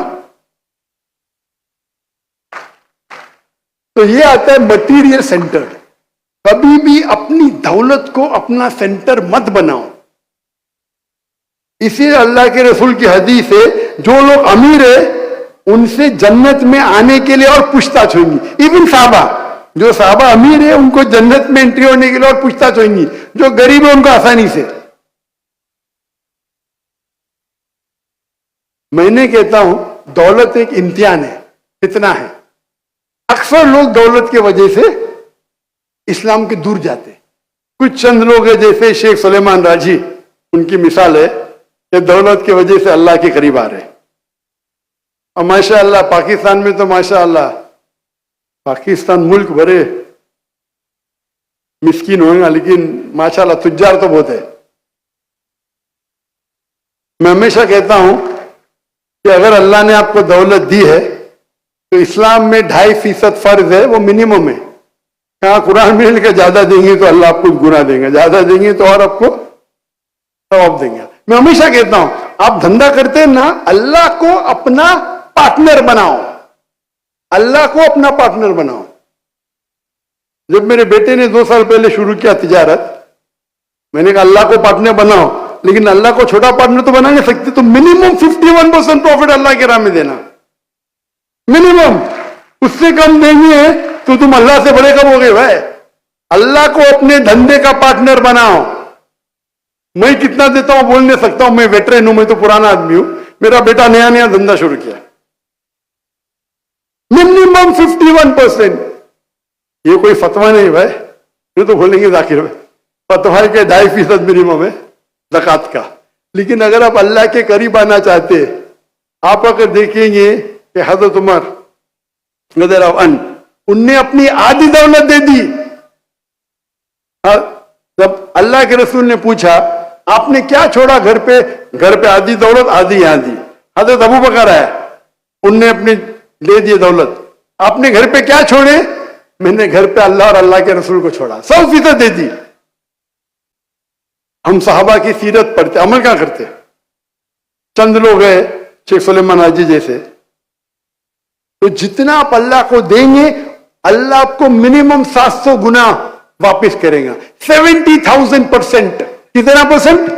[SPEAKER 1] तो ये आता है मटीरियल सेंटर। कभी भी अपनी दौलत को अपना सेंटर मत बनाओ। इसीलिए अल्लाह के रसूल की हदीस है, जो लोग अमीर है उनसे जन्नत में आने के लिए और पूछताछ होगी। इवन साहबा, जो साहबा अमीर है उनको जन्नत में एंट्री होने के लिए और पूछताछ होगी, जो गरीब है उनको आसानी से। मैंने कहता हूं दौलत एक इम्तिहान है, इतना है। अक्सर लोग दौलत के वजह से इस्लाम के दूर जाते। कुछ चंद लोग हैं जैसे शेख सुलेमान राजी, उनकी मिसाल है कि दौलत की वजह से अल्लाह के करीब आ रहे। और माशाअल्लाह पाकिस्तान में तो माशाअल्लाह पाकिस्तान मुल्क बड़े मिस्कीन होगा, लेकिन माशाल्लाह तुज्जार तो बहुत है। मैं हमेशा कहता हूं कि अगर अल्लाह ने आपको दौलत दी है तो इस्लाम में 2.5% फर्ज है, वो मिनिमम है। कहा कुरान में लिखा ज्यादा देंगे तो अल्लाह आपको गुना देंगे, ज्यादा देंगे तो और आपको सवाब देंगे। मैं हमेशा कहता हूं आप धंधा करते हैं ना, अल्लाह को अपना पार्टनर बनाओ, अल्लाह को अपना पार्टनर बनाओ। जब मेरे बेटे ने 2 साल पहले शुरू किया तिजारत, मैंने कहा अल्लाह को पार्टनर बनाओ, लेकिन अल्लाह को छोटा पार्टनर तो बना नहीं सकते, तो मिनिमम 51% प्रॉफिट अल्लाह के राह में देना, मिनिमम। उससे कम देंगे तो तुम अल्लाह से बड़े कब हो गए भाई। अल्लाह को अपने धंधे का पार्टनर बनाओ। मैं कितना देता हूं बोल नहीं सकता हूं, मैं वेटरन हूं, मैं तो पुराना आदमी हूं। मेरा बेटा नया नया धंधा शुरू किया, मिनिमम 51%। ये कोई फतवा नहीं भाई, ये तो बोलेंगे जाकिर भाई फतवा के 2.5% मिनिमम है ज़कात का। लेकिन अगर आप अल्लाह के करीब आना चाहते, आप अगर देखेंगे कि हजरत उमर रज़ियल्लाहु अन्हु, उनने अपनी आधी दौलत दे दी। जब अल्लाह के रसूल ने पूछा आपने क्या छोड़ा घर पे आधी दौलत आधी यहां दी। हजरत अबू बकर है, उनने अपनी ले दी दौलत, आपने घर पे क्या छोड़े। मैंने घर पे अल्लाह और अल्लाह के रसूल को छोड़ा, 100% दे दी। हम सहाबा की सीरत पढ़ते, अमल क्या करते। चंद लोग हैं शेख सुलेमान हाजी जैसे, तो जितना आप अल्लाह को देंगे अल्लाह आपको मिनिमम 700 गुना वापस करेगा। 70,000%। कितना परसेंट?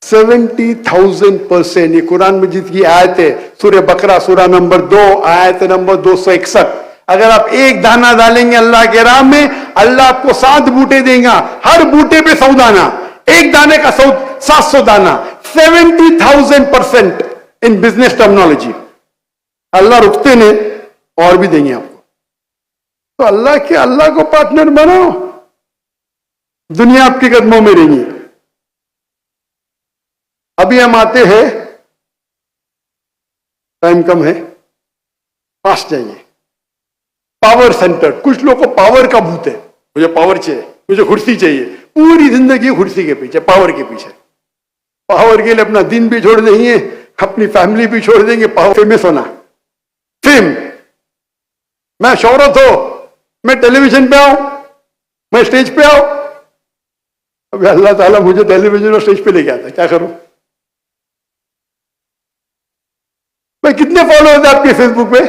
[SPEAKER 1] 70,000%। ये कुरान मजीद की आयत है, सूरह बकरा सूरह नंबर 2 आयत नंबर 261। अगर आप एक दाना डालेंगे अल्लाह के राह में, अल्लाह आपको 7 बूटे देगा, हर बूटे पे 100 दाना, एक दाने का 700 दाना। 70,000% इन बिजनेस टर्मिनोलॉजी। अल्लाह रुकते ने और भी देंगे आपको। तो अल्लाह को पार्टनर बनाओ, दुनिया आपके कदमों में रहेगी। अभी हम आते हैं, टाइम कम है, पास जाइए। पावर सेंटर, कुछ लोग को पावर का भूत है, मुझे पावर चाहिए, मुझे कुर्सी चाहिए, पूरी जिंदगी कुर्सी के पीछे, पावर के पीछे। पावर के लिए अपना दिन भी छोड़ देंगे, अपनी फैमिली भी छोड़ देंगे। पावर, फेमस होना, फेम, मैं शोहरत हो, मैं टेलीविजन पे आऊं, मैं स्टेज पे आऊं। अभी अल्लाह ताला मुझे टेलीविजन और स्टेज पे लेके आता, क्या करूं भाई। कितने फॉलोअर्स है आपके फेसबुक पे,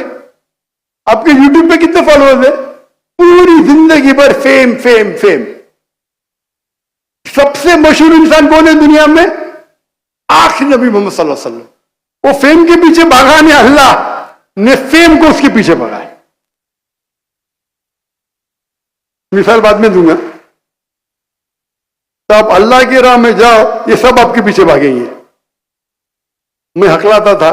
[SPEAKER 1] आपके यूट्यूब पे कितने फॉलोअर्स है। पूरी जिंदगी भर फेम फेम फेम। सबसे मशहूर इंसान कौन है दुनिया में? आखिरी नबी मोहम्मद सल्लल्लाहु अलैहि वसल्लम। वो फेम के पीछे भागा नहीं, अल्लाह ने फेम को उसके पीछे भगाया। मिसाल बाद में दूंगा। तो आप अल्लाह के राह में जाओ, ये सब आपके पीछे भागेंगे। मैं हकलाता था,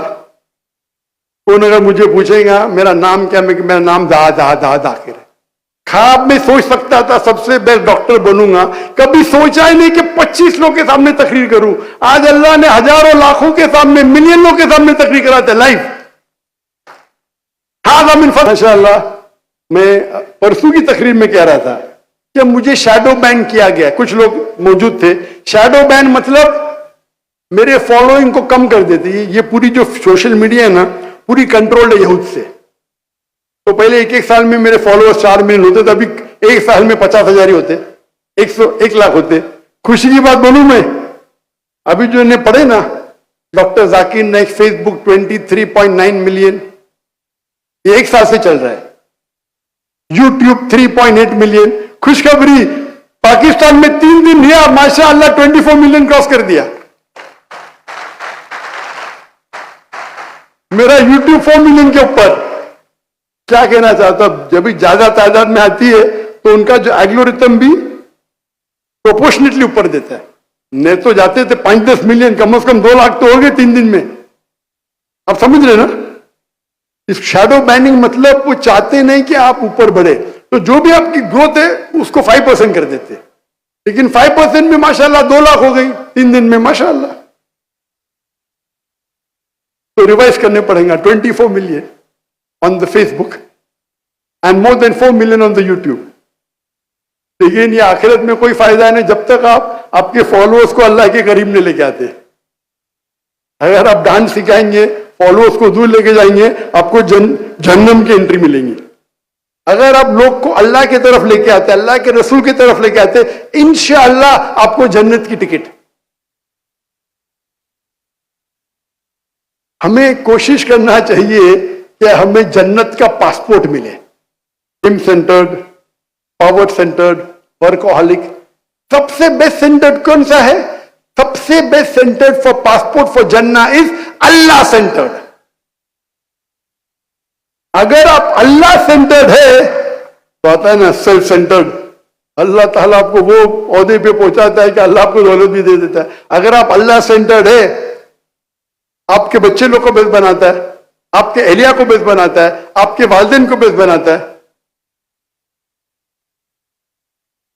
[SPEAKER 1] कौन अगर मुझे पूछेगा मेरा नाम क्या, मैं मेरा नाम दाकिर है। ख्वाब में सोच सकता था सबसे बेस्ट डॉक्टर बनूंगा, कभी सोचा ही नहीं कि 25 लोग के सामने तकरीर करूं। आज अल्लाह ने हजारों लाखों के सामने, मिलियन लोग के सामने तकरीर कराते लाइव। माशाअल्लाह। मैं परसों की तकरीर में कह रहा था कि मुझे शैडो बैन किया गया, कुछ लोग मौजूद थे। शैडो बैन मतलब मेरे फॉलोइंग को कम कर देती है। ये पूरी जो सोशल मीडिया है ना, पूरी कंट्रोल्ड है यहूद से। तो पहले एक साल में मेरे फॉलोअर्स 4 मिलियन होते थे, अभी एक साल में 50,000 ही होते, 1 लाख होते। खुशी की बात बोलूं मैं, अभी जो इन्हें पढ़े ना doctor Zakir Naik, Facebook 23.9 million, ये 1 साल से चल रहा है। YouTube 3.8 million. खुशखबरी, पाकिस्तान में 3 दिन लिया माशाअल्लाह 24 मिलियन क्रॉस कर दिया। मेरा यूट्यूब 4 मिलियन के ऊपर। क्या कहना चाहता हूं, जब भी ज्यादा तादाद में आती है तो उनका जो एल्गोरिथम भी प्रोपोर्शनेटली ऊपर देता है। नहीं तो जाते थे 5-10 मिलियन, कम से कम 2 लाख तो हो गए 3 दिन में। आप समझ रहे ना, इस शैडो बैनिंग मतलब वो चाहते नहीं कि आप ऊपर बढ़े, तो जो भी आपकी ग्रोथ है उसको 5% कर देते। लेकिन 5% में माशाल्लाह 2 लाख हो गई 3 दिन में माशाल्लाह। तो रिवाइज करने पड़ेगा 24 million on the Facebook. And more than 4 million on the YouTube. लेकिन ये आखिरत में कोई फायदा नहीं जब तक आप आपके फॉलोअर्स को अल्लाह के करीब नहीं लेके आते। अगर आप डांस सिखाएंगे, फॉलोअर्स को दूर लेके जाएंगे, आपको जन्नम की एंट्री मिलेंगी। अगर आप लोग को अल्लाह की तरफ लेके आते, अल्लाह के रसूल की तरफ लेके आते, इंशाअल्लाह आपको जन्नत की टिकट। हमें कोशिश करना चाहिए कि हमें जन्नत का पासपोर्ट मिले। Gym centred, power centred, workaholic, सबसे बेस्ट सेंटर्ड कौन सा है? सबसे best centred for passport for जन्ना इज अल्लाह सेंटर्ड। अगर आप अल्लाह सेंटर्ड है तो आता है ना सेल्फ सेंटर्ड। अल्लाह ताला आपको वो ओहदे पे पहुंचाता है कि अल्लाह आपको दौलत भी दे देता है। अगर आप अल्लाह सेंटर्ड है, आपके बच्चे लोग को बेस्ट बनाता है, आपके एहलिया को बेस्ट बनाता है, आपके वालिदैन को बेस्ट बनाता है।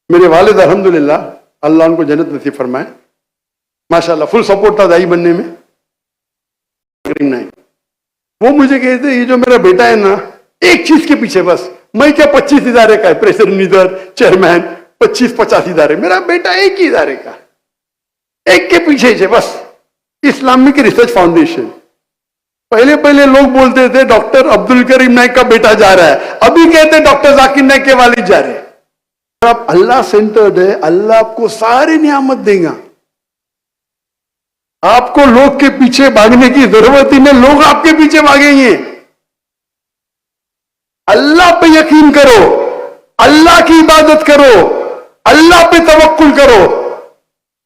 [SPEAKER 1] मेरे वालिद अल्हम्दुलिल्लाह, अल्लाह उनको जन्नत नसीब फरमाए, माशाल्लाह फुल सपोर्ट था दाई बनने में। वो मुझे कहते ये जो मेरा बेटा है ना, एक चीज के पीछे बस, मैं क्या 25 इदारे का है, प्रेसिडेंट, इधर चेयरमैन, 25-50 इदारे, मेरा बेटा एक ही इदारे का, एक के पीछे है बस, इस्लामिक रिसर्च फाउंडेशन। पहले पहले लोग बोलते थे डॉक्टर अब्दुल करीम नाइक का बेटा जा रहा है, अभी कहते डॉक्टर जाकिर नाइक के वालिद जा रहे हैं। आप अल्लाह सेंटर्ड है, अल्लाह आपको सारी नियामत देगा। आपको लोग के पीछे भागने की जरूरत ही नहीं, लोग आपके पीछे भागेंगे। अल्लाह पे यकीन करो, अल्लाह की इबादत करो, अल्लाह पे तवक्कुल करो।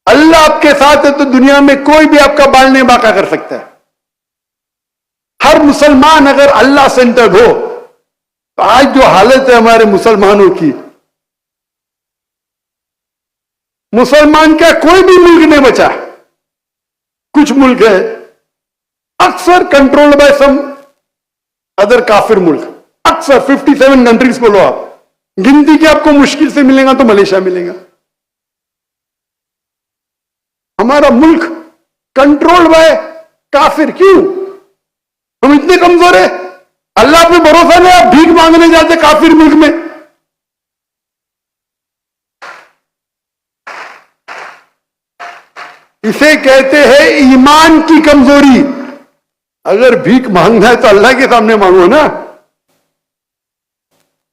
[SPEAKER 1] अल्लाह आपके साथ है तो दुनिया में कोई भी आपका बाल नहीं बांका कर सकता है। हर मुसलमान अगर अल्लाह सेंटर्ड हो तो आज जो हालत है हमारे मुसलमानों की, मुसलमान का कोई भी मुल्क नहीं बचा। कुछ मुल्क है अक्सर कंट्रोल्ड बाय सम अदर काफिर मुल्क, अक्सर 57 कंट्रीज बोलो आप, गिनती के आपको मुश्किल से मिलेगा तो मलेशिया मिलेगा। हमारा मुल्क कंट्रोल्ड बाय काफिर। क्यों? हम इतने कमजोर है, अल्लाह पे भरोसा नहीं, आप भीख मांगने जाते काफिर मुल्क में। इसे कहते हैं ईमान की कमजोरी। अगर भीख मांगना है तो अल्लाह के सामने मांगो ना।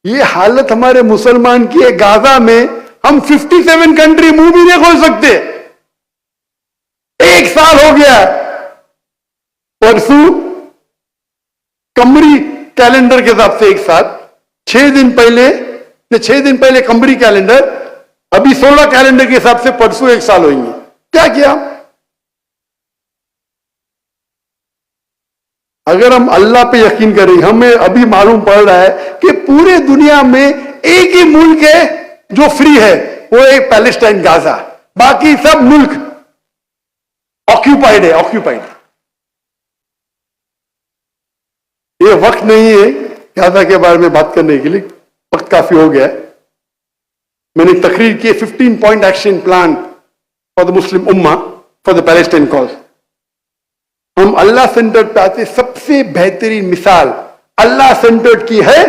[SPEAKER 1] ये हालत हमारे मुसलमान की है। गाजा में हम 57 कंट्री मुंह भी नहीं खोल सकते। 1 साल हो गया। परसों कमरी कैलेंडर के हिसाब से 1 साल, 6 दिन पहले कमरी कैलेंडर, अभी 16 कैलेंडर के हिसाब से परसों 1 साल होंगे। क्या किया? अगर हम अल्लाह पे यकीन करें, हमें अभी मालूम पड़ रहा है कि पूरे दुनिया में एक ही मुल्क है जो फ्री है, वो एक पैलेस्टाइन, गाजा। बाकी सब मुल्क ऑक्यूपाइड है, ऑक्यूपाइड। ये वक्त नहीं है गाजा के बारे में बात करने के लिए, वक्त काफी हो गया है। मैंने तकरीर की 15 point action plan for the Muslim Umma for the Palestine cause. हम अल्लाह सेंटर्ड पे आते, सबसे बेहतरीन मिसाल अल्लाह सेंटर्ड की है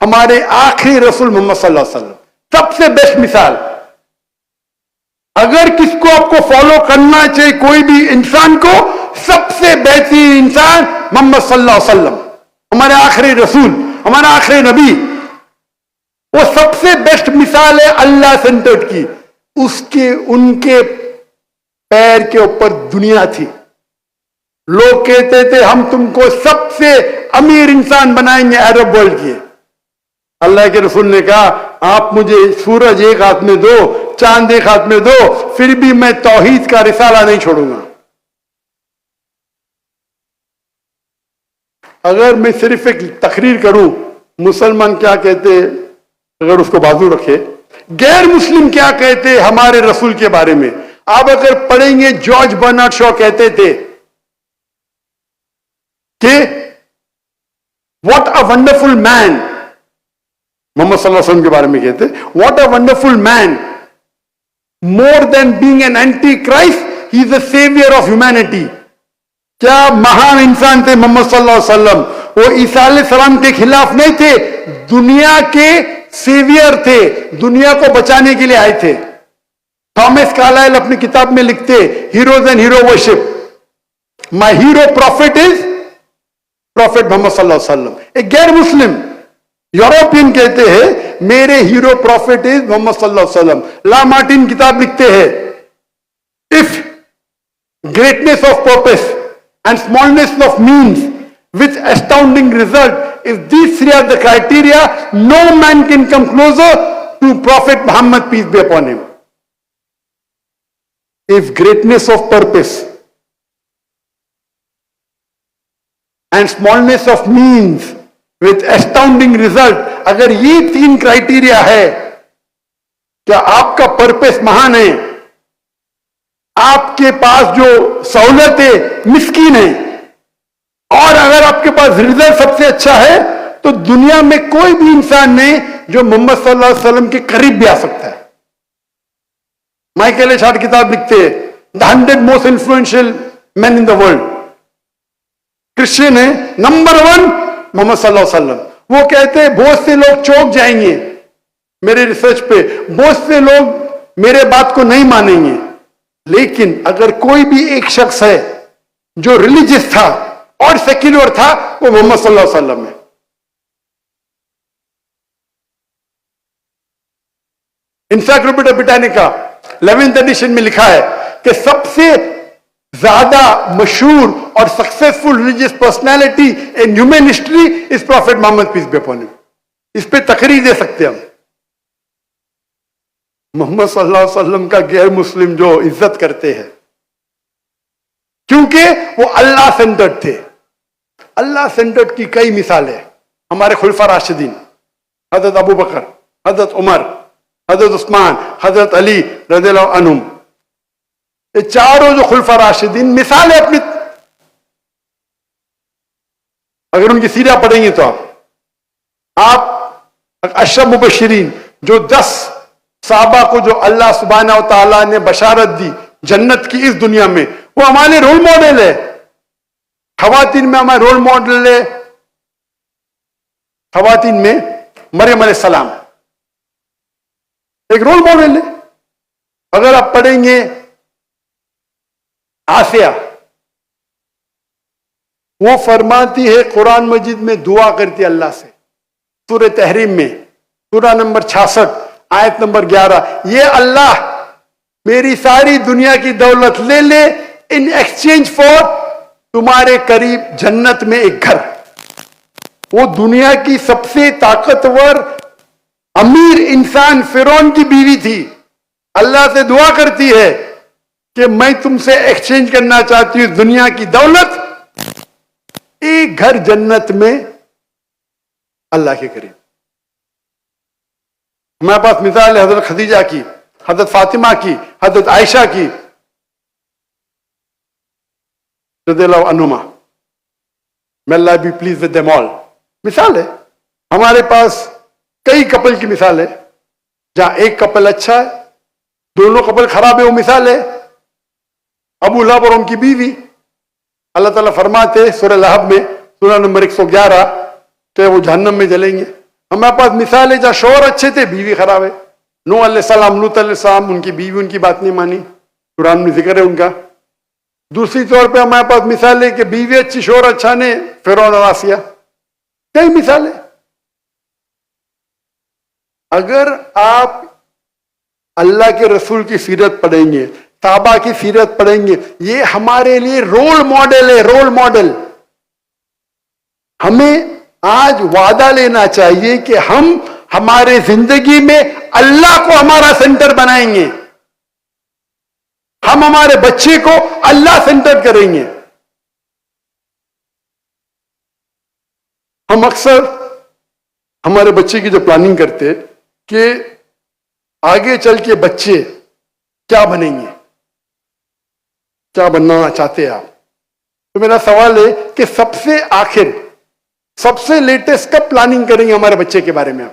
[SPEAKER 1] हमारे आखिरी रसूल मोहम्मद सल्लल्लाहु अलैहि वसल्लम, सबसे बेस्ट मिसाल। अगर किसको आपको फॉलो करना चाहिए, कोई भी इंसान को, सबसे बेहतरीन इंसान मोहम्मद सल्लल्लाहु अलैहि वसल्लम, हमारे आखिरी रसूल, हमारा आखिरी नबी। वो सबसे बेस्ट मिसाल है अल्लाह सेंटर्ड की। उसके उनके पैर के ऊपर दुनिया थी। लोग कहते थे हम तुमको सबसे अमीर इंसान बनाएंगे अरब वर्ल्ड की। अल्लाह के रसूल ने कहा आप मुझे सूरज एक हाथ में दो, चांद एक हाथ में दो, फिर भी मैं तौहीद का रिसाला नहीं छोड़ूंगा। अगर मैं सिर्फ एक तकरीर करूं, मुसलमान क्या कहते अगर उसको बाजू रखे, गैर मुस्लिम क्या कहते हमारे रसूल के बारे में, आप अगर पढ़ेंगे, जॉर्ज बर्नार्ड शॉ कहते थे कि what a wonderful man, Muhammad सल्लल्लाहु अलैहि वसल्लम के बारे में कहते, what a wonderful man, more than being an anti Christ, he is the saviour of humanity. क्या महान इंसान थे मोहम्मद सल्लल्लाहु अलैहि वसल्लम। वो ईसा अलैहिस्सलाम के खिलाफ नहीं थे, दुनिया के सेवियर थे, दुनिया को बचाने के लिए आए थे। थॉमस कार्लाइल अपनी किताब में लिखते, heroes and hero worship, my hero prophet is prophet Muhammad सल्लल्लाहु अलैहि वसल्लम। एक गैर मुस्लिम यूरोपियन कहते हैं मेरे हीरो प्रॉफिट इज मोहम्मद सल्लल्लाहु अलैहि वसल्लम। ला मार्टिन किताब लिखते हैं, if greatness of purpose and smallness of means with astounding result, if these three are the criteria, no man can come closer to Prophet Muhammad, peace be upon him. If greatness of purpose and smallness of means with astounding result, अगर ये तीन क्राइटेरिया है, क्या आपका पर्पस महान है, आपके पास जो सहूलत है मिस्कीन है, और अगर आपके पास रिजल्ट सबसे अच्छा है, तो दुनिया में कोई भी इंसान नहीं जो मोहम्मद सल्लल्लाहु अलैहि वसल्लम के करीब भी आ सकता है। माइकल एच हार्ट किताब लिखते हैं, the 100 most influential man in the world. Christian है, नंबर 1 मोहम्मद सल्लल्लाहु अलैहि वसल्लम। वो कहते हैं बहुत से लोग चौंक जाएंगे मेरे रिसर्च पे, बहुत से लोग मेरे बात को नहीं मानेंगे, लेकिन अगर कोई भी एक शख्स है जो रिलीजियस था और सेक्युलर था, वो मोहम्मद सल्लल्लाहु अलैहि वसल्लम है। एनसाइक्लोपीडिया ब्रिटानिका 11th एडिशन में लिखा है कि सबसे ज्यादा मशहूर और successful religious personality in human history is prophet Muhammad, peace be upon him. इस पे तकरीर दे सकते हम। मोहम्मद सल्लल्लाहु अलैहि वसल्लम का गैर मुस्लिम जो इज्जत करते हैं, क्योंकि वो अल्लाह सेंटर्ड थे। अल्लाह सेंटर्ड की कई मिसालें हमारे खुलफा राशिदीन, हजरत अबू बकर, हजरत उमर, हजरत उस्मान, हजरत अली रज़ियल्लाहु अन्हुम, ये चारों जो खुलफा राशिदीन मिसालें अपनी, अगर उनकी सीरा पढ़ेंगे तो आप अशर मुबश्शिरीन जो 10 साहबा को जो अल्लाह सुब्हानहू व तआला ने बशारत दी जन्नत की इस दुनिया में, वो हमारे रोल मॉडल है। खवातीन में हमारे रोल मॉडल है, खवातीन में मरियम अलैहिस्सलाम एक रोल मॉडल है। अगर आप पढ़ेंगे आसिया, वो फरमाती है कुरान मजीद में दुआ करती है अल्लाह से, सूरह तहरीम में सूरह नंबर 66 आयत नंबर 11, ये अल्लाह मेरी सारी दुनिया की दौलत ले ले इन एक्सचेंज फॉर तुम्हारे करीब जन्नत में एक घर। वो दुनिया की सबसे ताकतवर अमीर इंसान फिरौन की बीवी थी, अल्लाह से दुआ करती है कि मैं तुमसे एक्सचेंज करना चाहती हूं दुनिया की दौलत, एक घर जन्नत में अल्लाह के करीब। हमारे पास मिसाल है हजरत खदीजा की, हजरत फातिमा की, हजरत आयशा की रज़ियल्लाहु अन्हुमा, may Allah be pleased with them all। मिसाल है हमारे पास कई कपल की मिसाल है, जहां एक कपल अच्छा है, दोनों कपल खराब है, वो मिसाल है अबू लहब और उनकी बीवी। अल्लाह ताला फरमाते सूरह लहब में सूरह नंबर 111 कि वो जहन्नम में जलेंगे। हमारे पास मिसाल है जहां शौहर अच्छे थे, बीवी खराब है। नूह अलैहिस्सलाम, लूत अलैहिस्सलाम, उनकी बीवी उनकी बात नहीं मानी, कुरान में जिक्र है उनका। दूसरी तौर पे हमारे पास मिसाल है कि बीवी अच्छी शौहर अच्छा ने, फिरौन और आसिया, कई मिसाल है। अगर आप अल्लाह के रसूल की सीरत पढ़ेंगे, साहबा की सीरत पढ़ेंगे, ये हमारे लिए रोल मॉडल है, रोल मॉडल। हमें आज वादा लेना चाहिए कि हम हमारे जिंदगी में अल्लाह को हमारा सेंटर बनाएंगे, हम हमारे बच्चे को अल्लाह सेंटर करेंगे। हम अक्सर हमारे बच्चे की जो प्लानिंग करते कि आगे चल के बच्चे क्या बनेंगे, क्या बनना चाहते हैं आप, तो मेरा सवाल है कि सबसे आखिर सबसे लेटेस्ट कब प्लानिंग करेंगे हमारे बच्चे के बारे में?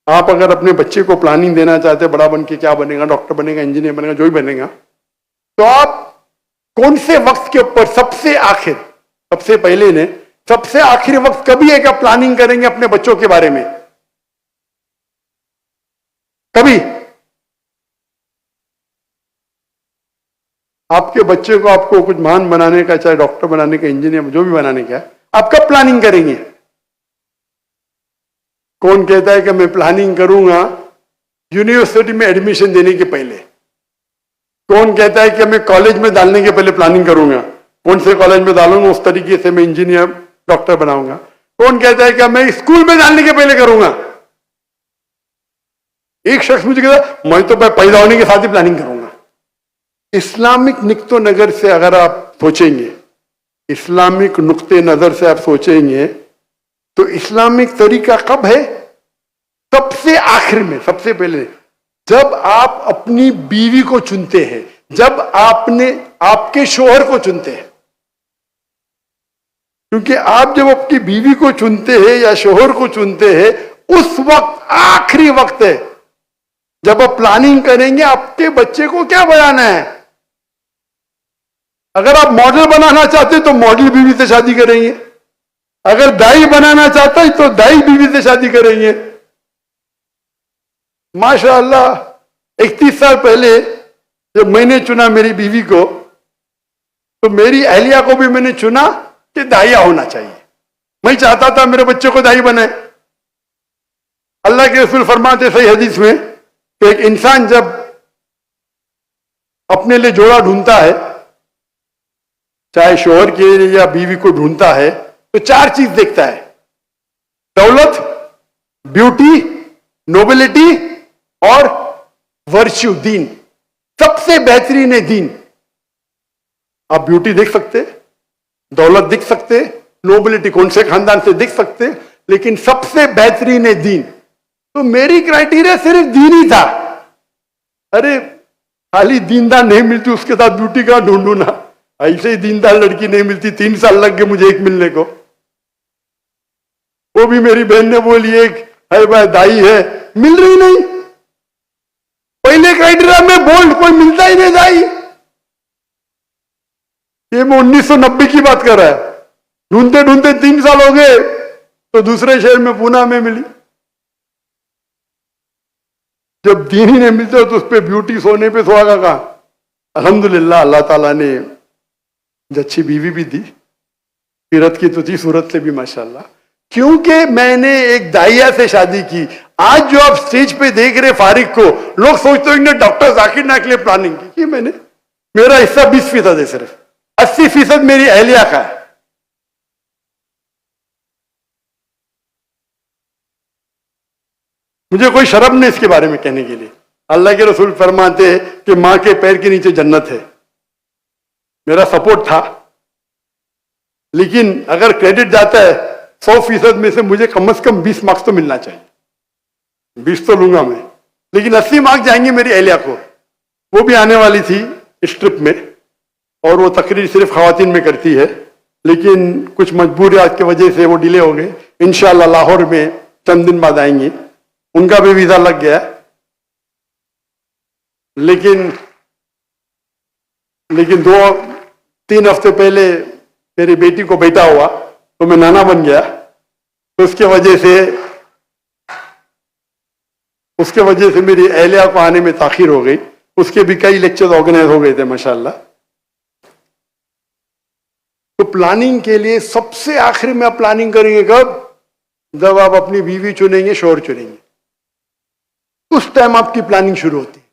[SPEAKER 1] आप अगर अपने बच्चे को प्लानिंग देना चाहते हैं, बड़ा बन के क्या बनेगा, डॉक्टर बनेगा, इंजीनियर बनेगा, जो भी बनेगा, तो आप कौन से वक्त के ऊपर सबसे आखिर, सबसे पहले ने सबसे आखिरी वक्त कभी है क्या प्लानिंग करेंगे अपने बच्चों के बारे में? कभी? आपके बच्चे को आपको कुछ महान बनाने का, चाहे डॉक्टर बनाने का, इंजीनियर, जो भी बनाने का, आप कब प्लानिंग करेंगे? कौन कहता है कि मैं प्लानिंग करूंगा यूनिवर्सिटी में एडमिशन देने के पहले? कौन कहता है कि मैं कॉलेज में डालने के पहले प्लानिंग करूंगा, कौन से कॉलेज में डालूंगा उस तरीके से मैं इंजीनियर डॉक्टर बनाऊंगा? कौन कहता है कि मैं स्कूल में डालने के पहले करूंगा? एक शख्स मुझे कहता मैं तो पैदा होने के साथ ही प्लानिंग करूंगा। इस्लामिक नुक्ते नजर से अगर आप सोचेंगे, इस्लामिक नुक्ते नजर से आप सोचेंगे तो इस्लामिक तरीका कब है? सबसे आखिर में, सबसे पहले जब आप अपनी बीवी को चुनते हैं, जब आपने आपके शोहर को चुनते हैं। क्योंकि आप जब अपनी बीवी को चुनते हैं या शोहर को चुनते हैं, उस वक्त आखिरी वक्त है जब आप प्लानिंग करेंगे आपके बच्चे को क्या बनाना है। अगर आप मॉडल बनाना चाहते हैं तो मॉडल बीवी से शादी करेंगे, अगर दाई बनाना चाहता है तो दाई बीवी से शादी करेंगे। माशाअल्लाह 31 साल पहले जब मैंने चुना मेरी बीवी को, तो मेरी अहलिया को भी मैंने चुना कि दाइया होना चाहिए। मैं चाहता था मेरे बच्चे को दाई बने। अल्लाह के रसूल फरमाते सही हदीस में कि एक इंसान जब अपने लिए जोड़ा ढूंढता है, चाहे शोहर के लिए या बीवी को ढूंढता है, तो 4 चीज देखता है: दौलत, ब्यूटी, नोबिलिटी और वर्च्यू, दीन। सबसे बेहतरीन है दीन। आप ब्यूटी देख सकते, दौलत देख सकते, नोबिलिटी कौन से खानदान से देख सकते, लेकिन सबसे बेहतरीन है दीन। तो मेरी क्राइटेरिया सिर्फ दीन ही था। अरे खाली दीनदार नहीं मिलती, उसके साथ ब्यूटी का ढूंढू ना। ऐसे ही दीनदार लड़की नहीं मिलती, 3 साल लग गए मुझे एक मिलने को। वो भी मेरी बहन ने बोली एक है भाई दाई है, मिल रही नहीं। पहले क्राइटेरिया में बोल्ड, कोई मिलता ही नहीं दाई। ये मैं 1990 की बात कर रहा है। ढूंढते ढूंढते 3 साल हो गए तो दूसरे शहर में पूना में मिली। जब दीन ही नहीं मिलते तो उस पर ब्यूटी सोने पे सुहागा कहा। अल्हम्दुलिल्लाह अल्लाह ताला ने अच्छी बीवी भी दी, सीरत की तो थी, सूरत से भी माशाल्लाह। क्योंकि मैंने एक दाइया से शादी की। आज जो आप स्टेज पे देख रहे फारिक को, लोग सोचते हैं डॉक्टर जाकिर नाइक के लिए प्लानिंग की। मैंने, मेरा हिस्सा 20% है, सिर्फ 80% मेरी अहलिया का है। मुझे कोई शर्म नहीं इसके बारे में कहने के लिए। अल्लाह के रसूल फरमाते हैं कि मां के पैर के नीचे जन्नत है। मेरा सपोर्ट था, लेकिन अगर क्रेडिट जाता है 100% में से मुझे कम से कम 20 मार्क्स तो मिलना चाहिए। 20 तो लूंगा मैं, लेकिन 80 मार्क्स जाएंगे मेरी अहलिया को। वो भी आने वाली थी इस ट्रिप में, और वो तकरीर सिर्फ खवातीन में करती है, लेकिन कुछ मजबूरियात की वजह से वो डिले हो गए। इंशाअल्लाह लाहौर में चंद दिन बाद आएंगी, उनका भी वीजा लग गया। लेकिन 2-3 हफ्ते पहले मेरी बेटी को बेटा हुआ तो मैं नाना बन गया। तो उसके वजह से मेरी अहलिया को आने में ताखीर हो गई। उसके भी कई लेक्चर ऑर्गेनाइज हो गए थे माशाल्लाह। तो प्लानिंग के लिए सबसे आखिर में आप प्लानिंग करेंगे कब? जब आप अपनी बीवी चुनेंगे, शोहर चुनेंगे, उस टाइम आपकी प्लानिंग शुरू होती है।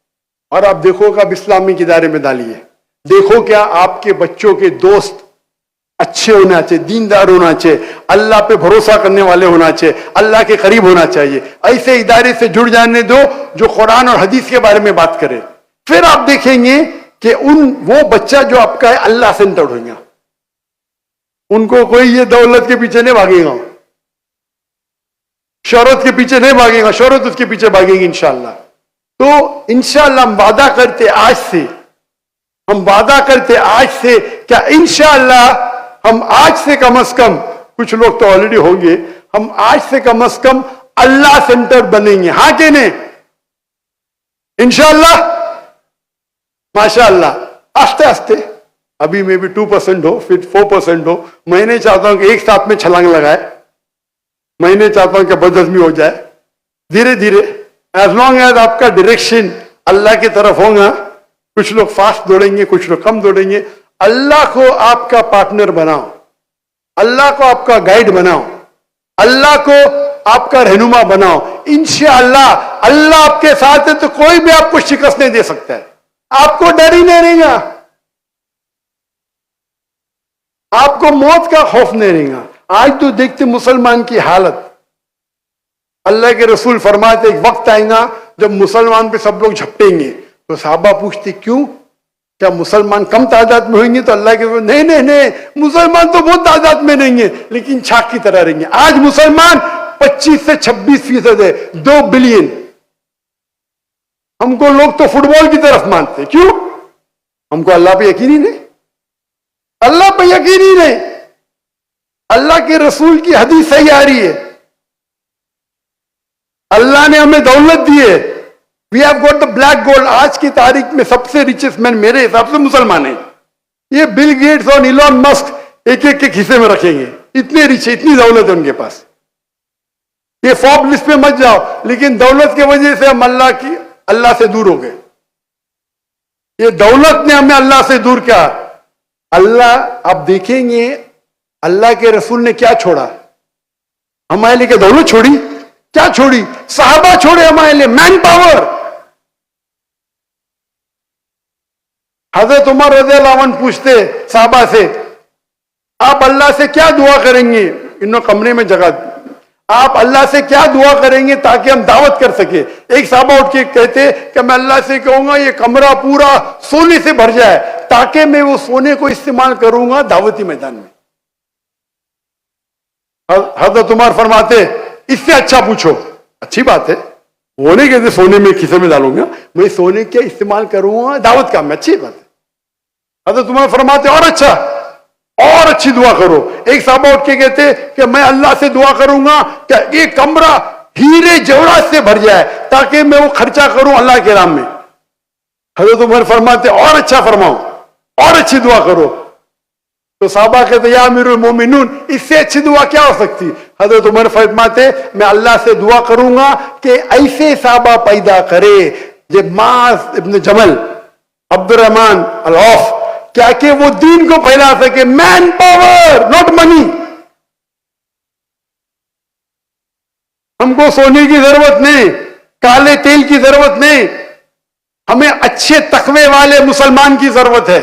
[SPEAKER 1] और आप देखो कि आप इस्लामिक इदारे में डालिए, देखो क्या आपके बच्चों के दोस्त अच्छे होना चाहिए, दीनदार होना चाहिए, अल्लाह पे भरोसा करने वाले होना चाहिए, अल्लाह के करीब होना चाहिए। ऐसे इदारे से जुड़ जाने दो जो कुरान और हदीस के बारे में बात करे। फिर आप देखेंगे कि वो बच्चा जो आपका है अल्लाह सेंटर्ड होगा। उनको कोई ये दौलत के पीछे नहीं भागेगा, शोहरत के पीछे नहीं भागेगा, शोहरत उसके पीछे भागेगी इंशाअल्लाह। तो इंशाअल्लाह हम वादा करते आज से, क्या इंशाअल्लाह हम आज से कम से कम, कुछ लोग तो ऑलरेडी होंगे, हम आज से कम अल्लाह सेंटर बनेंगे। हाँ कि नहीं? इंशाअल्लाह, माशाअल्लाह, आस्ते आस्ते अभी में भी 2% हो, फिर 4% हो। मैं नहीं चाहता हूं कि एक साथ में छलांग लगाए, मैं नहीं चाहता हूं कि बदहजमी हो जाए। धीरे धीरे, एज लॉन्ग एज आपका डायरेक्शन अल्लाह की तरफ होगा। कुछ लोग फास्ट दौड़ेंगे, कुछ लोग कम दौड़ेंगे। अल्लाह को आपका पार्टनर बनाओ, अल्लाह को आपका गाइड बनाओ, अल्लाह को आपका रहनुमा बनाओ। इंशाअल्लाह अल्लाह आपके साथ है तो कोई भी आपको शिकस्त नहीं दे सकता है। आपको डर ही नहीं रहेगा, आपको मौत का खौफ नहीं रहेगा। आज तो देखते मुसलमान की हालत, अल्लाह के रसूल फरमाते एक वक्त आएगा जब मुसलमान पे सब लोग झपटेंगे। तो साहबा पूछते क्यों, क्या मुसलमान कम तादाद में होंगे? तो अल्लाह के नहीं नहीं नहीं, मुसलमान तो बहुत तादाद में नहीं है, लेकिन छाक की तरह रहेंगे। आज मुसलमान 25 से 26% है, 2 बिलियन। हमको लोग तो फुटबॉल की तरफ मानते, क्यों? हमको अल्लाह पे यकीन ही नहीं, अल्लाह पे यकीन ही नहीं। अल्लाह के रसूल की हदीस सही आ रही है, अल्लाह ने हमें दौलत दी है। We have got the black gold. आज की तारीख में सबसे रिचेस्ट मैन मेरे हिसाब से मुसलमान है। ये बिल गेट्स और इलॉन मस्क एक एक हिस्से में रखेंगे, इतने रिच है, इतनी दौलत है उनके पास। ये फॉर्ब्स लिस्ट पे मत जाओ, लेकिन दौलत की वजह से हम अल्लाह से दूर हो गए। ये दौलत ने हमें अल्लाह से दूर किया। अल्लाह, आप देखेंगे अल्लाह के रसूल ने क्या छोड़ा हमारे लिए? दौलत छोड़ी? क्या छोड़ी? साहबा छोड़े हमारे लिए, मैन पावर। हजरत उमर रज़ियल्लाहु अन्हु पूछते साहबा से, आप अल्लाह से क्या दुआ करेंगे? इन कमरे में जगह, आप अल्लाह से क्या दुआ करेंगे ताकि हम दावत कर सके? एक साहबा उठ के कहते कि मैं अल्लाह से कहूंगा ये कमरा पूरा सोने से भर जाए ताकि मैं वो सोने को इस्तेमाल करूंगा दावती मैदान में। हजरत उमर फरमाते इससे अच्छा पूछो। अच्छी बात है, वो नहीं कहते सोने में खिसे में डालूंगा, मैं सोने के इस्तेमाल करूंगा दावत का में। अच्छी बात है। हजरत उमर फरमाते और अच्छा, और अच्छी दुआ करो। एक साहबा उठ के कहते कि मैं अल्लाह से दुआ करूंगा कि ये कमरा हीरे जवाहरात से भर जाए ताकि मैं वो खर्चा करूं अल्लाह के नाम में। हजरत उमर फरमाते और अच्छा फरमाओ, और अच्छी दुआ करो। तो साहबा कहते या अमीरुल मोमिनून, इससे अच्छी दुआ क्या हो सकती? हजरत उमर फरमाते मैं अल्लाह से दुआ करूंगा कि ऐसे साहबा पैदा करे जे मास इब्न जमल, अब्दुर्रहमान अल-औफ, क्या कि वो दीन को फैला सके। Man power, not money. हमको सोने की जरूरत नहीं, काले तेल की जरूरत नहीं, हमें अच्छे तकवे वाले मुसलमान की जरूरत है।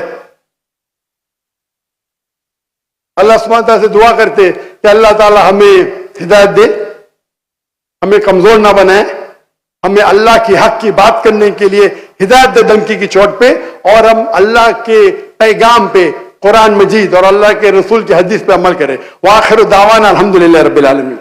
[SPEAKER 1] अल्लाह सुब्हानहू तआला से दुआ करते कि अल्लाह ताला हमें हिदायत दे, हमें कमजोर ना बनाए, हमें अल्लाह की हक की बात करने के लिए हिदायत दे डंकी की चोट पे, और हम अल्लाह के पैगाम पे, कुरान मजीद और अल्लाह के रसूल की हदीस पे अमल करें। व आखिर दावाना अल्हम्दुलिल्लाह रब्बिल आलमीन।